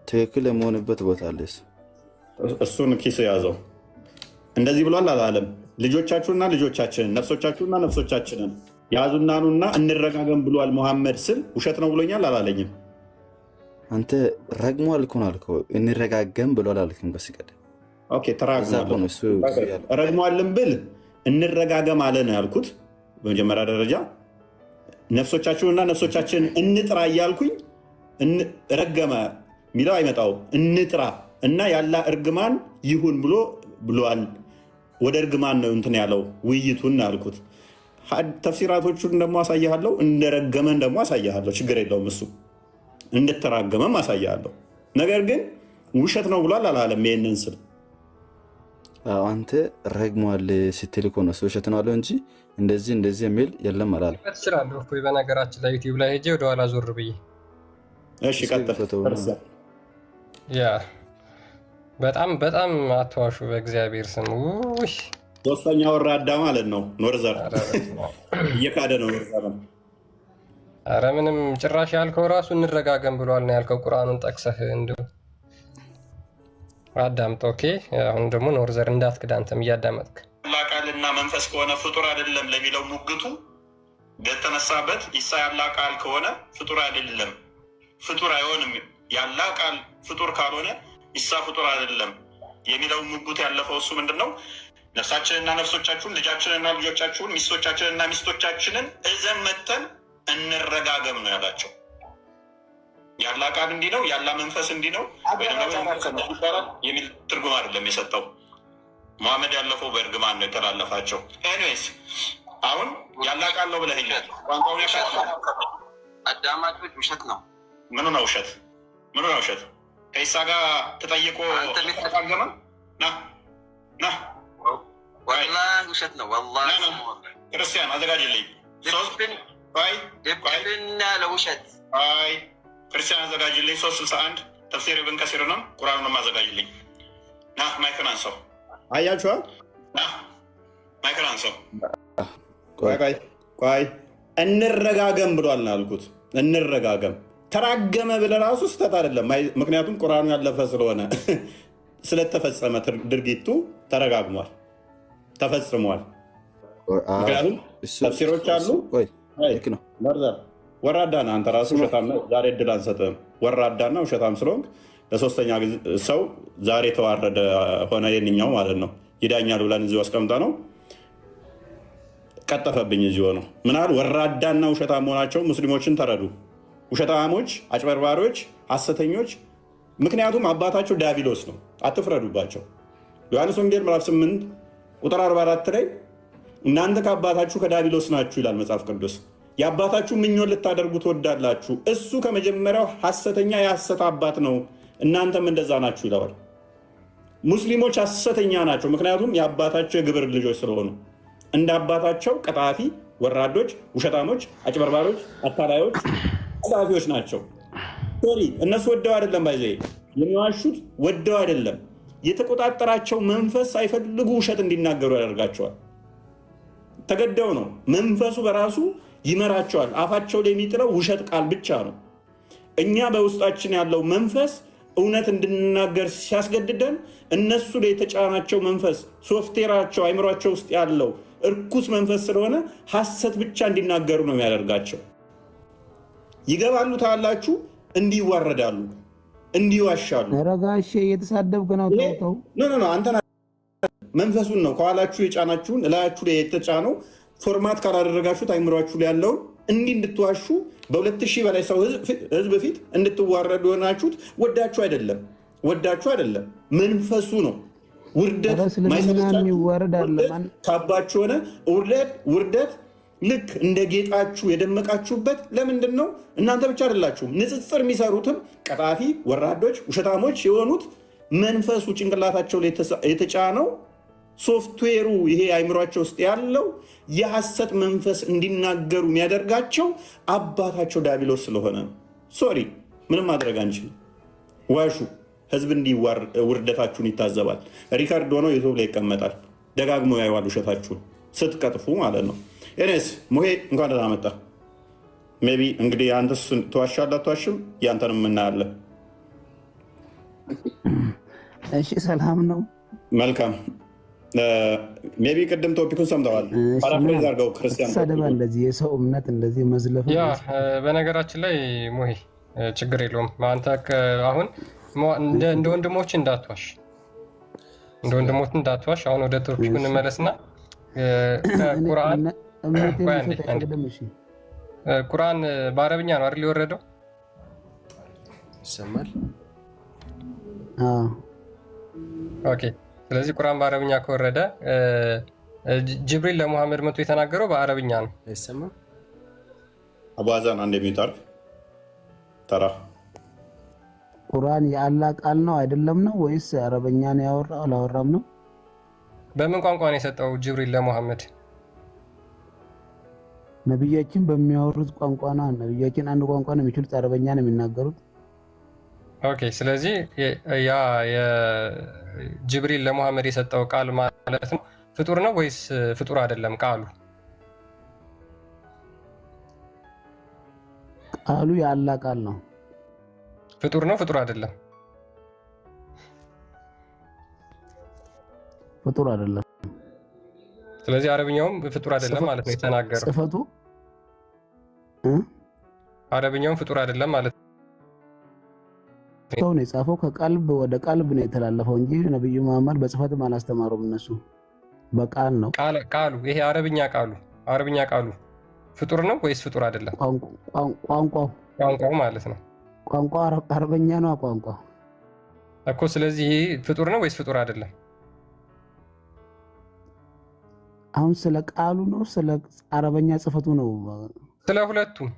ትክክል የመሆንበት ቦታ አለ። እሱን ኪስ ያዘው። እንደዚህ ብሏል አላለም? ልጆቻችሁና ልጆቻችንን ነፍሶቻችሁና ነፍሶቻችንን ያዙና ኑና እንረጋገም ብሏል ሙሐመድ ስል ውሸት ነው ብሎኛል አላለኝም? አንተ ረግሟል እኮ ነው አልከው። እንረጋገም ብሏል አልክም። በስቀደ ኦኬ ተራግሟል። ረግሟልም ብል እንረጋገም አለ ነው ያልኩት። በመጀመሪያ ደረጃ ነፍሶቻችሁንና ነፍሶቻችንን እንጥራ እያልኩኝ ረገመ ሚለው አይመጣውም። እንጥራ እና ያላ እርግማን ይሁን ብሏል። ወደ እርግማን ነው እንትን ያለው ውይይቱን ያልኩት። ተፍሲራቶቹን ደግሞ አሳያለሁ፣ እንደረገመን ደግሞ አሳያለሁ። ችግር የለውም እሱ እንደተራገመም አሳያለሁ። ነገር ግን ውሸት ነው ብሏል አላለም? ይሄንን ስል አንተ ረግሟል ስትል እኮ ነው ውሸት ነው አለው እንጂ እንደዚህ የሚል የለም አላለም። ትችላለህ እኮ በነገራችን ላይ ዩቲዩብ ላይ ሄጄ ወደኋላ ዞር ብዬ እሺ ቀጥል። ያ በጣም አትዋሹ በእግዚአብሔር ስም። ውይ ሶስተኛ ወራዳ ማለት ነው። ኖርዘር እየካደ ነው ኖርዘር። ኧረ ምንም ጭራሽ ያልከው ራሱ እንረጋገም ብሏል ነው ያልከው። ቁርአኑን ጠቅሰህ እንዲሁ አዳምጥ። ኦኬ አሁን ደግሞ ኖርዘር እንዳትክድ አንተም እያዳመጥክ ቃልና መንፈስ ከሆነ ፍጡር አይደለም ለሚለው ሙግቱ የተነሳበት ኢሳ ያላ ቃል ከሆነ ፍጡር አይደለም፣ ፍጡር አይሆንም። ያላ ቃል ፍጡር ካልሆነ ኢሳ ፍጡር አይደለም የሚለው ሙግት ያለፈው እሱ ምንድነው? ነፍሳችንና ነፍሶቻችሁን፣ ልጃችንና ልጆቻችሁን፣ ሚስቶቻችንና ሚስቶቻችንን እዘን መተን እንረጋገም ነው ያላቸው። ያላ ቃል እንዲህ ነው፣ ያላ መንፈስ እንዲህ ነው ይባላል የሚል ትርጉም አይደለም የሰጠው። ሙሐመድ ያለፈው በእርግማን ነው የተላለፋቸው። ኤኒዌይስ አሁን ያላ ቃል ነው ብለኸኛል። ቋንቋውን አዳማጮች ውሸት ነው። ምኑ ነው ውሸት? ምኑ ነው ውሸት? ከኢሳ ጋር ተጠይቆ ተቃገመ ና ውሸት ነው። ክርስቲያን አዘጋጅልኝ። ለውሸት ክርስቲያን አዘጋጅልኝ። 361 ተፍሲር ኢብን ከሲር ነው። ቁርአኑንም አዘጋጅልኝ። ና ማይክን አንሰው። አያችኋል? ማይክን አንሰው። ቆይ እንረጋገም ብሏል ነው ያልኩት። እንረጋገም ተራገመ ብለህ ራሱ ስህተት አይደለም። ምክንያቱም ቁርአኑ ያለፈ ስለሆነ ስለተፈጸመ ድርጊቱ ተረጋግሟል፣ ተፈጽሟል። ምክንያቱም ተፍሲሮች አሉ። ወራዳ ነህ አንተ ራሱ ውሸታም ነህ። ዛሬ እድል አንሰጥህም። ወራዳና ውሸታም ስለሆንክ ለሶስተኛ ሰው ዛሬ ተዋረደ ሆነ። የእኛው ማለት ነው ይዳኛል ብለን እዚሁ አስቀምጠ ነው ቀጠፈብኝ። እዚሁ ነው ምናል ወራዳና ውሸታም መሆናቸው ሙስሊሞችን ተረዱ። ውሸታሞች፣ አጭበርባሪዎች፣ ሐሰተኞች። ምክንያቱም አባታቸው ዲያብሎስ ነው። አትፍረዱባቸው። ዮሐንስ ወንጌል ምዕራፍ 8 ቁጥር 44 ላይ እናንተ ከአባታችሁ ከዲያብሎስ ናችሁ ይላል መጽሐፍ ቅዱስ። የአባታችሁ ምኞት ልታደርጉ ትወዳላችሁ፣ እሱ ከመጀመሪያው ሐሰተኛ የሐሰት አባት ነው፣ እናንተም እንደዛ ናችሁ ይለዋል። ሙስሊሞች ሐሰተኛ ናቸው፣ ምክንያቱም የአባታቸው የግብር ልጆች ስለሆኑ እንደ አባታቸው ቀጣፊ፣ ወራዶች፣ ውሸታሞች፣ አጭበርባሪዎች፣ አታላዮች፣ ቀጣፊዎች ናቸው። ሶሪ እነሱ ወደው አይደለም ባይዘ የሚዋሹት ወደው አይደለም። የተቆጣጠራቸው መንፈስ ሳይፈልጉ ውሸት እንዲናገሩ ያደርጋቸዋል። ተገደው ነው። መንፈሱ በራሱ ይመራቸዋል። አፋቸው ላይ የሚጥለው ውሸት ቃል ብቻ ነው። እኛ በውስጣችን ያለው መንፈስ እውነት እንድንናገር ሲያስገድደን እነሱ ላይ የተጫናቸው መንፈስ ሶፍትዌራቸው አይምሯቸው ውስጥ ያለው እርኩስ መንፈስ ስለሆነ ሐሰት ብቻ እንዲናገሩ ነው የሚያደርጋቸው። ይገባሉ ታላችሁ፣ እንዲዋረዳሉ፣ እንዲዋሻሉ። ረጋሼ እየተሳደብክ ነው። ተውተው አንተ መንፈሱን ነው ከኋላችሁ የጫናችሁን እላያችሁ ላይ የተጫነው ፎርማት ካላደረጋችሁት አይምሯችሁ ላይ ያለውን እንዲህ እንድትዋሹ በ2000 በላይ ሰው ህዝብ ፊት እንድትዋረዱ የሆናችሁት ወዳችሁ አይደለም፣ መንፈሱ ነው። ውርደት ካባችሁ ሆነ ውርደት ልክ እንደ ጌጣችሁ የደመቃችሁበት ለምንድን ነው? እናንተ ብቻ አይደላችሁም። ንጽጽር የሚሰሩትም ቀጣፊ፣ ወራዶች፣ ውሸታሞች የሆኑት መንፈሱ ጭንቅላታቸው ላይ የተጫነው ሶፍትዌሩ ይሄ አይምሯቸው ውስጥ ያለው የሐሰት መንፈስ እንዲናገሩ የሚያደርጋቸው አባታቸው ዲያብሎስ ስለሆነ ነው። ሶሪ ምንም ማድረግ አንችልም። ዋሹ። ህዝብ ውርደታችሁን ይታዘባል። ሪካርድ ሆነው ዩቱብ ላይ ይቀመጣል። ደጋግሞ ያዩዋል ውሸታችሁን ስትቀጥፉ ማለት ነው። ኤኔስ ሙሄ እንኳን ደህና መጣ። ሜይ ቢ እንግዲህ አንተስ ትዋሻለህ አትዋሽም? ያንተንም እናያለን። እሺ ሰላም ነው። መልካም ሜቢ ቅድም ቶፒኩን ሰምተዋል። ፓራፍሬዝ አድርገው ክርስቲያን ሰደባ እንደዚህ የሰው እምነት እንደዚህ መዝለፍ ያ በነገራችን ላይ ሙሂ ችግር የለውም። አንተ አሁን እንደ ወንድሞች እንዳትዋሽ አሁን ወደ ቶፒኩ እንመለስና ቁርአን በአረብኛ ነው አይደል የወረደው? ይሰማል? ኦኬ። ስለዚህ ቁርአን በአረብኛ ከወረደ ጅብሪል ለሙሐመድ መጥቶ የተናገረው በአረብኛ ነው። አይሰማም? አቡ አዛን አንድ የሚታርፍ ተራ ቁርአን የአላህ ቃል ነው አይደለም ነው ወይስ አረበኛ ነው ያወራው አላወራም ነው? በምን ቋንቋ ነው የሰጠው ጅብሪል ለሙሐመድ? ነብያችን በሚያወሩት ቋንቋ ነው። ነብያችን አንድ ቋንቋ ነው የሚችሉት፣ አረበኛ ነው የሚናገሩት። ኦኬ። ስለዚህ ያ የጅብሪል ለሙሐመድ የሰጠው ቃል ማለት ነው ፍጡር ነው ወይስ ፍጡር አይደለም? ቃሉ የአላህ ቃል ነው። ፍጡር ነው ፍጡር አይደለም? ፍጡር አይደለም። ስለዚህ አረብኛውም ፍጡር አይደለም ማለት ነው የተናገረው። ጽፈቱ አረብኛውም ፍጡር አይደለም ማለት ነው። ሰው ነው የጻፈው፣ ከቀልብ ወደ ቀልብ ነው የተላለፈው እንጂ ነብዩ መሐመድ በጽፈትም አላስተማሩም። እነሱ በቃል ነው ቃሉ። ይሄ አረብኛ ቃሉ ፍጡር ነው ወይስ ፍጡር አይደለም? ቋንቋው ማለት ነው። ቋንቋ አረበኛ ነው ቋንቋ እኮ። ስለዚህ ፍጡር ነው ወይስ ፍጡር አይደለም? አሁን ስለ ቃሉ ነው ስለ አረበኛ ጽፈቱ ነው? ስለ ሁለቱም።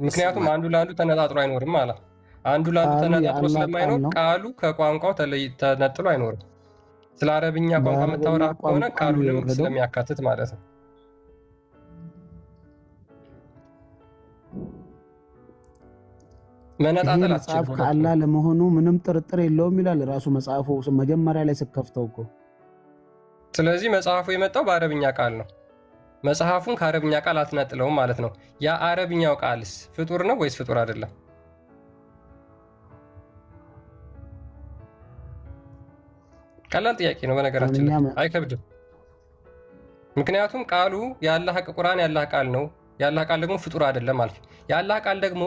ምክንያቱም አንዱ ለአንዱ ተነጣጥሎ አይኖርም ማለት አንዱ ለአንዱ ተነጣጥሎ ስለማይኖር ቃሉ ከቋንቋው ተነጥሎ አይኖርም። ስለ አረብኛ ቋንቋ የምታወራ ከሆነ ቃሉንም ስለሚያካትት ማለት ነው። መነጣጠል መጽሐፍ ከአላህ ለመሆኑ ምንም ጥርጥር የለውም ይላል ራሱ መጽሐፉ መጀመሪያ ላይ ስከፍተው እኮ። ስለዚህ መጽሐፉ የመጣው በአረብኛ ቃል ነው። መጽሐፉን ከአረብኛ ቃል አትነጥለውም ማለት ነው። ያ አረብኛው ቃልስ ፍጡር ነው ወይስ ፍጡር አይደለም? ቀላል ጥያቄ ነው በነገራችን ላይ አይከብድም። ምክንያቱም ቃሉ የአላህ ቁርአን የአላህ ቃል ነው። የአላህ ቃል ደግሞ ፍጡር አይደለም ማለት ነው። የአላህ ቃል ደግሞ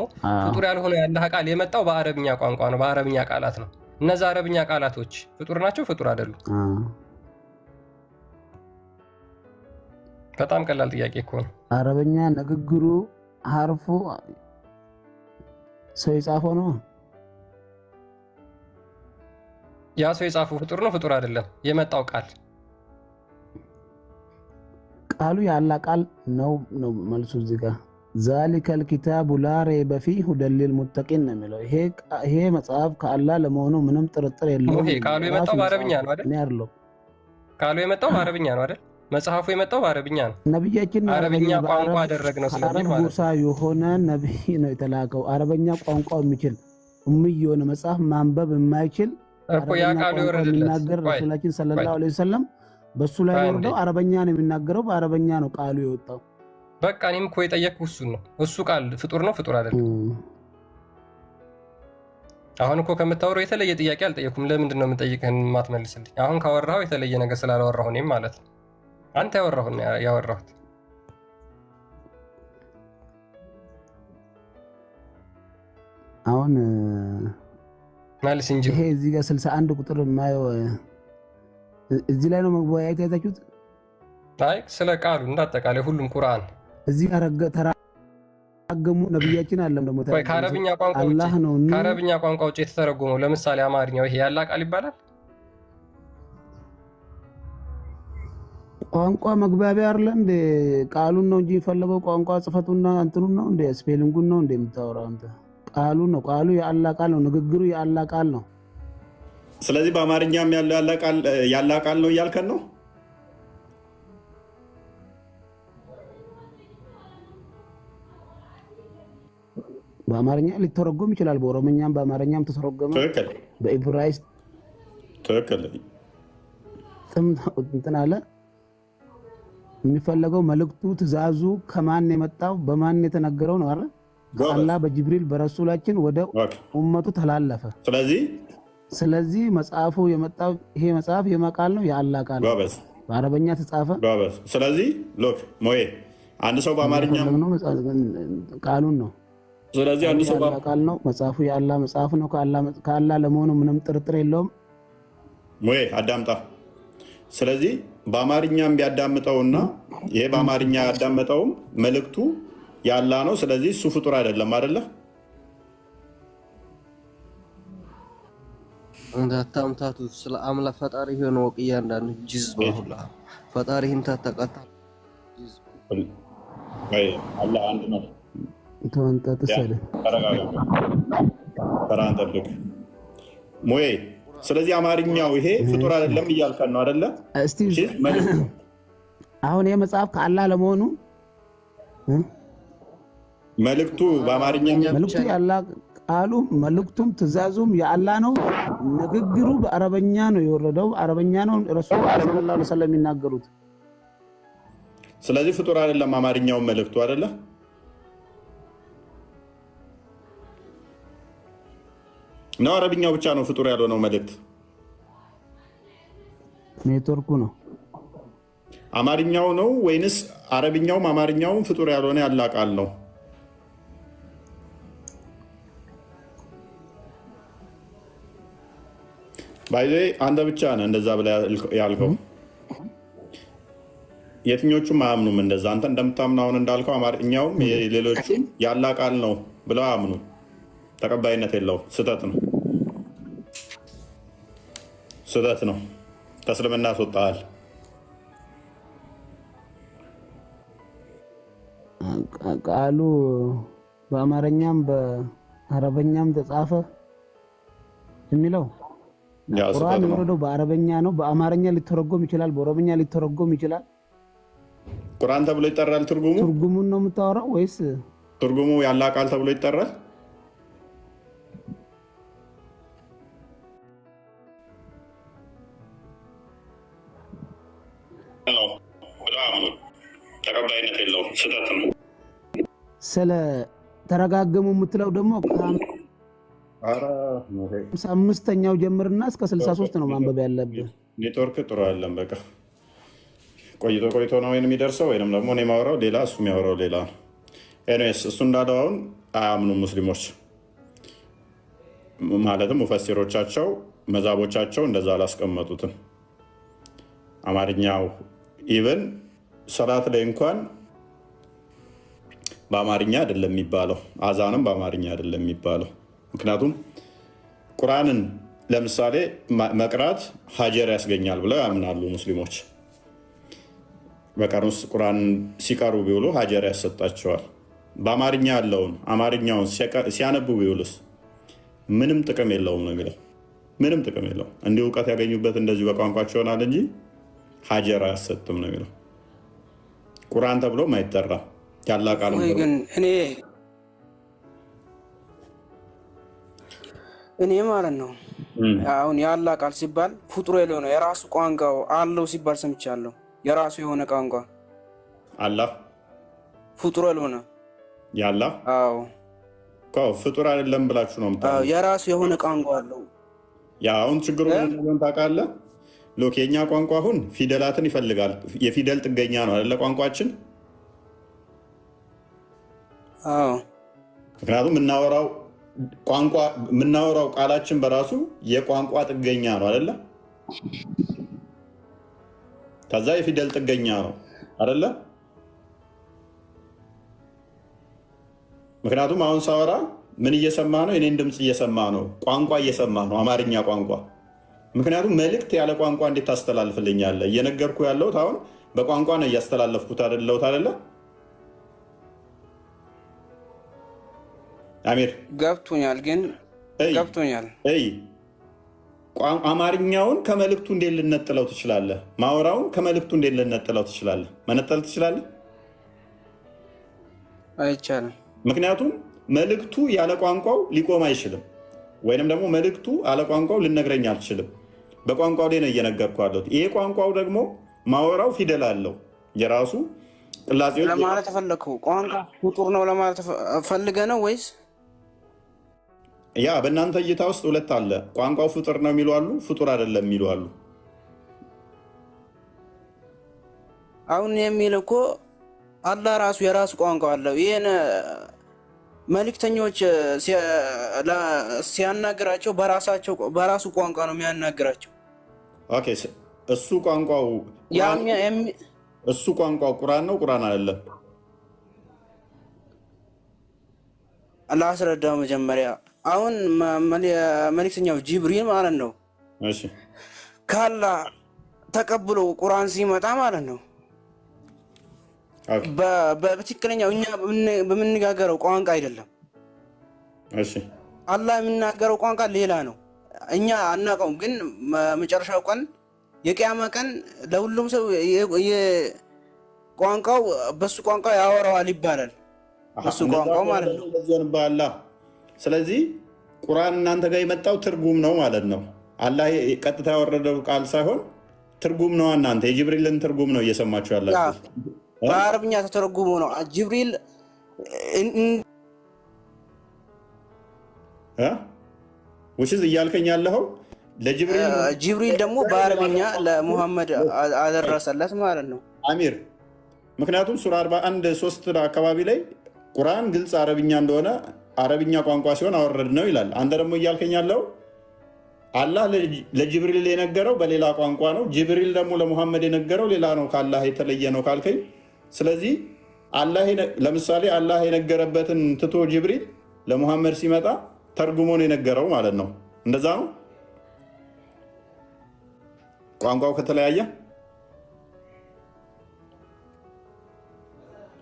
ፍጡር ያልሆነው የአላህ ቃል የመጣው በአረብኛ ቋንቋ ነው፣ በአረብኛ ቃላት ነው። እነዛ አረብኛ ቃላቶች ፍጡር ናቸው ፍጡር አይደሉም? በጣም ቀላል ጥያቄ እኮ ነው። አረበኛ ንግግሩ ሀርፉ ሰው የጻፈው ነው። ያ ሰው የጻፈው ፍጡር ነው ፍጡር አይደለም? የመጣው ቃል ቃሉ የአላህ ቃል ነው ነው መልሱ እዚህ ጋር። ዛሊከል ኪታቡ ላ ረይበ ፊህ ሁደን ሊልሙተቂን ነው የሚለው። ይሄ መጽሐፍ ከአላህ ለመሆኑ ምንም ጥርጥር የለውም። ቃሉ የመጣው በአረብኛ ነው አይደል? ቃሉ የመጣው በአረብኛ ነው አይደል? መጽሐፉ የመጣው በአረብኛ ነው። ነብያችን አረብኛ ቋንቋ አደረግነው ስለሚል ማለት ጎሳ የሆነ ነብይ ነው የተላከው። አረበኛ ቋንቋው የሚችል የሆነ መጽሐፍ ማንበብ የማይችል እኮ ያ ቃሉ ይወረድለት ረሱላችን ሰለላሁ ዐለይሂ ወሰለም በሱ ላይ ወርደው አረበኛ ነው የሚናገረው፣ በአረበኛ ነው ቃሉ የወጣው። በቃ እኔም እኮ የጠየቅኩ እሱን ነው። እሱ ቃል ፍጡር ነው ፍጡር አይደለም? አሁን እኮ ከምታወራው የተለየ ጥያቄ አልጠየኩም። ለምንድን ነው የምጠይቅህን የማትመልስልኝ? አሁን ካወራኸው የተለየ ነገር ስላላወራሁ እኔም ማለት ነው። አንተ ያወራሁት አሁን መልስ እንጂ ይሄ እዚህ ጋር 61 ቁጥር የማየው እዚህ ላይ ነው መወያየት ያዛችሁት? አይ ስለ ቃሉ እንዳጠቃላይ ሁሉም ቁርአን እዚህ ጋር ተራገሙ ነብያችን አለም ደግሞ ከአረብኛ ቋንቋ ውጭ የተተረጎመው ለምሳሌ አማርኛው ይሄ ያላ ቃል ይባላል። ቋንቋ መግባቢያ አይደለ እንደ ቃሉን ነው እንጂ የፈለገው ቋንቋ ጽፈቱና እንትኑን ነው እንደ ስፔሊንጉን ነው እንደ የምታወራው አንተ። ቃሉ ነው። ቃሉ የአላህ ቃል ነው። ንግግሩ የአላህ ቃል ነው። ስለዚህ በአማርኛም ያለው ያላህ ቃል ነው እያልከን ነው? በአማርኛ ሊተረጎም ይችላል። በኦሮምኛም በአማርኛም ተተረጎመ። በኢብራይስጥ ትክክል እንትን አለ። የሚፈለገው መልእክቱ ትእዛዙ ከማን የመጣው በማን የተነገረው ነው አይደል? አላህ በጅብሪል በረሱላችን ወደ ኡመቱ ተላለፈ። ስለዚህ ስለዚህ መጽሐፉ የመጣው ይሄ መጽሐፍ የማቃል ነው የአላህ ቃል ነው። በአረበኛ ተጻፈ። ስለዚህ ሎክ ሞዬ አንድ ሰው በአማርኛ ቃሉን ነው። ስለዚህ አንድ ሰው ቃል ነው መጽሐፉ የአላህ መጽሐፍ ነው። ከአላህ ለመሆኑ ምንም ጥርጥር የለውም። ሞዬ አዳምጣ። ስለዚህ በአማርኛም ቢያዳምጠውና ይሄ በአማርኛ ያዳመጠውም መልእክቱ የአላህ ነው። ስለዚህ እሱ ፍጡር አይደለም አይደለ? እንዳታምታቱ ስለ አምላክ ፈጣሪ ሆኖ ወቅያ እንዳን ጅዝብ ሁላ ፈጣሪህን ታተቀጣ አላህ አንድ ነው። ተወንጠጥሰለ ተራንጠብቅ ሞዬ። ስለዚህ አማርኛው ይሄ ፍጡር አይደለም እያልከን ነው አይደለ? እስቲ አሁን የመጽሐፍ ከአላህ ለመሆኑ መልእክቱ በአማርኛ መልእክቱ የአላህ ቃሉ መልእክቱም ትእዛዙም የአላህ ነው። ንግግሩ በአረበኛ ነው የወረደው፣ አረበኛ ነው ረሱል ሰለላሁ ዐለይሂ ወሰለም የሚናገሩት። ስለዚህ ፍጡር አይደለም አማርኛው መልእክቱ አይደለ? ነው አረብኛው ብቻ ነው ፍጡር ያልሆነው መልእክት? ኔትወርኩ ነው። አማርኛው ነው ወይንስ አረብኛውም አማርኛውም ፍጡር ያልሆነ ያላህ ቃል ነው? ባይዘ አንተ ብቻ ነህ እንደዛ ብለህ ያልከው። የትኞቹም አያምኑም እንደዛ። አንተ እንደምታምነው አሁን እንዳልከው አማርኛውም ሌሎቹም ያላህ ቃል ነው ብለው አያምኑ። ተቀባይነት የለውም። ስህተት ነው፣ ስህተት ነው። ከእስልምና ያስወጣሃል። ቃሉ በአማርኛም በአረበኛም ተጻፈ የሚለው ቁርአን የወረደው በአረበኛ ነው። በአማርኛ ሊተረጎም ይችላል፣ በኦሮምኛ ሊተረጎም ይችላል። ቁርአን ተብሎ ይጠራል። ትርጉሙን ነው የምታወራው ወይስ ትርጉሙ ያላህ ቃል ተብሎ ይጠራል? ተቀባይነት የለውም። ስህተት ነው። ስለ ተረጋገሙ የምትለው ደግሞ ከ55ኛው ጀምርና እስከ 63 ነው ማንበብ ያለብህ። ኔትወርክ ጥሩ አይደለም። በቃ ቆይቶ ቆይቶ ነው ወይንም የሚደርሰው ወይንም ደግሞ እኔ የማወራው ሌላ እሱ የሚያወራው ሌላ ነው። ኤኒዌይስ እሱ እንዳለው አሁን አያምኑም ሙስሊሞች፣ ማለትም ሙፈሲሮቻቸው መዛቦቻቸው እንደዛ አላስቀመጡትም። አማርኛው ኢቨን ሰላት ላይ እንኳን በአማርኛ አይደለም የሚባለው፣ አዛንም በአማርኛ አይደለም የሚባለው። ምክንያቱም ቁርአንን ለምሳሌ መቅራት ሀጀር ያስገኛል ብለው ያምናሉ ሙስሊሞች። በቀን ውስጥ ቁርአን ሲቀሩ ቢውሉ ሀጀር ያሰጣቸዋል። በአማርኛ ያለውን አማርኛውን ሲያነቡ ቢውሉስ ምንም ጥቅም የለውም ነው የሚለው። ምንም ጥቅም የለውም። እንዲህ እውቀት ያገኙበት እንደዚሁ በቋንቋቸው ይሆናል እንጂ ሀጀር አያሰጥም ነው የሚለው። ቁርአን ተብሎም አይጠራም። ያላህ ቃል ነው። ግን እኔ ማለት ነው አሁን ያላህ ቃል ሲባል ፍጡር የለው ነው የራሱ ቋንቋው አለው ሲባል ሰምቻለሁ። የራሱ የሆነ ቋንቋ አላህ ፍጡር የለው ነው ያላህ። አዎ ፍጡር አይደለም ብላችሁ ነው የምታውቁት። የራሱ የሆነ ቋንቋ አለው። ያ አሁን ችግሩ ምን ታውቃለህ? ሎክ የኛ ቋንቋ አሁን ፊደላትን ይፈልጋል። የፊደል ጥገኛ ነው አይደለ ቋንቋችን? አዎ። ምክንያቱም የምናወራው ቃላችን በራሱ የቋንቋ ጥገኛ ነው አይደለ? ከዛ የፊደል ጥገኛ ነው አይደለ? ምክንያቱም አሁን ሳወራ ምን እየሰማ ነው? የኔን ድምፅ እየሰማ ነው። ቋንቋ እየሰማ ነው፣ አማርኛ ቋንቋ። ምክንያቱም መልእክት ያለ ቋንቋ እንዴት ታስተላልፍልኛለህ? እየነገርኩ ያለሁት አሁን በቋንቋ ነው እያስተላለፍኩት አይደለሁት አይደለ? አሚር ገብቶኛል፣ ግን ገብቶኛል። አማርኛውን ከመልእክቱ እንዴት ልነጥለው ትችላለህ? ማወራውን ከመልእክቱ እንዴት ልነጥለው ትችላለህ? መነጠል ትችላለህ? አይቻልም። ምክንያቱም መልእክቱ ያለ ቋንቋው ሊቆም አይችልም። ወይንም ደግሞ መልእክቱ አለ ቋንቋው ልነግረኝ አልችልም። በቋንቋው ላይ ነው እየነገርኩ ያለሁት። ይሄ ቋንቋው ደግሞ ማወራው ፊደል አለው የራሱ ቅላጼዎች። ለማለት ተፈለከው ቋንቋ ፍጡር ነው ለማለት ፈልገህ ነው ወይስ? ያ በእናንተ እይታ ውስጥ ሁለት አለ። ቋንቋው ፍጡር ነው የሚሉ አሉ፣ ፍጡር አይደለም የሚሉ አሉ። አሁን የሚል እኮ አላህ ራሱ የራሱ ቋንቋ አለው። ይህን መልእክተኞች ሲያናግራቸው በራሱ ቋንቋ ነው የሚያናግራቸው። ኦኬ፣ እሱ ቋንቋው ቁርአን ነው ቁርአን አይደለም? ላስረዳው መጀመሪያ። አሁን መልእክተኛው ጅብሪል ማለት ነው ከአላህ ተቀብሎ ቁርአን ሲመጣ ማለት ነው በትክክለኛው እኛ በምንነጋገረው ቋንቋ አይደለም። አላህ የሚናገረው ቋንቋ ሌላ ነው፣ እኛ አናውቀውም። ግን መጨረሻው ቀን የቂያማ ቀን ለሁሉም ሰው ቋንቋው በሱ ቋንቋ ያወራዋል ይባላል። በሱ ቋንቋው ማለት ነው። ስለዚህ ቁርአን እናንተ ጋር የመጣው ትርጉም ነው ማለት ነው። አላህ ቀጥታ ያወረደው ቃል ሳይሆን ትርጉም ነው። እናንተ የጅብሪልን ትርጉም ነው እየሰማችሁ ያላችሁ። በአረብኛ ተተረጉሞ ነው ጅብሪል ውሽዝ እያልከኝ ያለኸው ጅብሪል ደግሞ በአረብኛ ለሙሐመድ አደረሰለት ማለት ነው አሚር። ምክንያቱም ሱራ 41:3 አካባቢ ላይ ቁርአን ግልጽ አረብኛ እንደሆነ አረብኛ ቋንቋ ሲሆን አወረድ ነው ይላል። አንተ ደግሞ እያልከኝ ያለው አላህ ለጅብሪል የነገረው በሌላ ቋንቋ ነው፣ ጅብሪል ደግሞ ለሙሐመድ የነገረው ሌላ ነው፣ ከአላህ የተለየ ነው ካልከኝ፣ ስለዚህ ለምሳሌ አላህ የነገረበትን ትቶ ጅብሪል ለሙሐመድ ሲመጣ ተርጉሞ ነው የነገረው ማለት ነው። እንደዛ ነው ቋንቋው ከተለያየ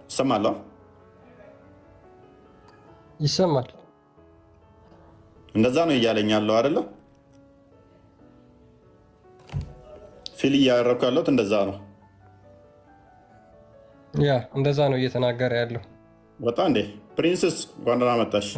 ይሰማል ይሰማል። እንደዛ ነው እያለኝ ያለው አይደለ? ፊል እያደረኩ ያለሁት እንደዛ ነው። ያ እንደዛ ነው እየተናገረ ያለው። በጣም እንዴ ፕሪንስስ እንኳን ደህና መጣሽ።